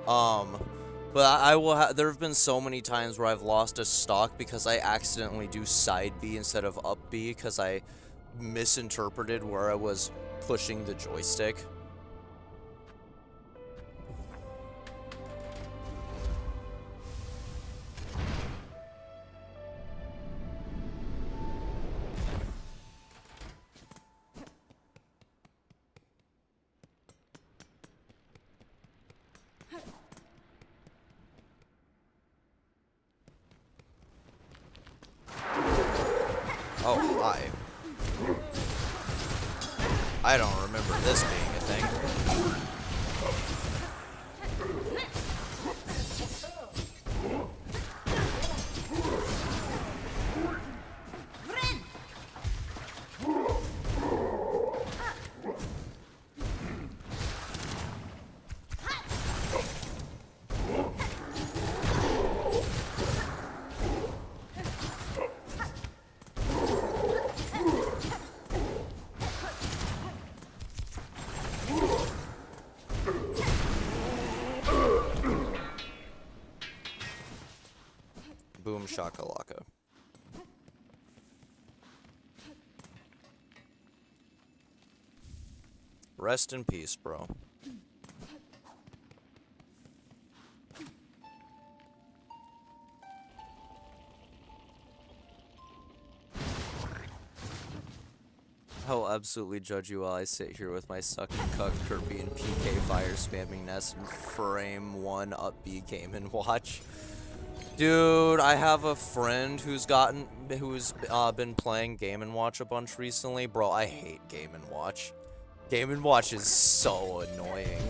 But there have been so many times where I've lost a stock because I accidentally do side B instead of up B because I misinterpreted where I was pushing the joystick. Oh, hi. I don't remember this being a thing. Boom shakalaka. Rest in peace, bro. I will absolutely judge you while I sit here with my sucking cuck Kirby and PK fire spamming Ness and frame 1 up B game and watch. Dude, I have a friend who's been playing Game & Watch a bunch recently. Bro, I hate Game & Watch. Game & Watch is so annoying.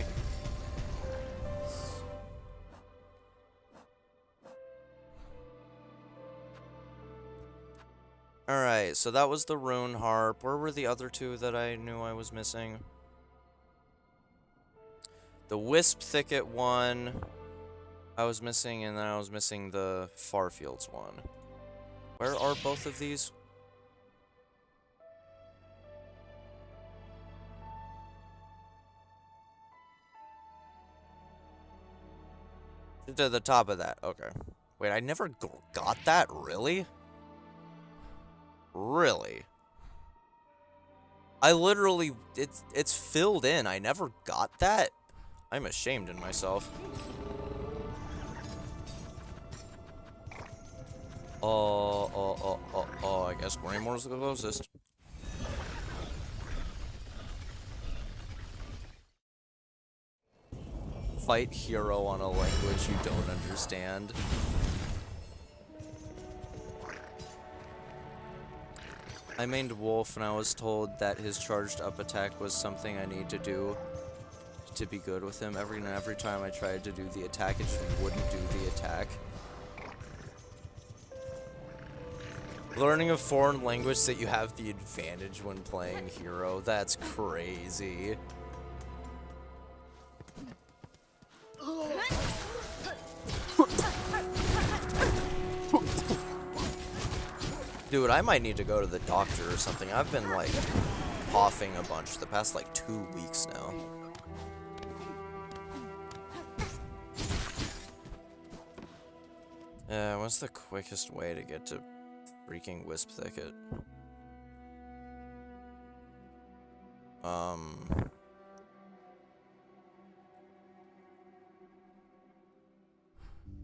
Alright, so that was the Rune Harp. Where were the other 2 that I knew I was missing? The Wisp Thicket one I was missing, and then I was missing the Farfields one. Where are both of these? To the top of that, okay. Wait, I never got that? Really? Really? I literally, it's filled in. I never got that? I'm ashamed in myself. I guess Greymoor's the closest. Fight hero on a language you don't understand. I mained Wolf and I was told that his charged up attack was something I need to do to be good with him. Every time I tried to do the attack, it just wouldn't do the attack. Learning a foreign language so that you have the advantage when playing hero, that's crazy. Dude, I might need to go to the doctor or something. I've been, like, coughing a bunch the past, like, 2 weeks now. What's the quickest way to get to freaking Wisp Thicket?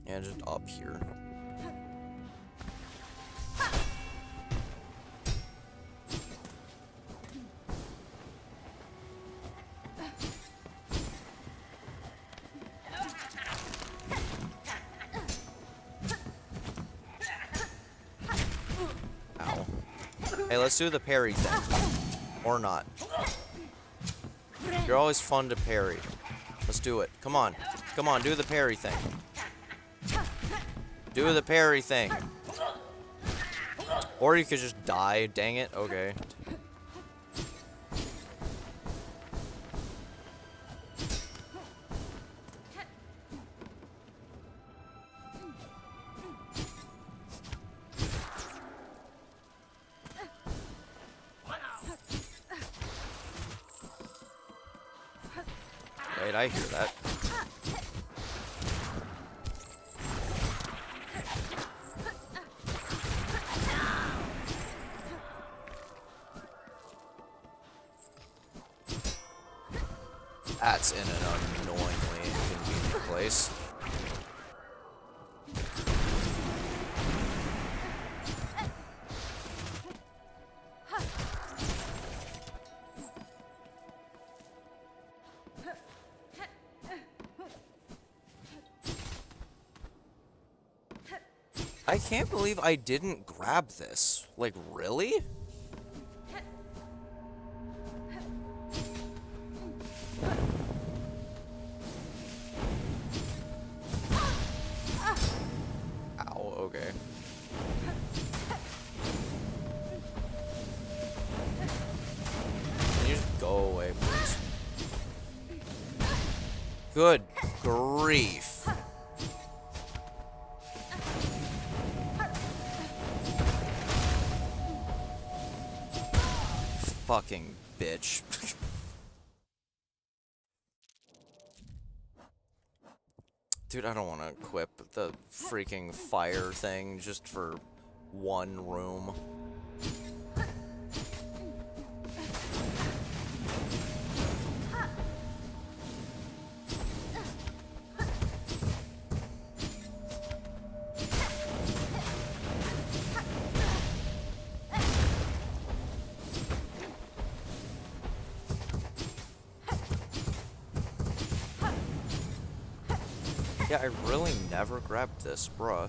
Yeah, just up here. Ow. Hey, let's do the parry thing. Or not. You're always fun to parry. Let's do it. Come on. Come on, do the parry thing. Do the parry thing. Or you could just die. Dang it. Okay. Wait, I hear that. That's in an annoyingly inconvenient place. I can't believe I didn't grab this. Like, really? Ow, okay. Can you just go away, please? Good grief. Fucking bitch. Dude, I don't want to equip the freaking fire thing just for one room. Yeah, I really never grabbed this, bruh.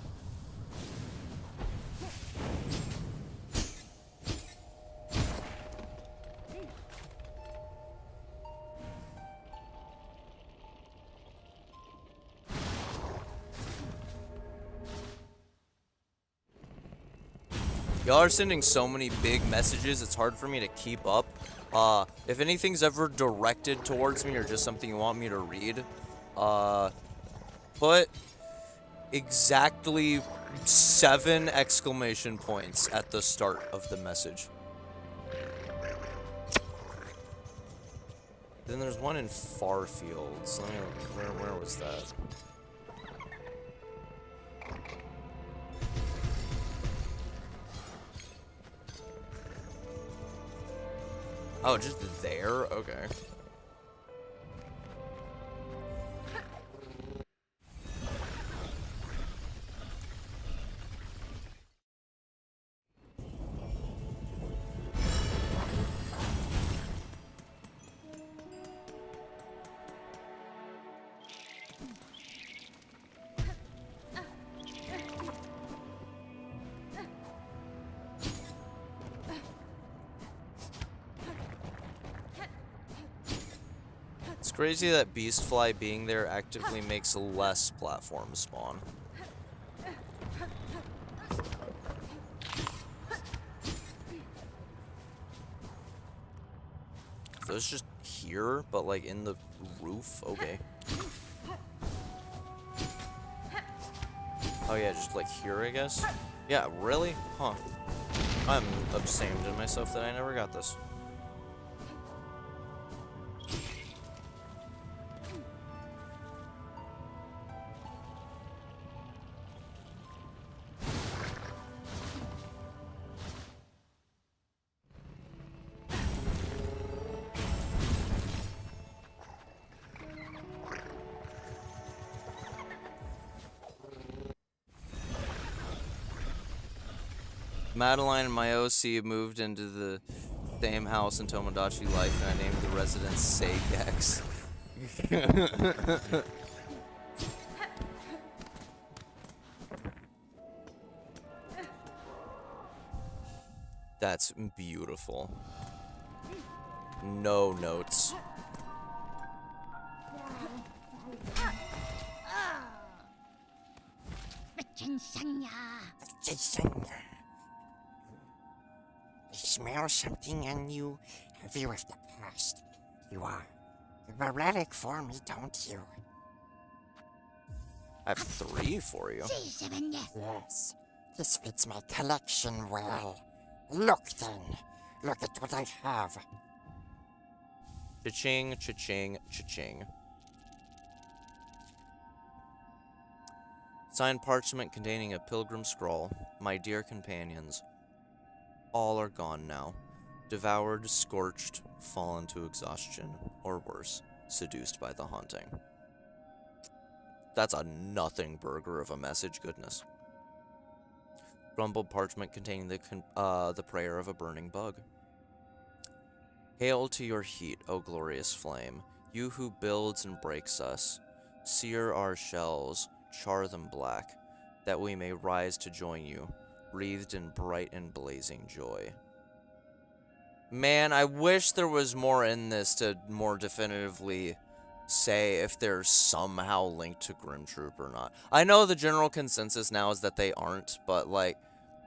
Y'all are sending so many big messages, it's hard for me to keep up. If anything's ever directed towards me or just something you want me to read, put exactly 7 exclamation points at the start of the message. Then there's one in Farfields. Where was that? Oh, just there? Okay. It's crazy that Beastfly being there actively makes less platforms spawn. So it's just here, but like in the roof? Okay. Oh yeah, just like here, I guess? Yeah, really? Huh. I'm ashamed of myself that I never got this. Madeline and my OC moved into the same house in Tomodachi Life, and I named the residence Seigex. That's beautiful. No notes. I smell something in you heavy with the past. You are a relic for me, don't you? I have 3 for you. Yes, this fits my collection well. Look then, look at what I have. Cha-ching, cha-ching, cha-ching. Signed parchment containing a pilgrim scroll. My dear companions, all are gone now. Devoured, scorched, fallen to exhaustion, or worse, seduced by the haunting. That's a nothing burger of a message, goodness. Rumbled parchment containing the prayer of a burning bug. Hail to your heat, O glorious flame, you who builds and breaks us. Sear our shells, char them black, that we may rise to join you, wreathed in bright and blazing joy. Man, I wish there was more in this to more definitively say if they're somehow linked to Grim Troop or not. I know the general consensus now is that they aren't, but like,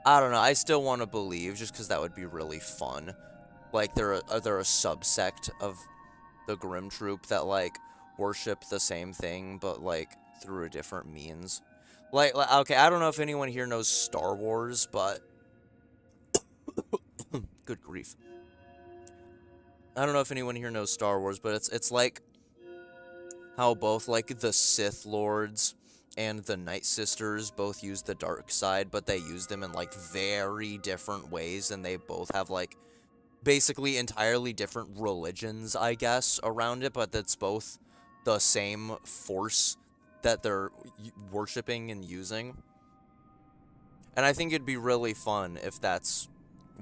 I don't know, I still want to believe just because that would be really fun. Like, they're a subsect of the Grim Troop that, like, worship the same thing, but, like, through a different means. Like, okay, I don't know if anyone here knows Star Wars, but... Good grief. I don't know if anyone here knows Star Wars, but it's like how both, like, the Sith Lords and the Night Sisters both use the dark side, but they use them in, like, very different ways, and they both have, like, basically entirely different religions, I guess, around it, but that's both the same force that they're worshipping and using. And I think it'd be really fun if that's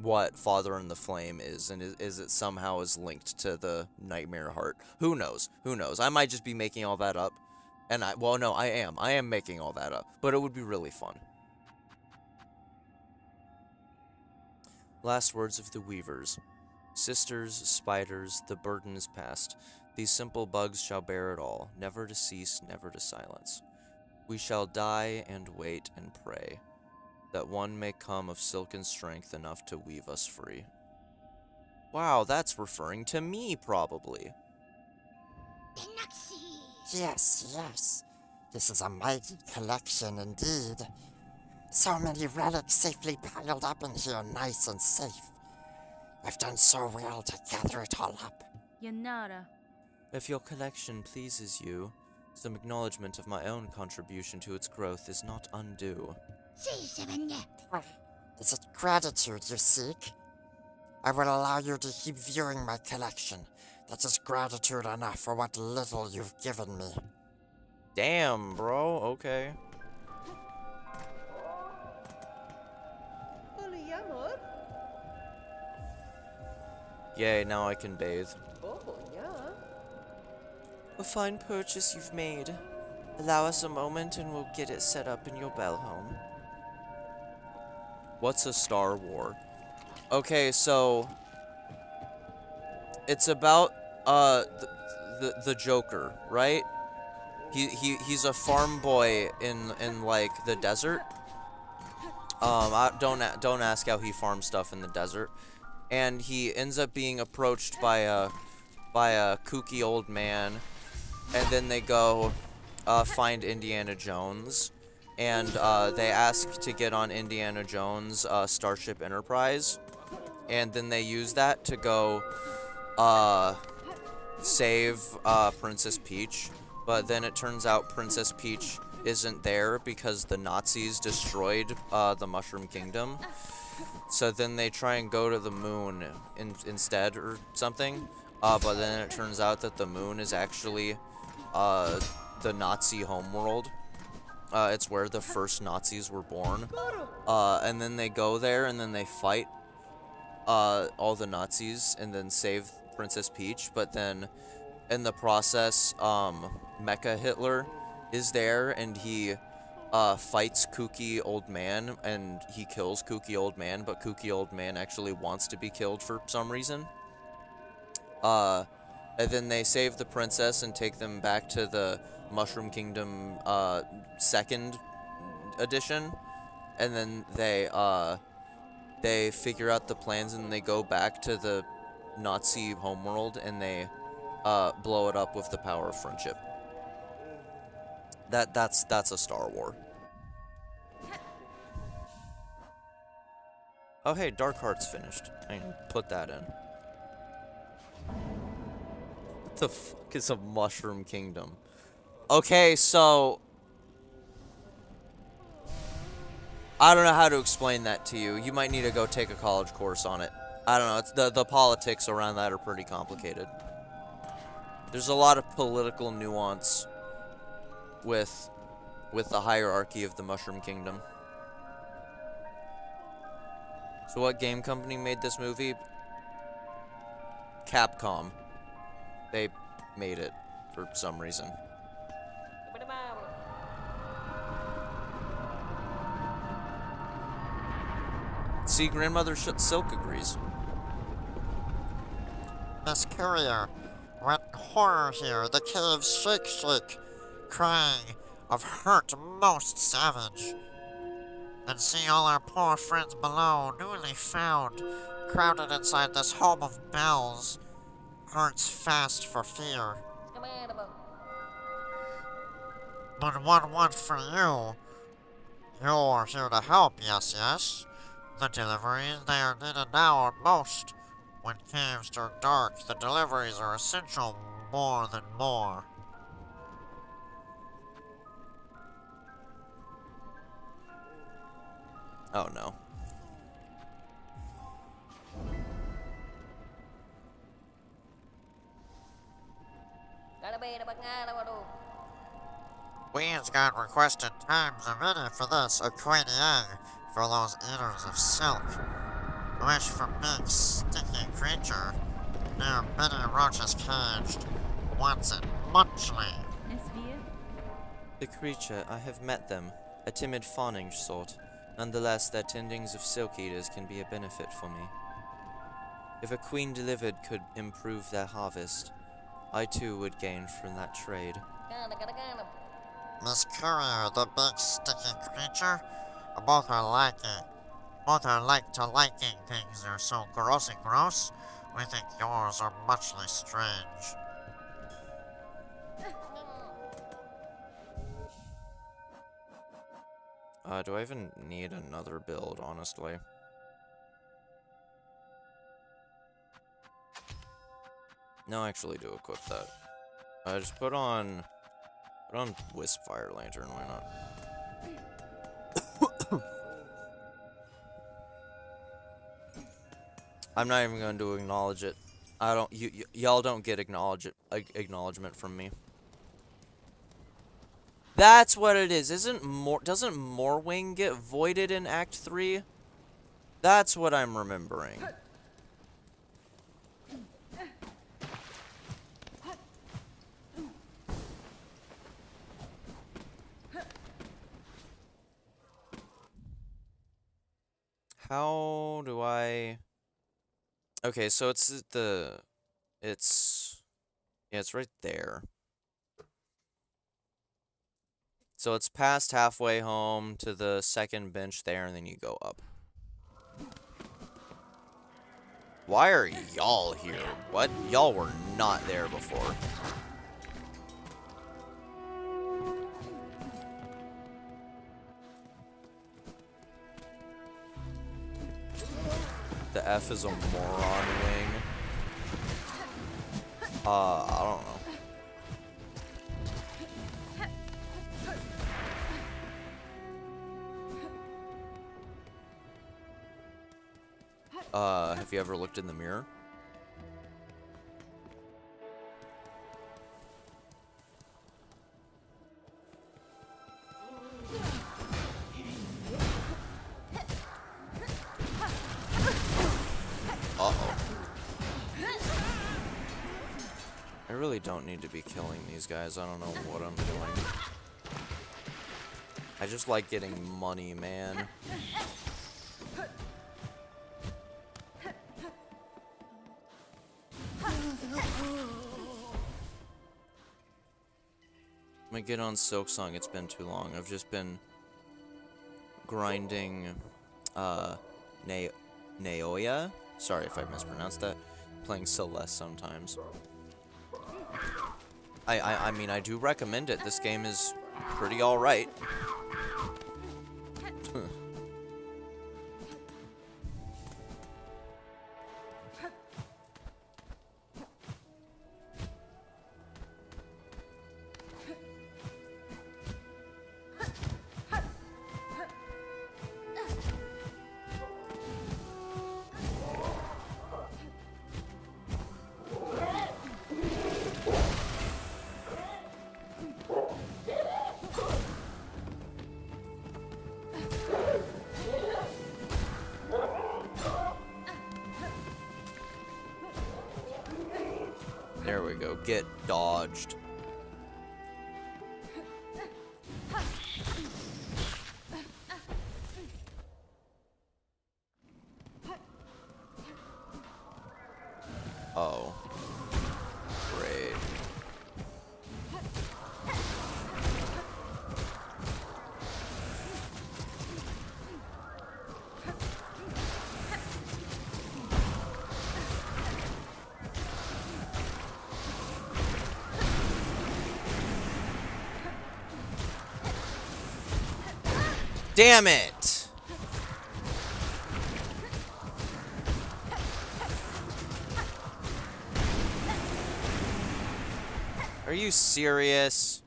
what Father in the Flame is, and is it somehow is linked to the Nightmare Heart. Who knows? Who knows? I might just be making all that up. And well, no, I am making all that up. But it would be really fun. Last words of the Weavers. Sisters, spiders, the burden is past. These simple bugs shall bear it all, never to cease, never to silence. We shall die and wait and pray, that one may come of silken strength enough to weave us free. Wow, that's referring to me, probably. Yes, yes. This is a mighty collection indeed. So many relics safely piled up in here, nice and safe. I've done so well to gather it all up. Yanara. If your collection pleases you, some acknowledgement of my own contribution to its growth is not undue. Is it gratitude you seek? I will allow you to keep viewing my collection. That is gratitude enough for what little you've given me. Damn, bro. Okay. Yay, now I can bathe. A fine purchase you've made. Allow us a moment and we'll get it set up in your bell home. What's a Star War? Okay, so it's about the Joker, right? He's a farm boy in like the desert. Don't ask how he farms stuff in the desert. And he ends up being approached by a kooky old man, and then they go find Indiana Jones, and they ask to get on Indiana Jones' Starship Enterprise, and then they use that to go save Princess Peach, but then it turns out Princess Peach isn't there because the Nazis destroyed the Mushroom Kingdom. So then they try and go to the moon instead or something, but then it turns out that the moon is actually the Nazi homeworld. It's where the first Nazis were born. And then they go there and then they fight all the Nazis and then save Princess Peach, but then in the process, Mecha Hitler is there and he fights Kooky Old Man, and he kills Kooky Old Man, but Kooky Old Man actually wants to be killed for some reason. And then they save the princess and take them back to the Mushroom Kingdom, second edition. And then they figure out the plans and they go back to the Nazi homeworld and they, blow it up with the power of friendship. That's a Star War. Oh hey, Dark Heart's finished. I can put that in. What the fuck is a Mushroom Kingdom? Okay, so I don't know how to explain that to you. You might need to go take a college course on it. I don't know, it's the politics around that are pretty complicated. There's a lot of political nuance with the hierarchy of the Mushroom Kingdom. So what game company made this movie? Capcom. They made it for some reason. See, Grandmother Silk agrees. Miss Courier, what horror here, the caves shake, crying of hurt most savage. And see all our poor friends below, newly found, crowded inside this home of bells, hearts fast for fear. But what for you? You're here to help, yes? The deliveries, they are needed now at most. When caves turn dark, the deliveries are essential more than more. Oh no. We's got requested times a minute for this, a queen egg for those eaters of silk. Wish for big, sticky creature near Benny Roach's caged. Wants it muchly. Nesvir? The creature, I have met them. A timid fawning sort. Nonetheless, their tendings of silk eaters can be a benefit for me. If a queen delivered could improve their harvest, I too would gain from that trade. Miss Courier, the big, sticky creature, both are like to liking things are so grossy gross. We think yours are muchly strange. Do I even need another build, honestly? No, I actually do equip that. Just put on Wisp Fire Lantern, why not? I'm not even going to acknowledge it. I don't, y'all don't get acknowledgement from me. That's what it is. Doesn't Morwing get voided in Act 3? That's what I'm remembering. How do I... Okay, so it's right there. So it's past halfway home to the second bench there, and then you go up. Why are y'all here? What? Y'all were not there before. The F is a moron wing. I don't know. Have you ever looked in the mirror? Uh-oh. I really don't need to be killing these guys. I don't know what I'm doing. I just like getting money, man. I'm gonna get on Silksong. It's been too long. I've just been grinding Naoya. Sorry if I mispronounced that. Playing Celeste sometimes. I mean, I do recommend it. This game is pretty alright. There we go. Get dodged. Oh. Great. Damn it! Are you serious?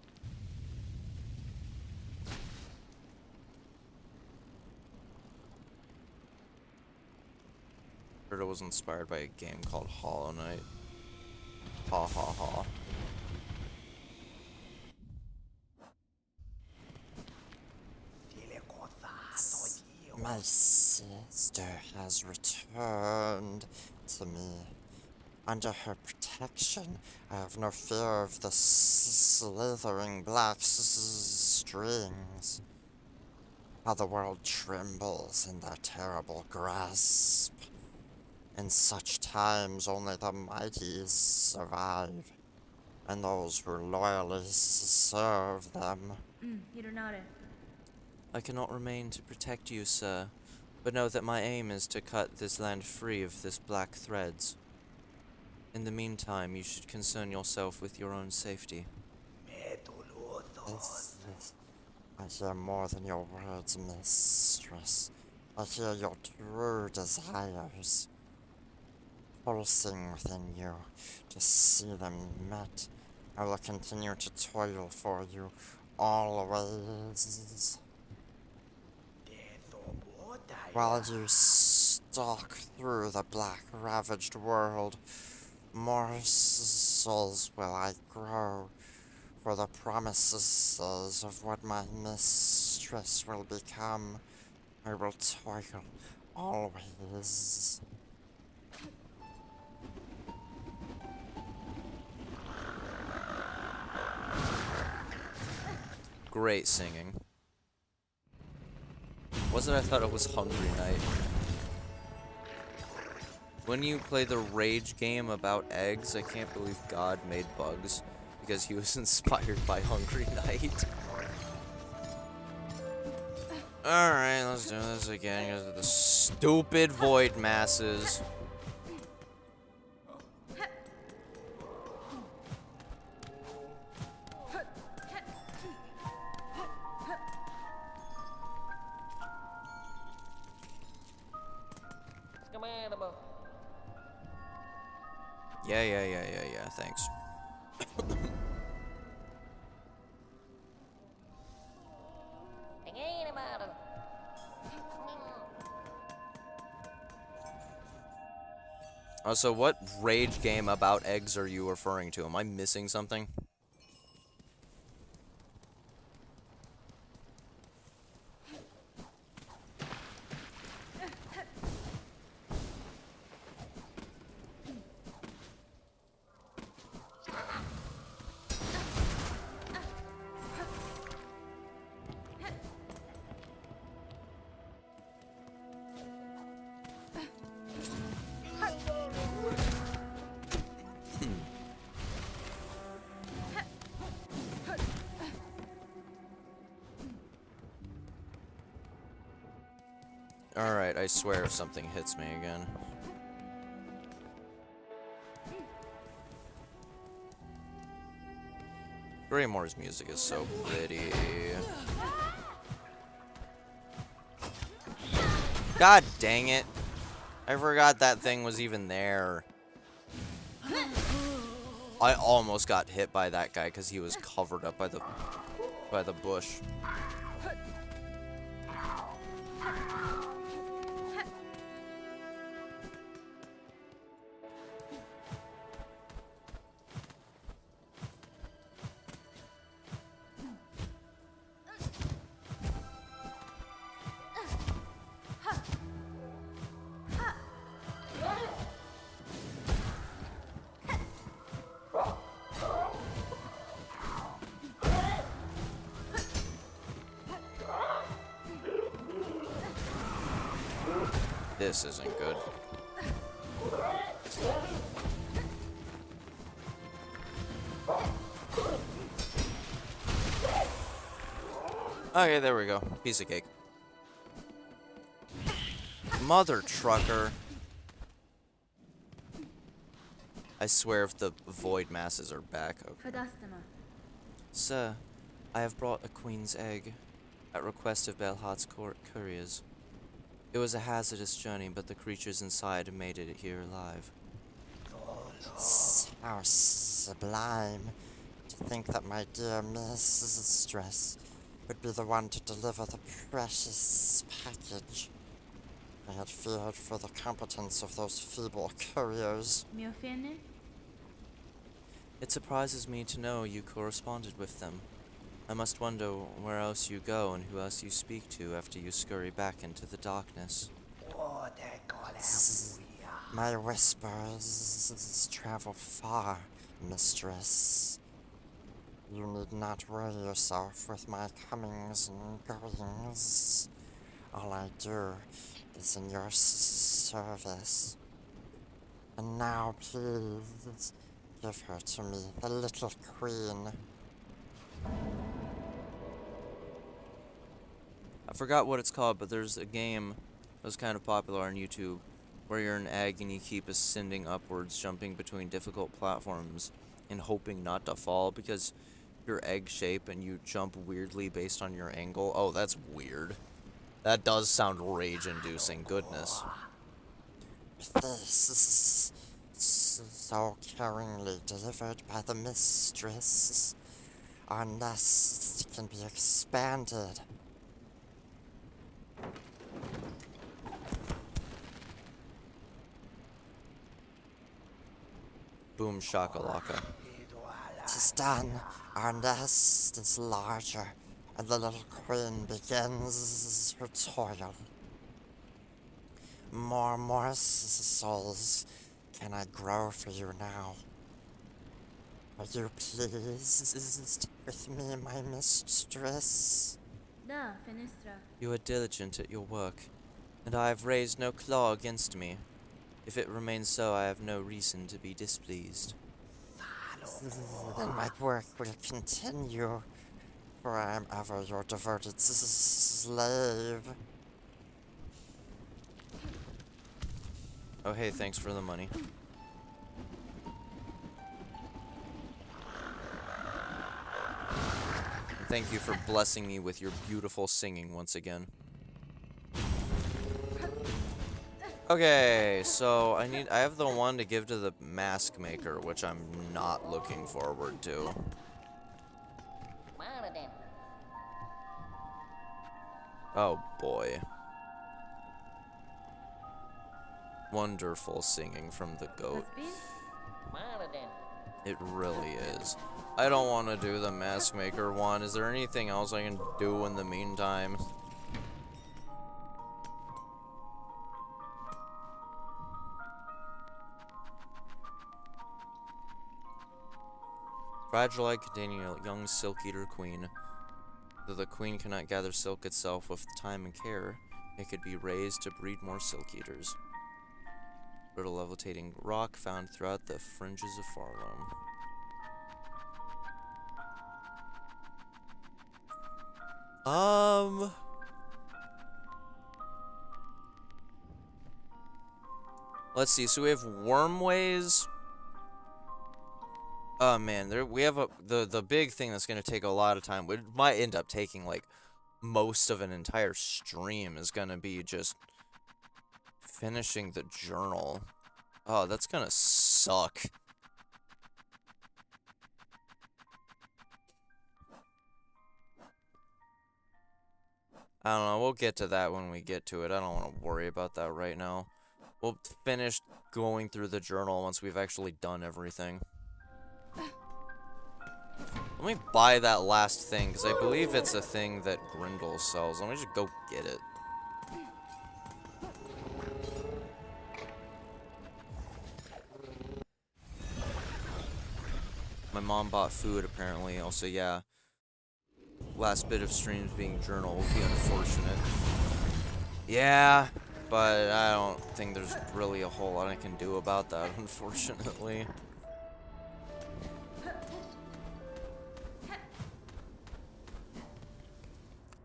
was inspired by a game called Hollow Knight. Ha ha ha. My sister has returned to me. Under her protection, I have no fear of the slithering black strings. How the world trembles in their terrible grasp. In such times, only the mighty survive, and those who loyally serve them. You don't know it. I cannot remain to protect you, sir, but know that my aim is to cut this land free of this black threads. In the meantime, you should concern yourself with your own safety. I hear more than your words, mistress. I hear your true desires pulsing within you. To see them met, I will continue to toil for you always. While you stalk through the black, ravaged world, morsels will I grow, for the promises of what my mistress will become. I will toil always. Great singing. Wasn't I thought it was Hungry Night? When you play the rage game about eggs, I can't believe God made bugs because he was inspired by Hungry Night. Alright, let's do this again because of the stupid void masses. Yeah, thanks. So what rage game about eggs are you referring to? Am I missing something? Alright, I swear if something hits me again. Greymore's music is so pretty. God dang it. I forgot that thing was even there. I almost got hit by that guy because he was covered up by the bush. This isn't good. Okay, there we go. Piece of cake. Mother trucker. I swear if the void masses are back. Okay. Sir, I have brought a queen's egg at request of Belhart's couriers. It was a hazardous journey, but the creatures inside made it here alive. How sublime to think that my dear mistress would be the one to deliver the precious package. I had feared for the competence of those feeble couriers. Miofene? It surprises me to know you corresponded with them. I must wonder where else you go and who else you speak to after you scurry back into the darkness. My whispers travel far, mistress. You need not worry yourself with my comings and goings. All I do is in your service. And now, please, give her to me, the little queen. I forgot what it's called, but there's a game that was kind of popular on YouTube where you're an egg and you keep ascending upwards, jumping between difficult platforms and hoping not to fall because you're egg shape and you jump weirdly based on your angle. Oh, that's weird. That does sound rage-inducing, goodness. This so caringly delivered by the mistress. Our nest can be expanded. Boom shakalaka. Tis done. Our nest is larger, and the little queen begins her toil. More souls can I grow for you now. Are you pleased with me, my mistress? Da, Fenestra. You are diligent at your work, and I have raised no claw against me. If it remains so, I have no reason to be displeased. Then my work will continue, for I am ever your devoted slave. Oh hey, thanks for the money. Thank you for blessing me with your beautiful singing once again. Okay, so I have the one to give to the mask maker, which I'm not looking forward to. Oh boy. Wonderful singing from the goat. It really is. I don't want to do the mask maker one. Is there anything else I can do in the meantime? Fragile egg containing a young silk eater queen. Though the queen cannot gather silk itself with time and care, it could be raised to breed more silk eaters. Brittle levitating rock found throughout the fringes of Farloam. Let's see. So we have wormways. Oh man, we have the big thing that's gonna take a lot of time. It might end up taking like most of an entire stream. Is gonna be just finishing the journal. Oh, that's gonna suck. I don't know. We'll get to that when we get to it. I don't want to worry about that right now. We'll finish going through the journal once we've actually done everything. Let me buy that last thing, because I believe it's a thing that Grindel sells. Let me just go get it. My mom bought food, apparently. Also, yeah. Last bit of streams being journal will be unfortunate. Yeah, but I don't think there's really a whole lot I can do about that, unfortunately.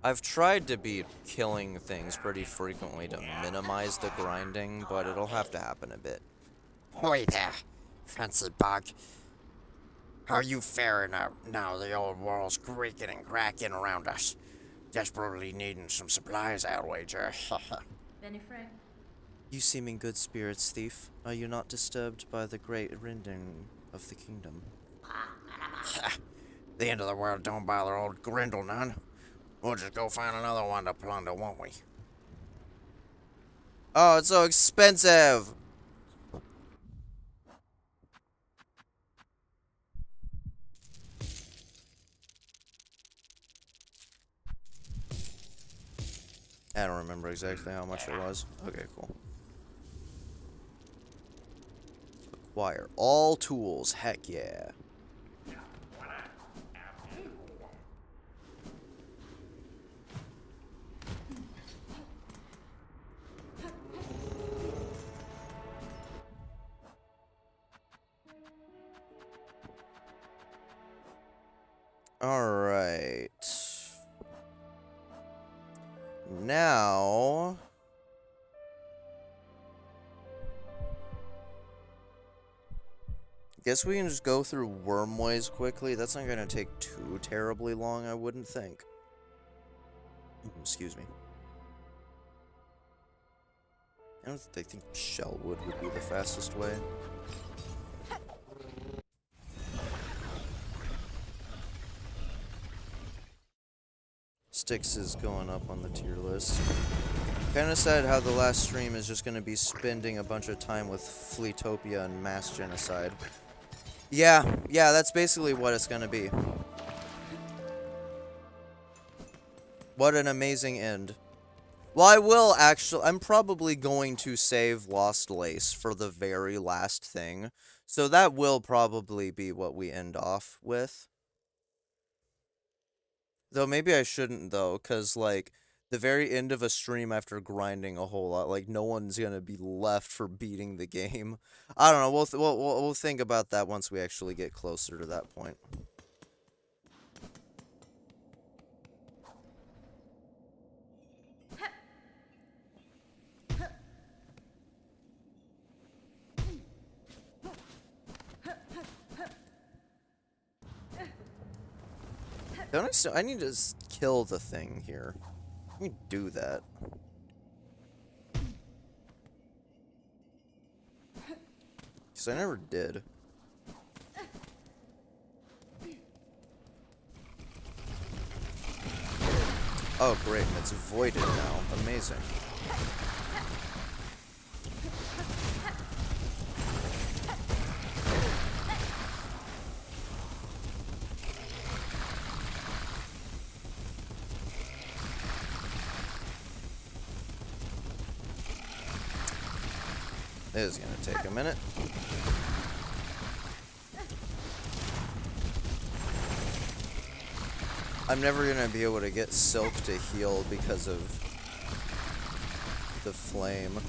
I've tried to be killing things pretty frequently to minimize the grinding, but it'll have to happen a bit. Hoy there, fancy bug. How you faring out now the old world's creaking and cracking around us? Desperately needing some supplies, I'll wager. Benifrank. You seem in good spirits, thief. Are you not disturbed by the great rending of the kingdom? The end of the world don't bother old Grindel none. We'll just go find another one to plunder, won't we? Oh, it's so expensive. I don't remember exactly how much it was. Okay, cool. Acquire all tools. Heck yeah. Alright. Now... guess we can just go through Wormways quickly. That's not gonna take too terribly long, I wouldn't think. Excuse me. I think Shellwood would be the fastest way. Styx is going up on the tier list. Kinda sad how the last stream is just gonna be spending a bunch of time with Fleetopia and mass genocide. Yeah, that's basically what it's gonna be. What an amazing end. Well, I'm probably going to save Lost Lace for the very last thing. So that will probably be what we end off with. Though maybe I shouldn't, though, because, like, the very end of a stream after grinding a whole lot, like, no one's gonna be left for beating the game. I don't know, we'll think about that once we actually get closer to that point. I need to kill the thing here. Let me do that. Because I never did. Oh, great, and it's voided now. Amazing. It is gonna take a minute. I'm never gonna be able to get Silk to heal because of the flame.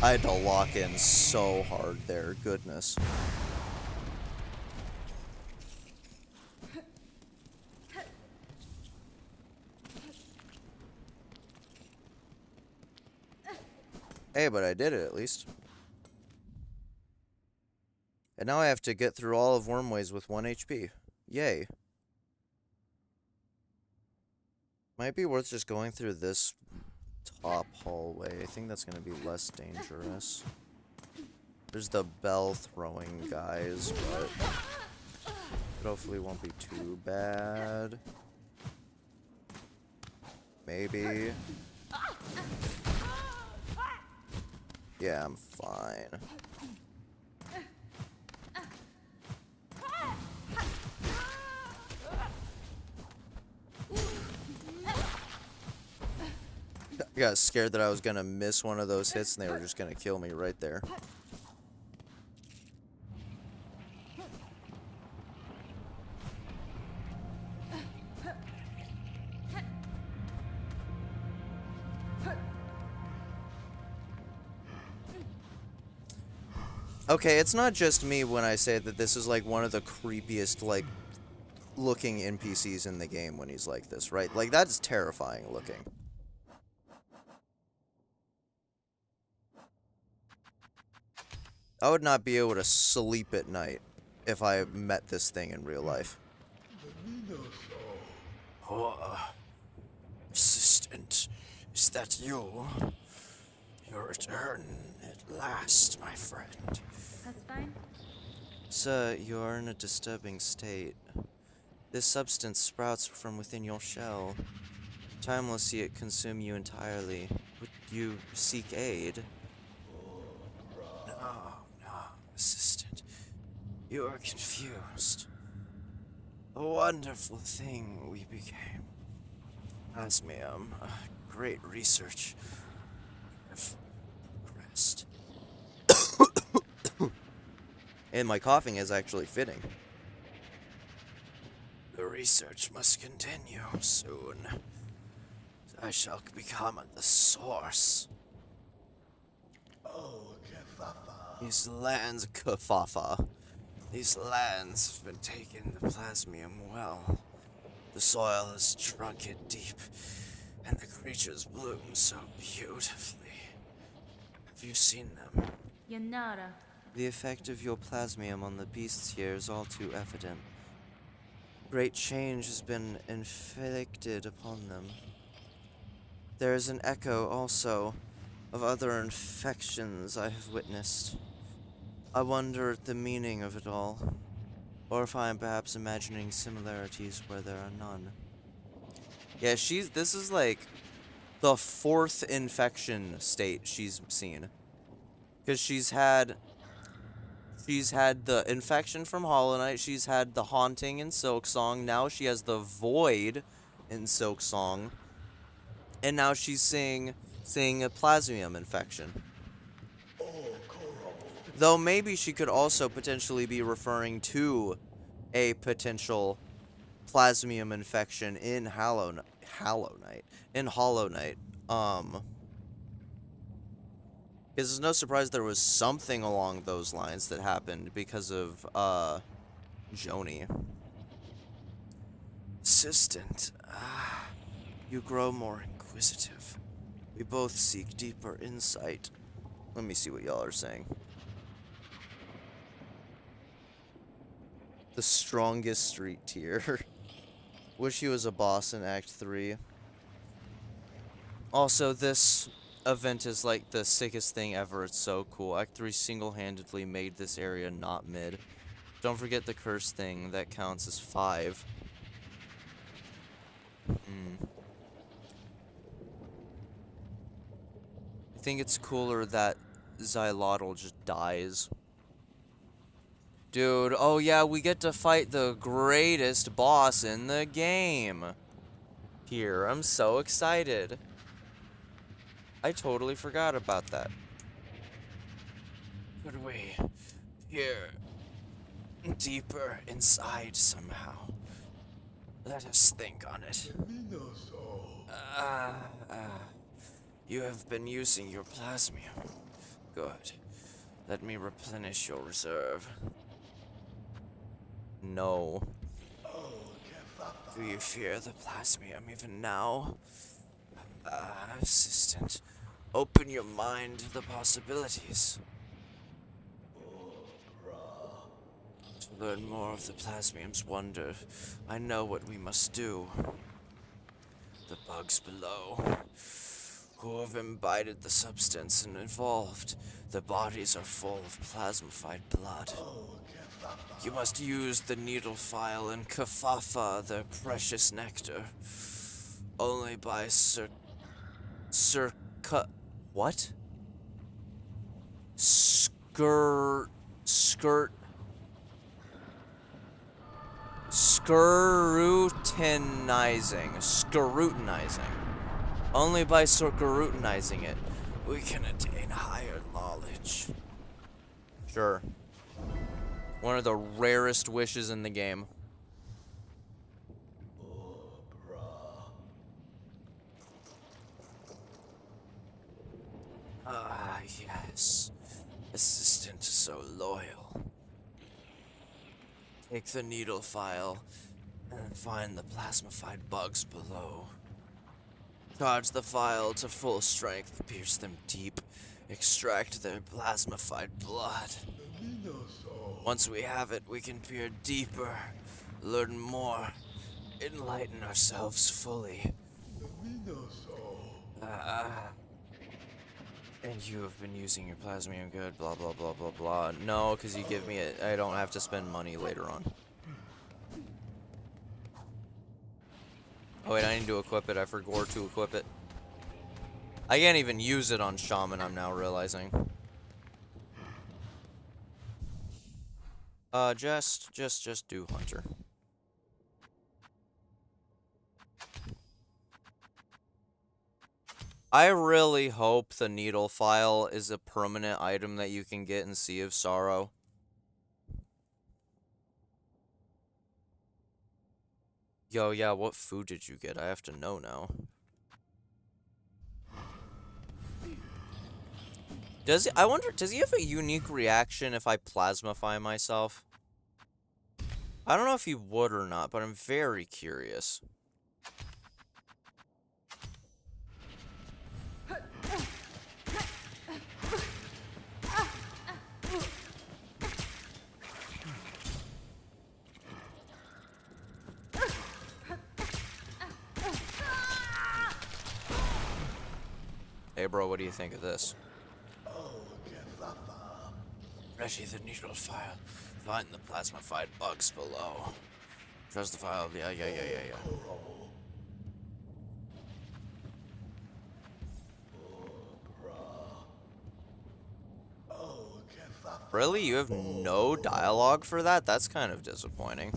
I had to lock in so hard there, goodness. Hey, but I did it at least. And now I have to get through all of Wormways with 1 HP. Yay. Might be worth just going through this top hallway. I think that's going to be less dangerous. There's the bell throwing guys, but it hopefully won't be too bad. Maybe. Yeah, I'm fine. I got scared that I was gonna miss one of those hits and they were just gonna kill me right there. Okay, it's not just me when I say that this is like one of the creepiest like looking NPCs in the game when he's like this, right? Like that's terrifying looking. I would not be able to sleep at night if I met this thing in real life. Oh, assistant, is that you? Your return at last, my friend. That's fine. Sir, you are in a disturbing state. This substance sprouts from within your shell. Time will see it consume you entirely. Would you seek aid? No, assistant. You are confused. A wonderful thing we became. Plasmium, great research. Have progressed. And my coughing is actually fitting. The research must continue soon. I shall become the source. These lands, Kafafa. These lands have been taking the plasmium well. The soil has drunk it deep, and the creatures bloom so beautifully. Have you seen them? Yanara. The effect of your plasmium on the beasts here is all too evident. Great change has been inflicted upon them. There is an echo, also, of other infections I have witnessed. I wonder at the meaning of it all, or if I am perhaps imagining similarities where there are none. Yeah, this is like the 4th infection state she's seen. Because she's had the infection from Hollow Knight, she's had the haunting in Silksong, now she has the void in Silksong, and now she's seeing a plasmium infection. Though maybe she could also potentially be referring to a potential plasmium infection in Hollow Knight. Because it's no surprise there was something along those lines that happened because of, Joni. Assistant, You grow more inquisitive. We both seek deeper insight. Let me see what y'all are saying. The strongest street tier. Wish he was a boss in Act 3. Also, this event is like the sickest thing ever. It's so cool. Act 3 single-handedly made this area not mid. Don't forget the curse thing. That counts as 5. I think it's cooler that Xylotl just dies. Dude, oh yeah, we get to fight the greatest boss in the game. Here, I'm so excited. I totally forgot about that. could we peer deeper inside somehow? Let us think on it. You have been using your plasmium. Good. Let me replenish your reserve. No. Do you fear the plasmium even now? Assistant, open your mind to the possibilities. To learn more of the plasmium's wonder, I know what we must do. The bugs below, who have imbibed the substance and evolved, their bodies are full of plasmified blood. You must use the needle file and kafafa their precious nectar. Only by What? Scrutinizing. Only by scrutinizing it. we can attain higher knowledge. Sure. One of the rarest wishes in the game. Yes. assistant so loyal. Take the needle file and find the plasmified bugs below. Charge the file to full strength, pierce them deep, extract their plasmified blood. Once we have it, we can peer deeper, learn more, enlighten ourselves fully. And you have been using your plasmium good, blah blah blah blah blah. No, because you give me it. I don't have to spend money later on. Oh wait, I need to equip it. I forgot to equip it. I can't even use it on Shaman, I'm now realizing. Just do Hunter. I really hope the needle file is a permanent item that you can get in Sea of Sorrow. Yo, yeah, what food did you get? I have to know now. I wonder, does he have a unique reaction if I plasmify myself? I don't know if he would or not, but I'm very curious. Hey bro, what do you think of this? Ready the needle file. Find the plasmified bugs below. Trust the file. Yeah. Really? You have no dialogue for that? That's kind of disappointing.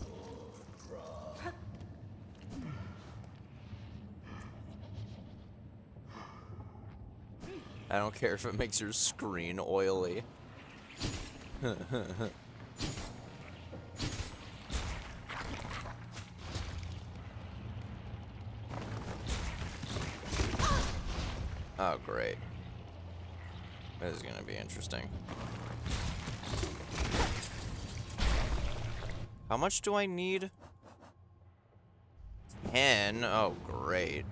I don't care if it makes your screen oily. Oh, great. This is gonna be interesting. How much do I need? 10? Oh, great.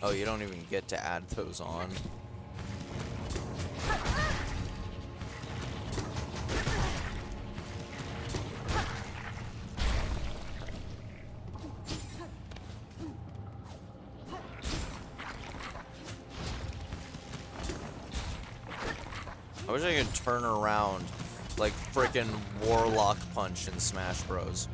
Oh, you don't even get to add those on. I wish I could turn around like frickin' Warlock Punch in Smash Bros.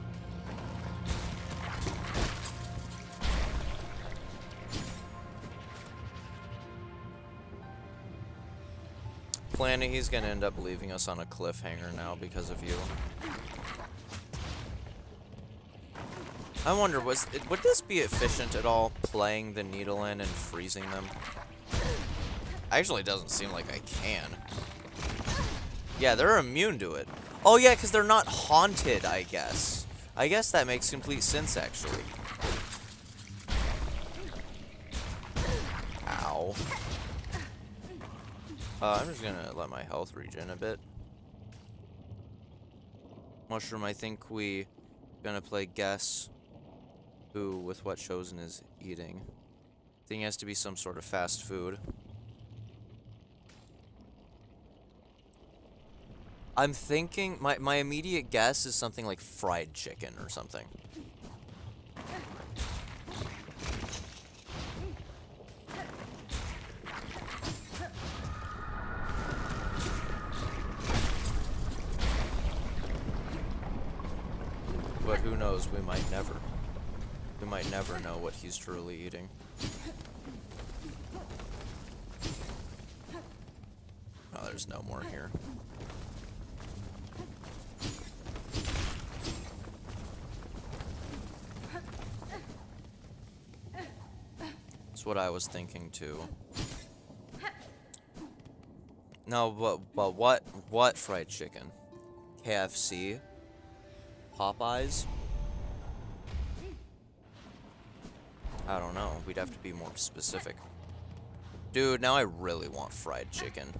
Planning, he's gonna end up leaving us on a cliffhanger now because of you. I wonder, would this be efficient at all, playing the needle in and freezing them? Actually, doesn't seem like I can. Yeah, they're immune to it. Oh yeah, because they're not haunted, I guess. I guess that makes complete sense, actually. Ow. I'm just gonna let my health regen a bit. Mushroom, I think we gonna play guess who with what chosen is eating. I think it has to be some sort of fast food. I'm thinking my immediate guess is something like fried chicken or something. But who knows, we might never know what he's truly eating. Oh, there's no more here. That's what I was thinking too. No, but what fried chicken? KFC? Popeyes? I don't know. We'd have to be more specific. Dude, now I really want fried chicken.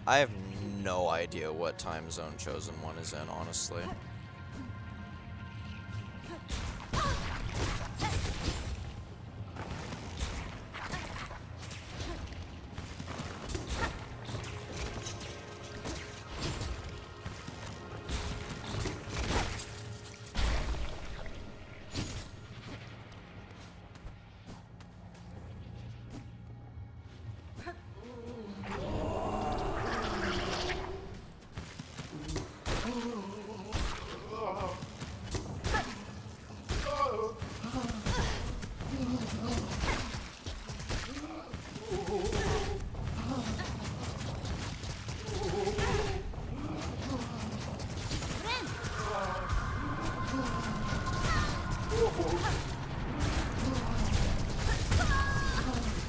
I have no idea what time zone Chosen One is in, honestly.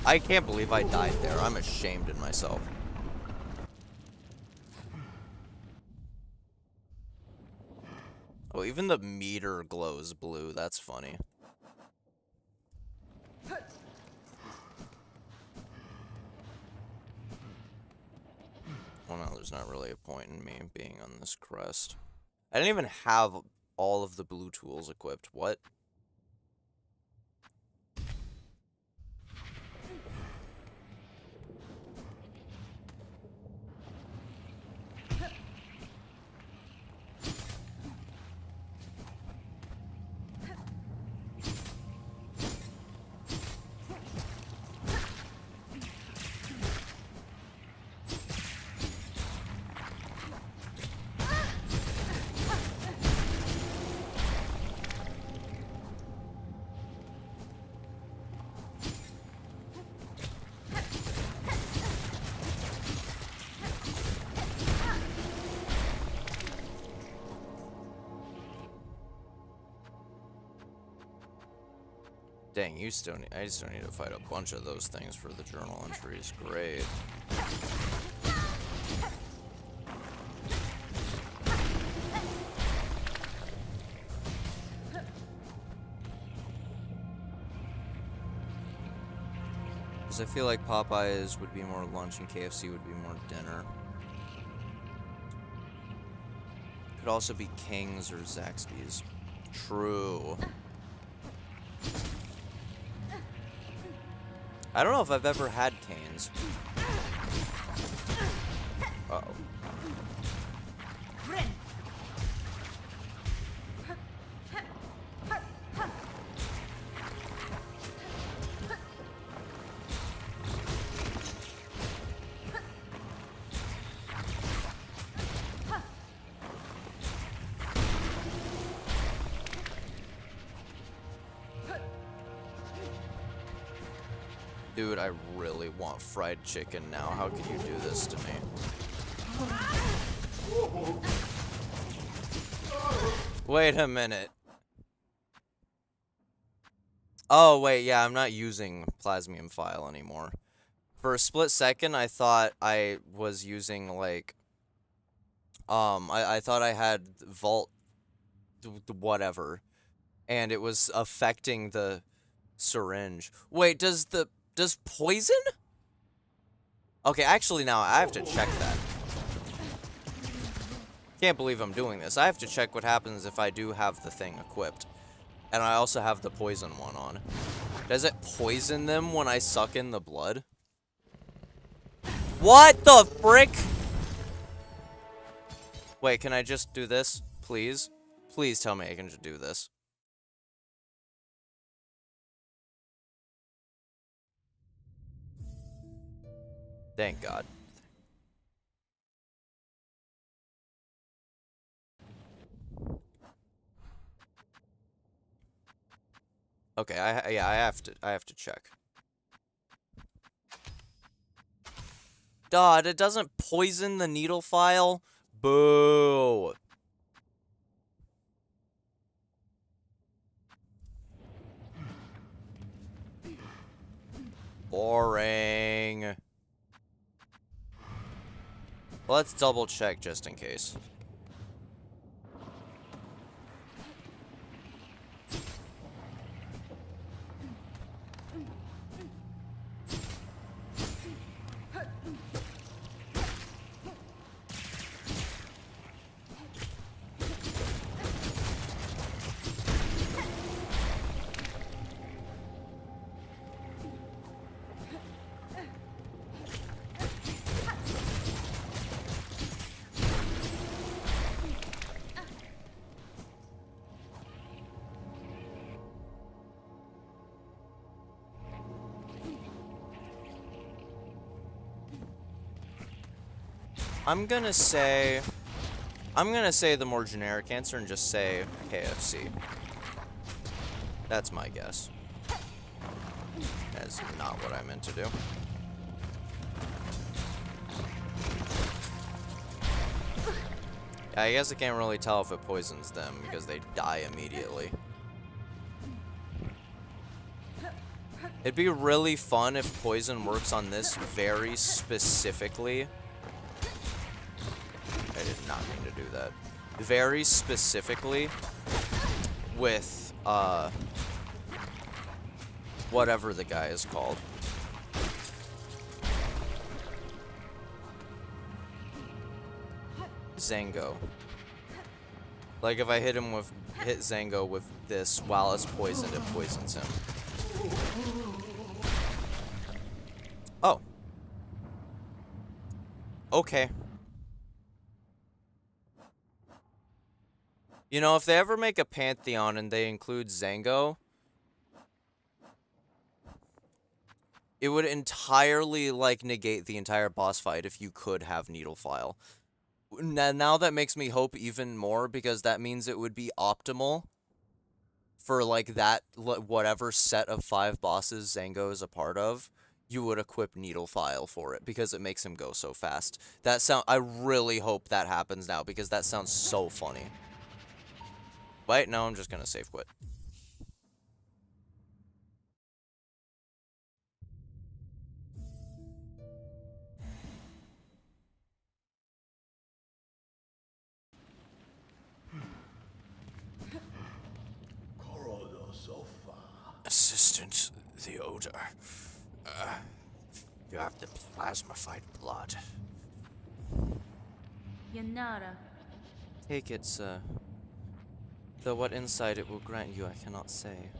I can't believe I died there. I'm ashamed in myself. Oh, even the meter glows blue. That's funny. Well, no, there's not really a point in me being on this crest. I didn't even have all of the blue tools equipped. What? Dang, I still need to fight a bunch of those things for the journal entries. Great. Because I feel like Popeyes would be more lunch and KFC would be more dinner. Could also be King's or Zaxby's. True. I don't know if I've ever had Cane's. Uh-oh. Dude, I really want fried chicken now. How could you do this to me? Wait a minute. Oh, wait, yeah, I'm not using Plasmium File anymore. For a split second, I thought I was using, like... I thought I had Vault... whatever. And it was affecting the syringe. Wait, does poison? Okay, actually now I have to check that. Can't believe I'm doing this. I have to check what happens if I do have the thing equipped. And I also have the poison one on. Does it poison them when I suck in the blood? What the frick? Wait, can I just do this? Please? Please tell me I can just do this. Thank God. Okay, I have to check. God, it doesn't poison the needle file? Boo. Boring. Let's double check just in case. I'm gonna say the more generic answer and just say KFC. That's my guess. That's not what I meant to do. Yeah, I guess I can't really tell if it poisons them because they die immediately. It'd be really fun if poison works on this very specifically. I did not mean to do that. Very specifically with, whatever the guy is called. Zango. Like if I hit Zango with this while it's poisoned, it poisons him. Oh. Okay. You know, if they ever make a Pantheon and they include Zango, it would entirely, like, negate the entire boss fight if you could have Needle File. Now that makes me hope even more, because that means it would be optimal for, like, that, whatever set of 5 bosses Zango is a part of, you would equip Needle File for it, because it makes him go so fast. I really hope that happens now, because that sounds so funny. Wait, no, I'm just gonna save quit. Assistant, the odor. You have the plasmified blood. Yanara. Take it, sir. Though what insight it will grant you, I cannot say.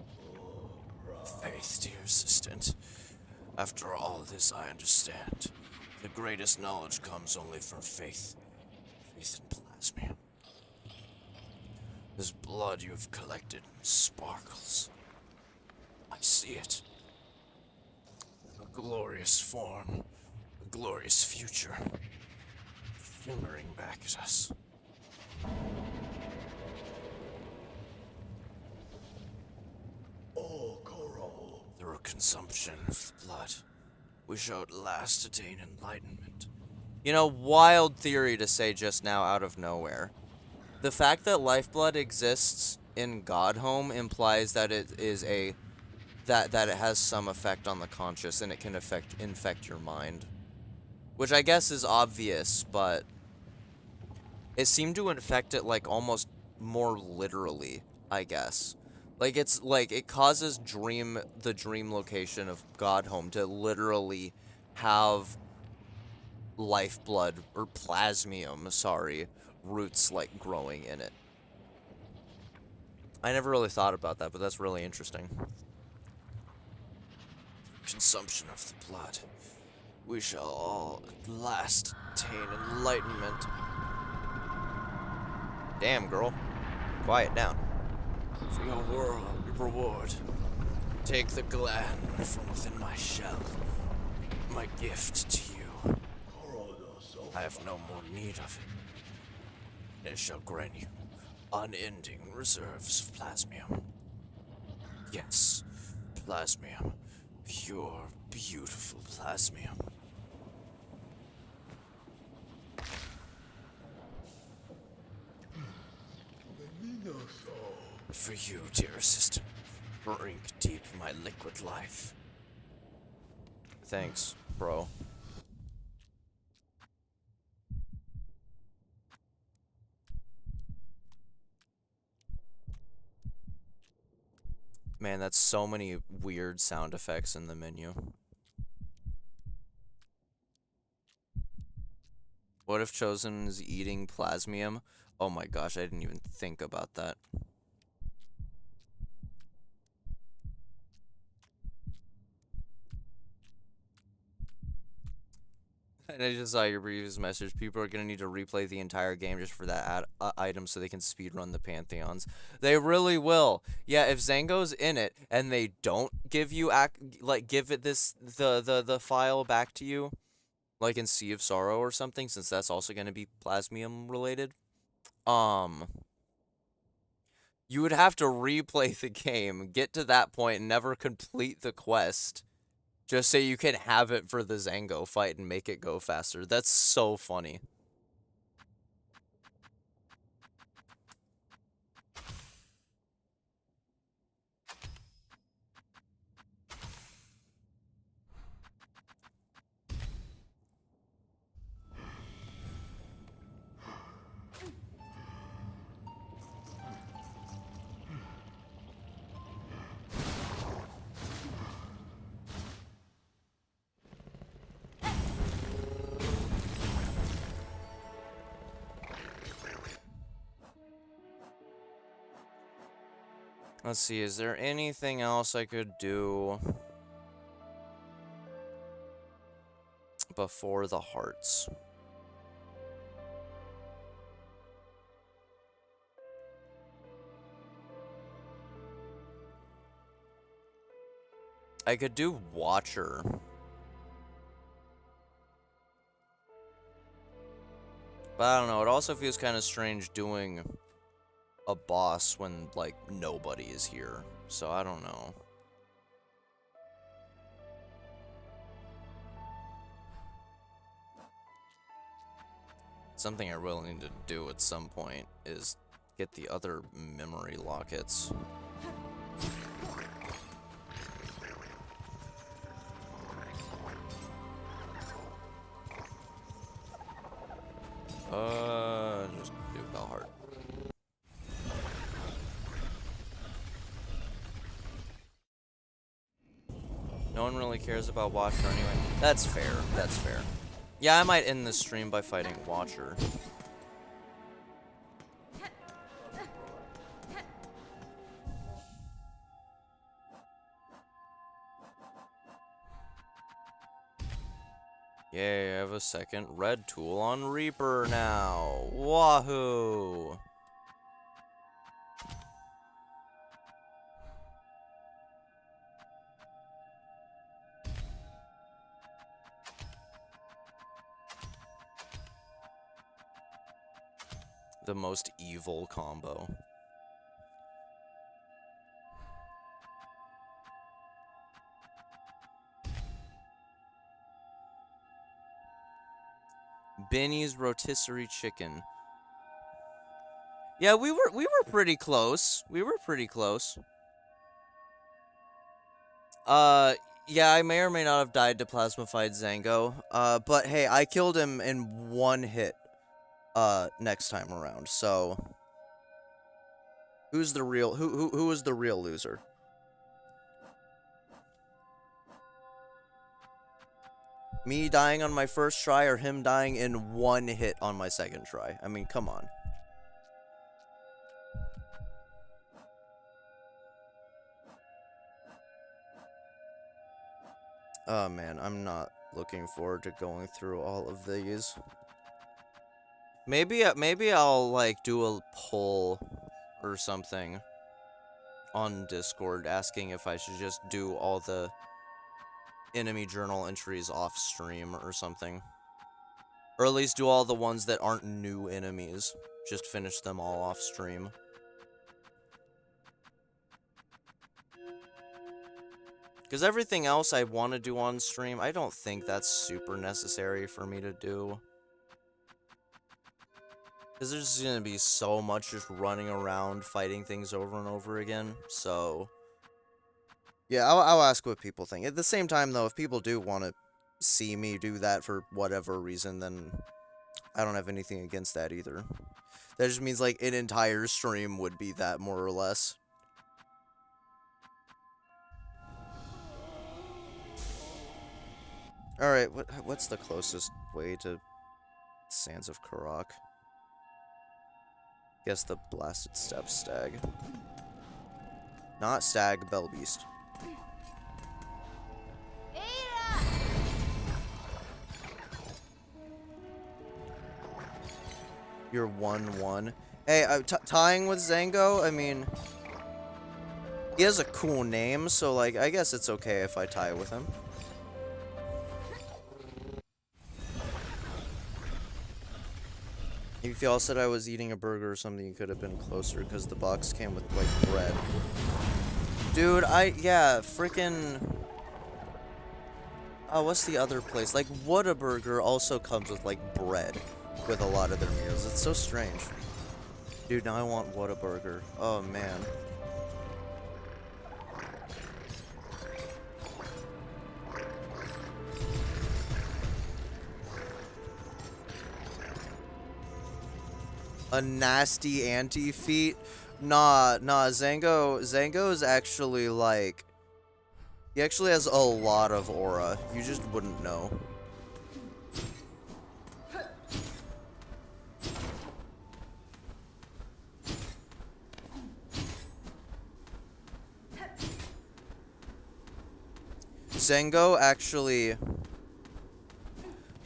Faith, dear assistant. After all this, I understand. The greatest knowledge comes only from faith. Faith in plasmium. This blood you have collected sparkles. I see it. A glorious form. A glorious future. Shimmering back at us. Through consumption of the blood, we shall at last attain enlightenment. You know, wild theory to say just now out of nowhere. The fact that lifeblood exists in Godhome implies that it is that it has some effect on the conscious and it can infect your mind. Which I guess is obvious, but it seemed to infect it like almost more literally, I guess. Like it's like it causes the dream location of Godhome to literally have lifeblood or plasmium, sorry, roots like growing in it. I never really thought about that, but that's really interesting. Consumption of the blood, we shall all at last attain enlightenment. Damn, girl. Quiet down. For your world reward, take the gland from within my shell, my gift to you. I have no more need of it. It shall grant you unending reserves of plasmium. Yes, Plasmium. Pure, beautiful plasmium. For you, dear assistant, drink deep my liquid life. Thanks, bro. Man, that's so many weird sound effects in the menu. What if Chosen is eating plasmium? Oh my gosh, I didn't even think about that. And I just saw your previous message. People are gonna need to replay the entire game just for that item so they can speedrun the Pantheons. They really will. Yeah, if Zango's in it and they don't give you give it the file back to you, like in Sea of Sorrow or something, since that's also gonna be plasmium related, you would have to replay the game, get to that point, and never complete the quest. Just so you can have it for the Zango fight and make it go faster. That's so funny. Let's see, is there anything else I could do before the hearts? I could do Watcher. But I don't know, it also feels kind of strange doing a boss when, like, nobody is here. So I don't know. Something I will need to do at some point is get the other memory lockets. Just do Bellheart. No one really cares about Watcher anyway. That's fair, that's fair. Yeah, I might end this stream by fighting Watcher. Yay, I have a second red tool on Reaper now. Wahoo! The most evil combo. Benny's rotisserie chicken. Yeah, we were pretty close. We were pretty close. Yeah, I may or may not have died to plasmified Zango. But hey, I killed him in one hit. Next time around. So, who's the real? Who is the real loser? Me dying on my first try, or him dying in one hit on my second try? I mean, come on. Oh man, I'm not looking forward to going through all of these. Maybe I'll like do a poll or something on Discord asking if I should just do all the enemy journal entries off stream or something. Or at least do all the ones that aren't new enemies. Just finish them all off stream. Because everything else I want to do on stream, I don't think that's super necessary for me to do. Because there's just going to be so much just running around, fighting things over and over again, so... Yeah, I'll ask what people think. At the same time, though, if people do want to see me do that for whatever reason, then I don't have anything against that either. That just means, like, an entire stream would be that, more or less. Alright, what's the closest way to Sands of Karak? Guess the Blasted Steppe Stag. Not Stag, Bellbeast. You're 1-1. Hey, tying with Zango, I mean... He has a cool name, so, like, I guess it's okay if I tie with him. If y'all said I was eating a burger or something, you could have been closer, because the box came with, like, bread. Dude, yeah, freaking... Oh, what's the other place? Like, Whataburger also comes with, like, bread with a lot of their meals. It's so strange. Dude, now I want Whataburger. Oh, man. A nasty anti-feat? Nah, Zango is actually, like... He actually has a lot of aura. You just wouldn't know. Zango actually...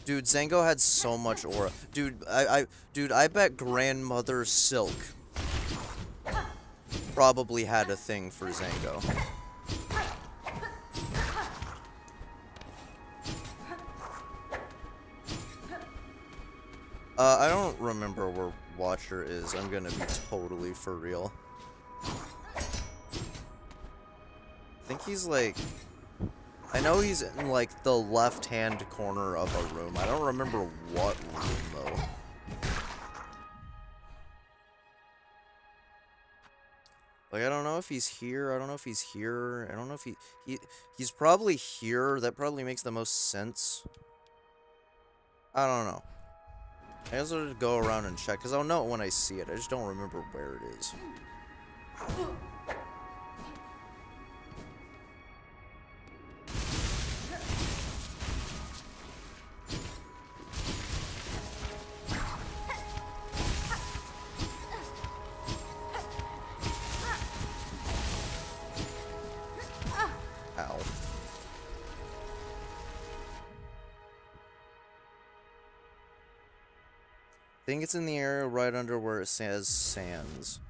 Dude, Zango had so much aura. Dude, I bet Grandmother Silk probably had a thing for Zango. I don't remember where Watcher is. I'm gonna be totally for real. I think he's like... I know he's in, like, the left-hand corner of a room. I don't remember what room, though. Like, I don't know if he's here. I don't know if he's here. I don't know if he's probably here. That probably makes the most sense. I don't know. I guess I'll just go around and check, because I'll know it when I see it. I just don't remember where it is. Ow. I think it's in the area right under where it says Sands.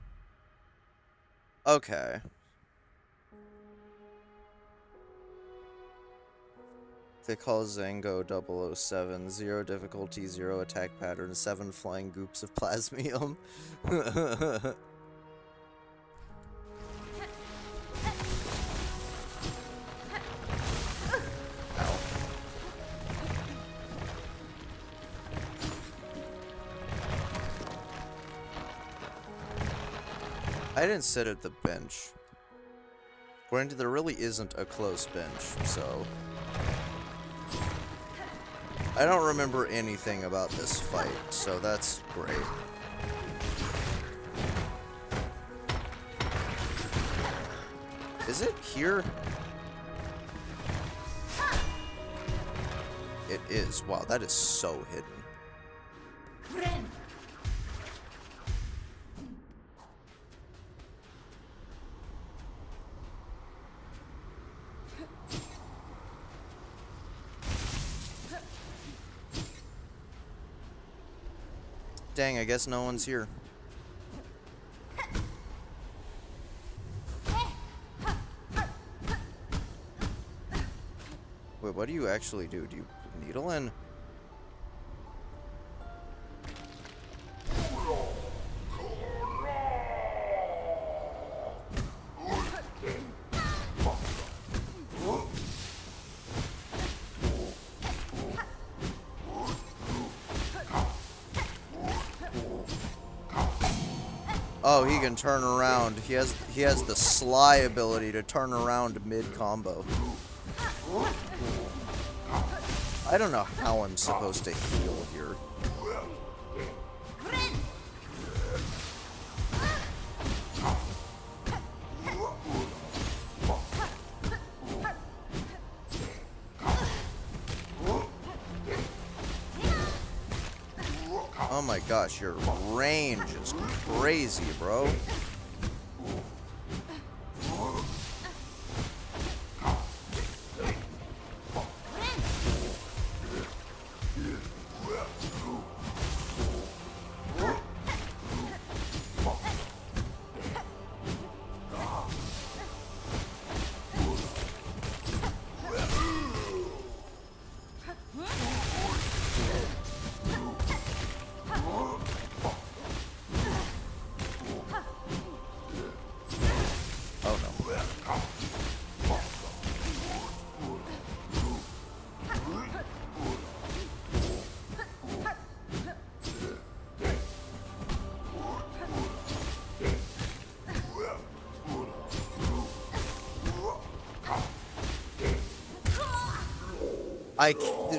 Okay. They call Zango 007. 0 difficulty, 0 attack pattern, 7 flying goops of plasmium. I didn't sit at the bench. Granted, there really isn't a close bench, so... I don't remember anything about this fight, so that's great. Is it here? It is. Wow, that is so hidden. Dang, I guess no one's here. Wait, what do you actually do? Do you needle in? Oh, he can turn around. He has the sly ability to turn around mid-combo. I don't know how I'm supposed to heal here. Oh my gosh, your range is crazy, bro.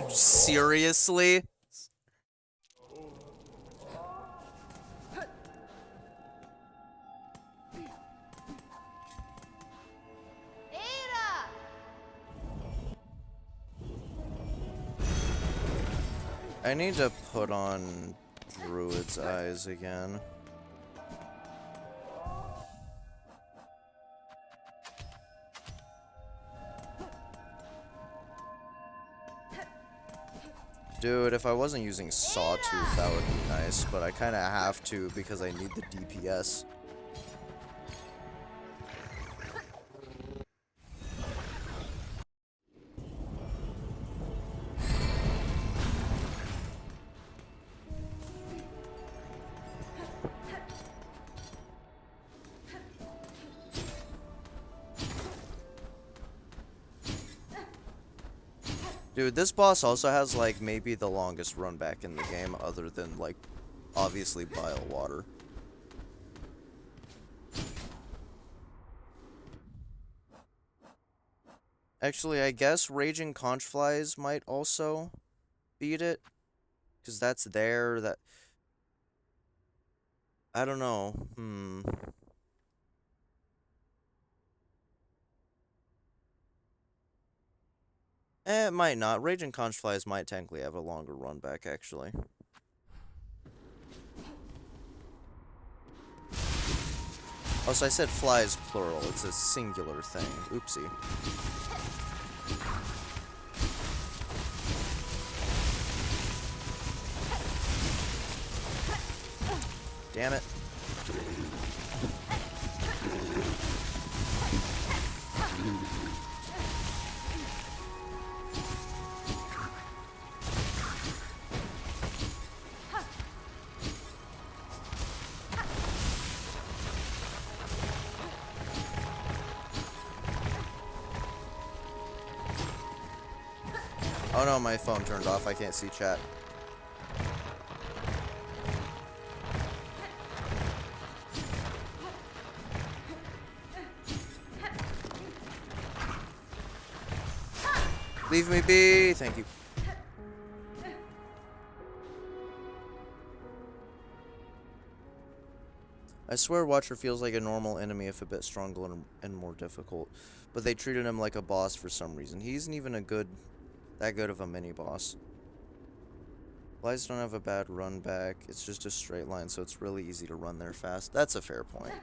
Seriously? I need to put on Druid's Eyes again. Dude, if I wasn't using Sawtooth, that would be nice, but I kind of have to because I need the DPS. Dude, this boss also has, like, maybe the longest run back in the game, other than, like, obviously Bile Water. Actually, I guess Raging Conchflies might also beat it, because that's there, that... I don't know, it might not. Raging Conchflies might technically have a longer run back, actually. Oh, so I said flies plural. It's a singular thing. Oopsie. Damn it. Oh no, my phone turned off. I can't see chat. Leave me be. Thank you. I swear Watcher feels like a normal enemy if a bit stronger and more difficult. But they treated him like a boss for some reason. He isn't even that good of a mini-boss. Flies don't have a bad run back. It's just a straight line, so it's really easy to run there fast. That's a fair point.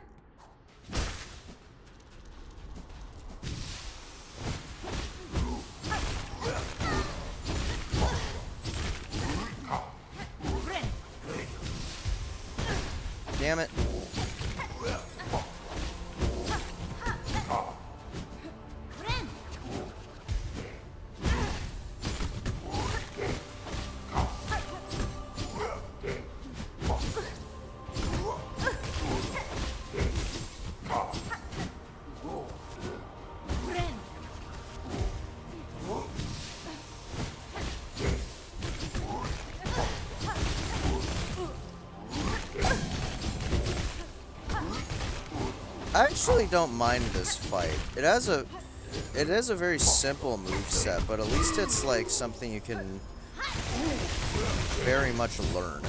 Damn it. I actually don't mind this fight. It has a very simple moveset, but at least it's like something you can very much learn.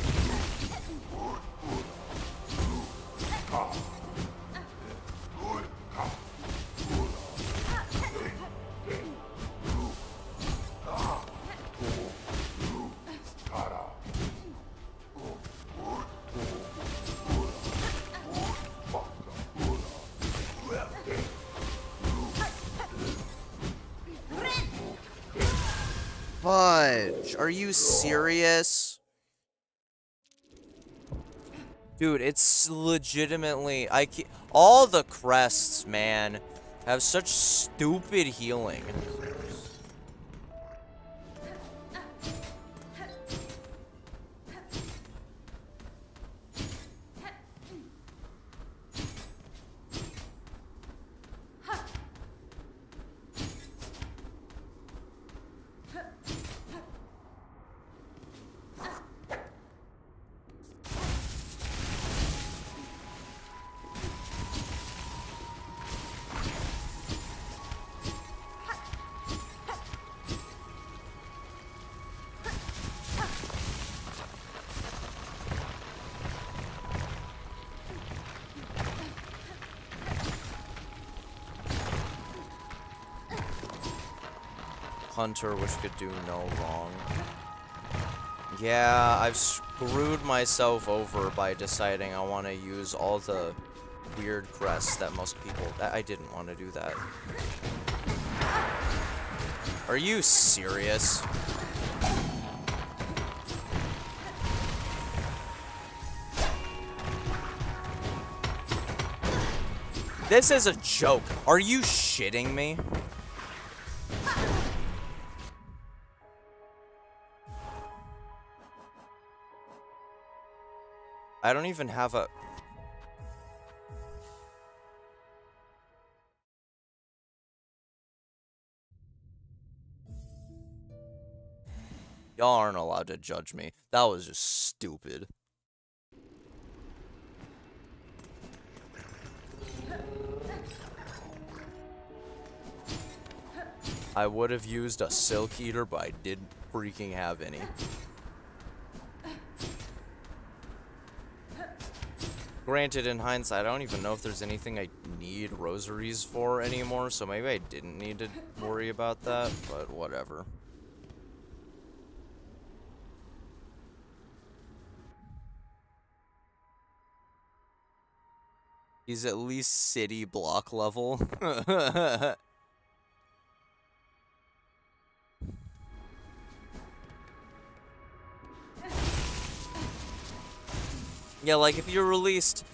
Fudge, are you serious? Dude, it's legitimately, all the crests, man, have such stupid healing. Hunter, which could do no wrong. Yeah, I've screwed myself over by deciding I want to use all the weird crests that most people... I didn't want to do that. Are you serious? This is a joke. Are you shitting me? I don't even have a... Y'all aren't allowed to judge me. That was just stupid. I would have used a Silk Eater, but I didn't freaking have any. Granted, in hindsight, I don't even know if there's anything I need rosaries for anymore, so maybe I didn't need to worry about that, but whatever. He's at least city block level. Yeah, like if you're released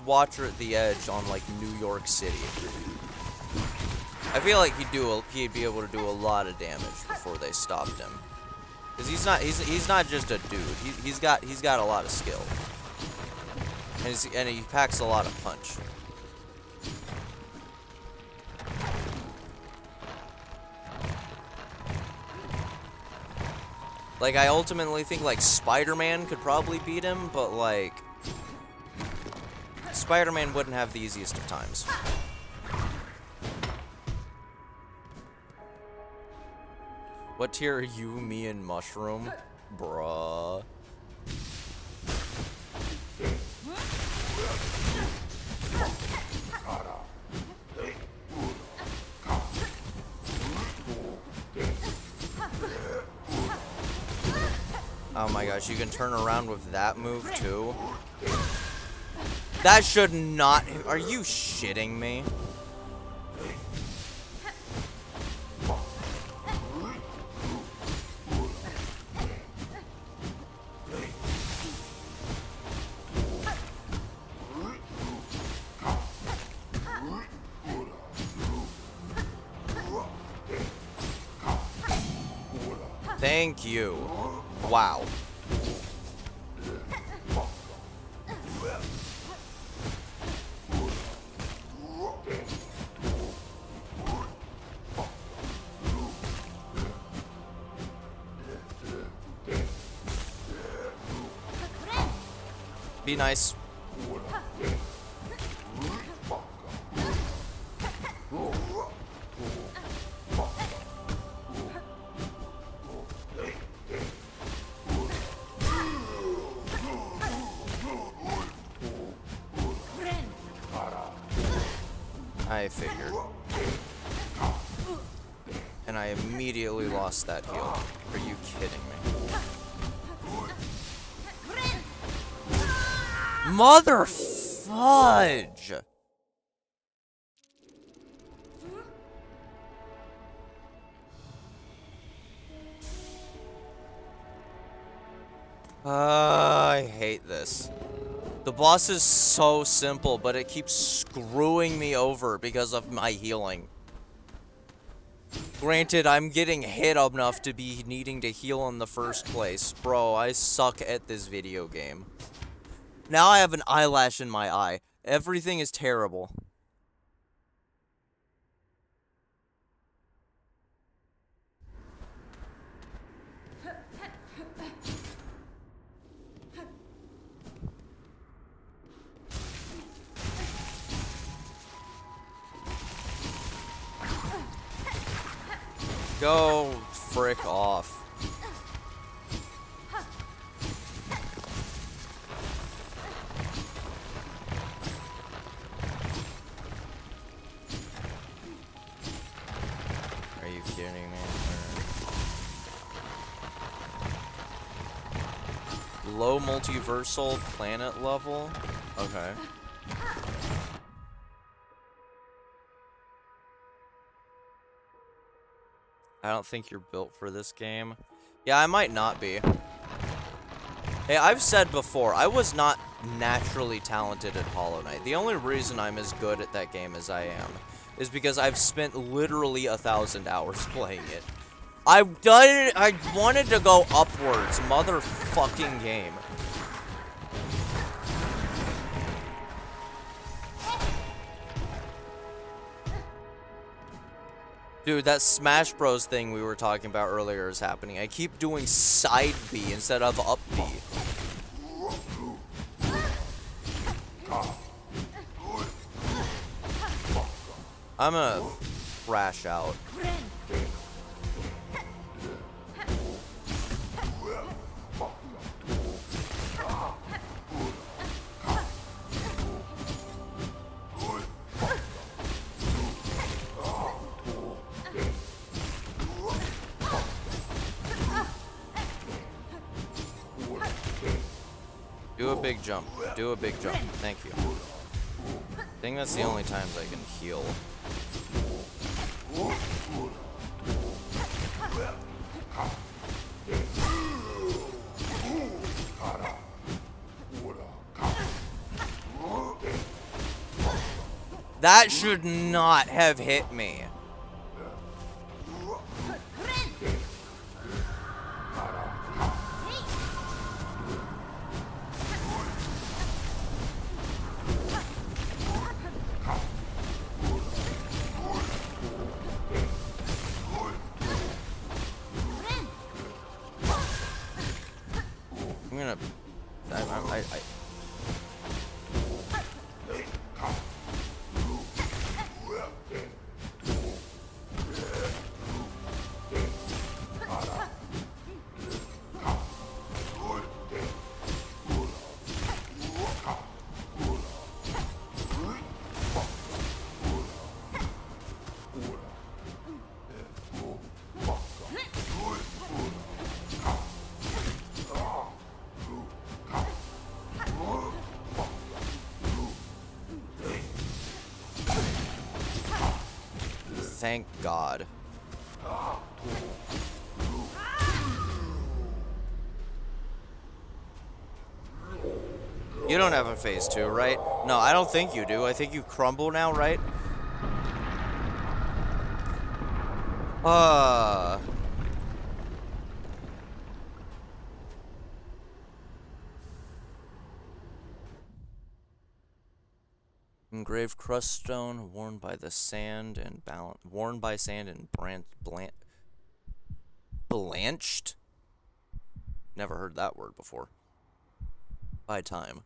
Watcher at the Edge on like New York City, I feel like he'd be able to do a lot of damage before they stopped him. Cause he's not just a dude. He's got a lot of skill, and he packs a lot of punch. Like, I ultimately think, like, Spider-Man could probably beat him, but, like, Spider-Man wouldn't have the easiest of times. What tier are you, me, and Mushroom? Bruh. Oh my gosh, you can turn around with that move too? That should not... Are you shitting me? Thank you. Wow. Be nice. I figured. And I immediately lost that heal. Are you kidding me? Mother fudge! I hate this. The boss is so simple, but it keeps screwing me over because of my healing. Granted, I'm getting hit enough to be needing to heal in the first place. Bro, I suck at this video game. Now I have an eyelash in my eye. Everything is terrible. Go frick off. Are you kidding me? Low multiversal planet level? Okay. I don't think you're built for this game. Yeah, I might not be. Hey, I've said before, I was not naturally talented at Hollow Knight. The only reason I'm as good at that game as I am is because I've spent literally 1,000 hours playing it. I've done it. I wanted to go upwards, motherfucking game. Dude, that Smash Bros thing we were talking about earlier is happening. I keep doing side B instead of up B. I'm gonna crash out. Do a big jump. Do a big jump. Thank you. I think that's the only times I can heal. That should not have hit me. I'm gonna... I Thank God. You don't have a phase 2, right? No, I don't think you do. I think you crumble now, right? Engraved crust stone, worn by the sand and blanched? Never heard that word before. By time.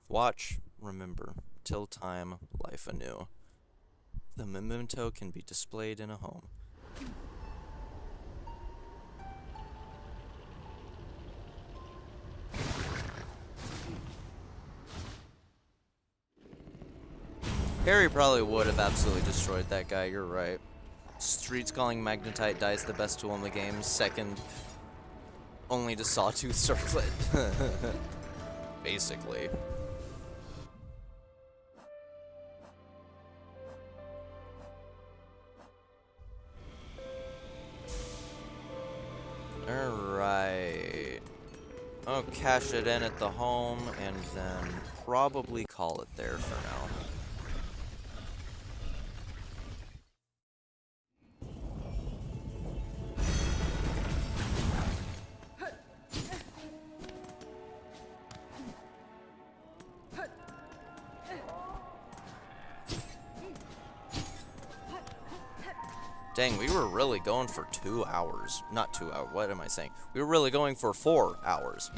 Watch, remember, till time, life anew. The memento can be displayed in a home. Harry probably would have absolutely destroyed that guy, you're right. Streets calling Magnetite dice the best tool in the game, second only to Sawtooth Circlet. Basically. Alright. I'll cash it in at the home and then probably call it there for now. Dang, we were really going for 2 hours. Not 2 hours, what am I saying? We were really going for 4 hours.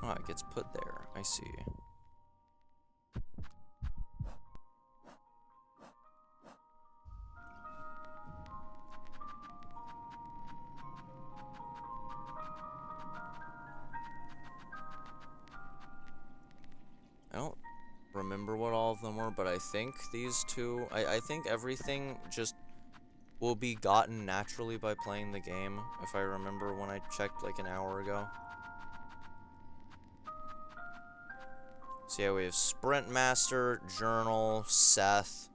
Oh, it gets put there. I see. I don't remember what all of them were, but I think these two, I think everything just will be gotten naturally by playing the game, if I remember when I checked like an hour ago. So yeah, we have Sprint Master, Journal, Seth,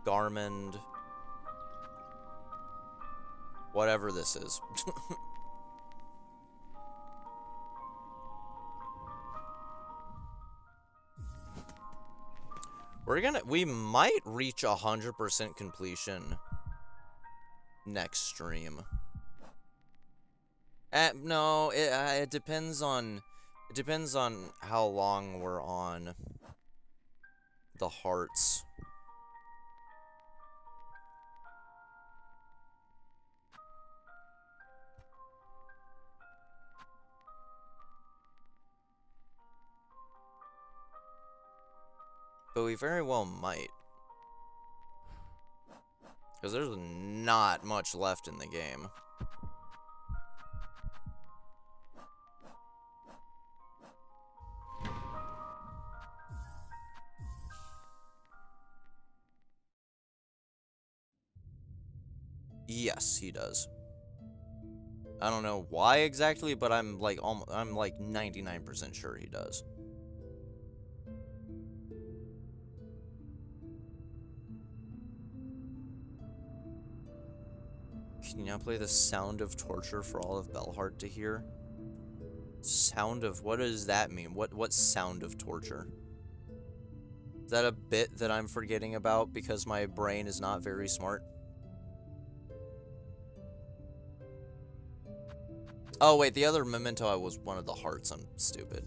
Garmond, whatever this is. We might reach 100% completion next stream. No, it depends on how long we're on the hearts. But we very well might. Because there's not much left in the game. Yes, he does. I don't know why exactly, but I'm like 99% sure he does. Can you now play the Sound of Torture for all of Bellheart to hear? Sound of... what does that mean? What Sound of Torture? Is that a bit that I'm forgetting about because my brain is not very smart? Oh, wait, the other memento was one of the hearts. I'm stupid.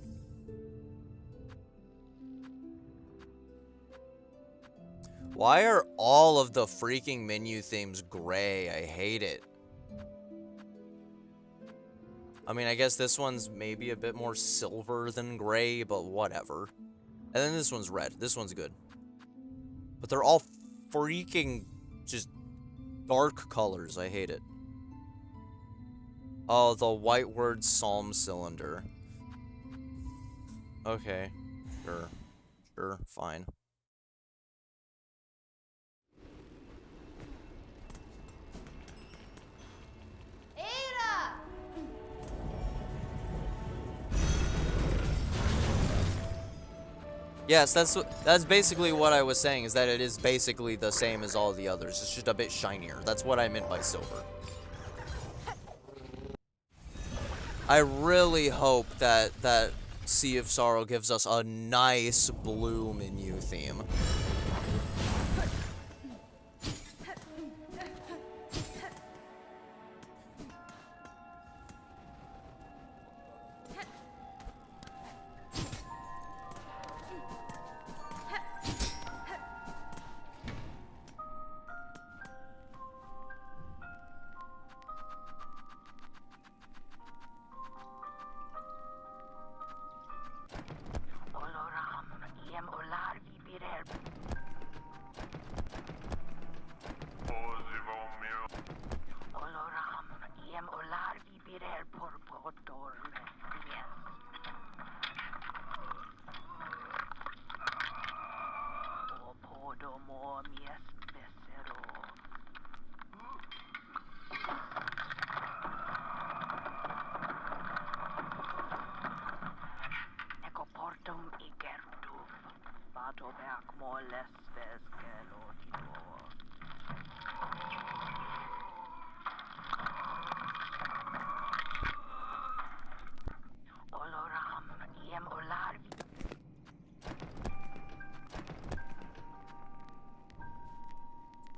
Why are all of the freaking menu themes gray? I hate it. I mean, I guess this one's maybe a bit more silver than gray, but whatever. And then this one's red. This one's good. But they're all freaking just dark colors. I hate it. Oh, the white word Psalm cylinder. Okay. Sure. Sure, fine. Yes, that's basically what I was saying, is that it is basically the same as all the others. It's just a bit shinier. That's what I meant by silver. I really hope that Sea of Sorrow gives us a nice blue menu theme.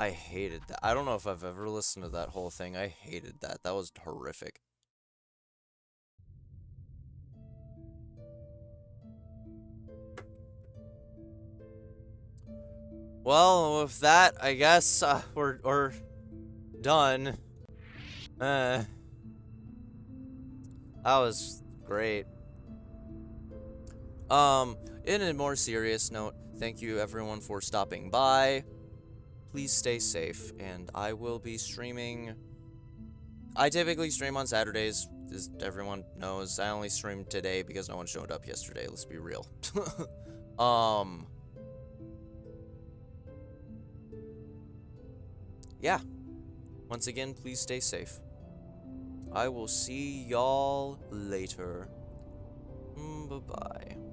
I hated that. I don't know if I've ever listened to that whole thing. I hated that. That was horrific. Well, with that, I guess we're done. That was great. In a more serious note, thank you everyone for stopping by. Please stay safe, and I will be streaming. I typically stream on Saturdays, as everyone knows. I only streamed today because no one showed up yesterday, let's be real. Yeah. Once again, please stay safe. I will see y'all later. Bye-bye.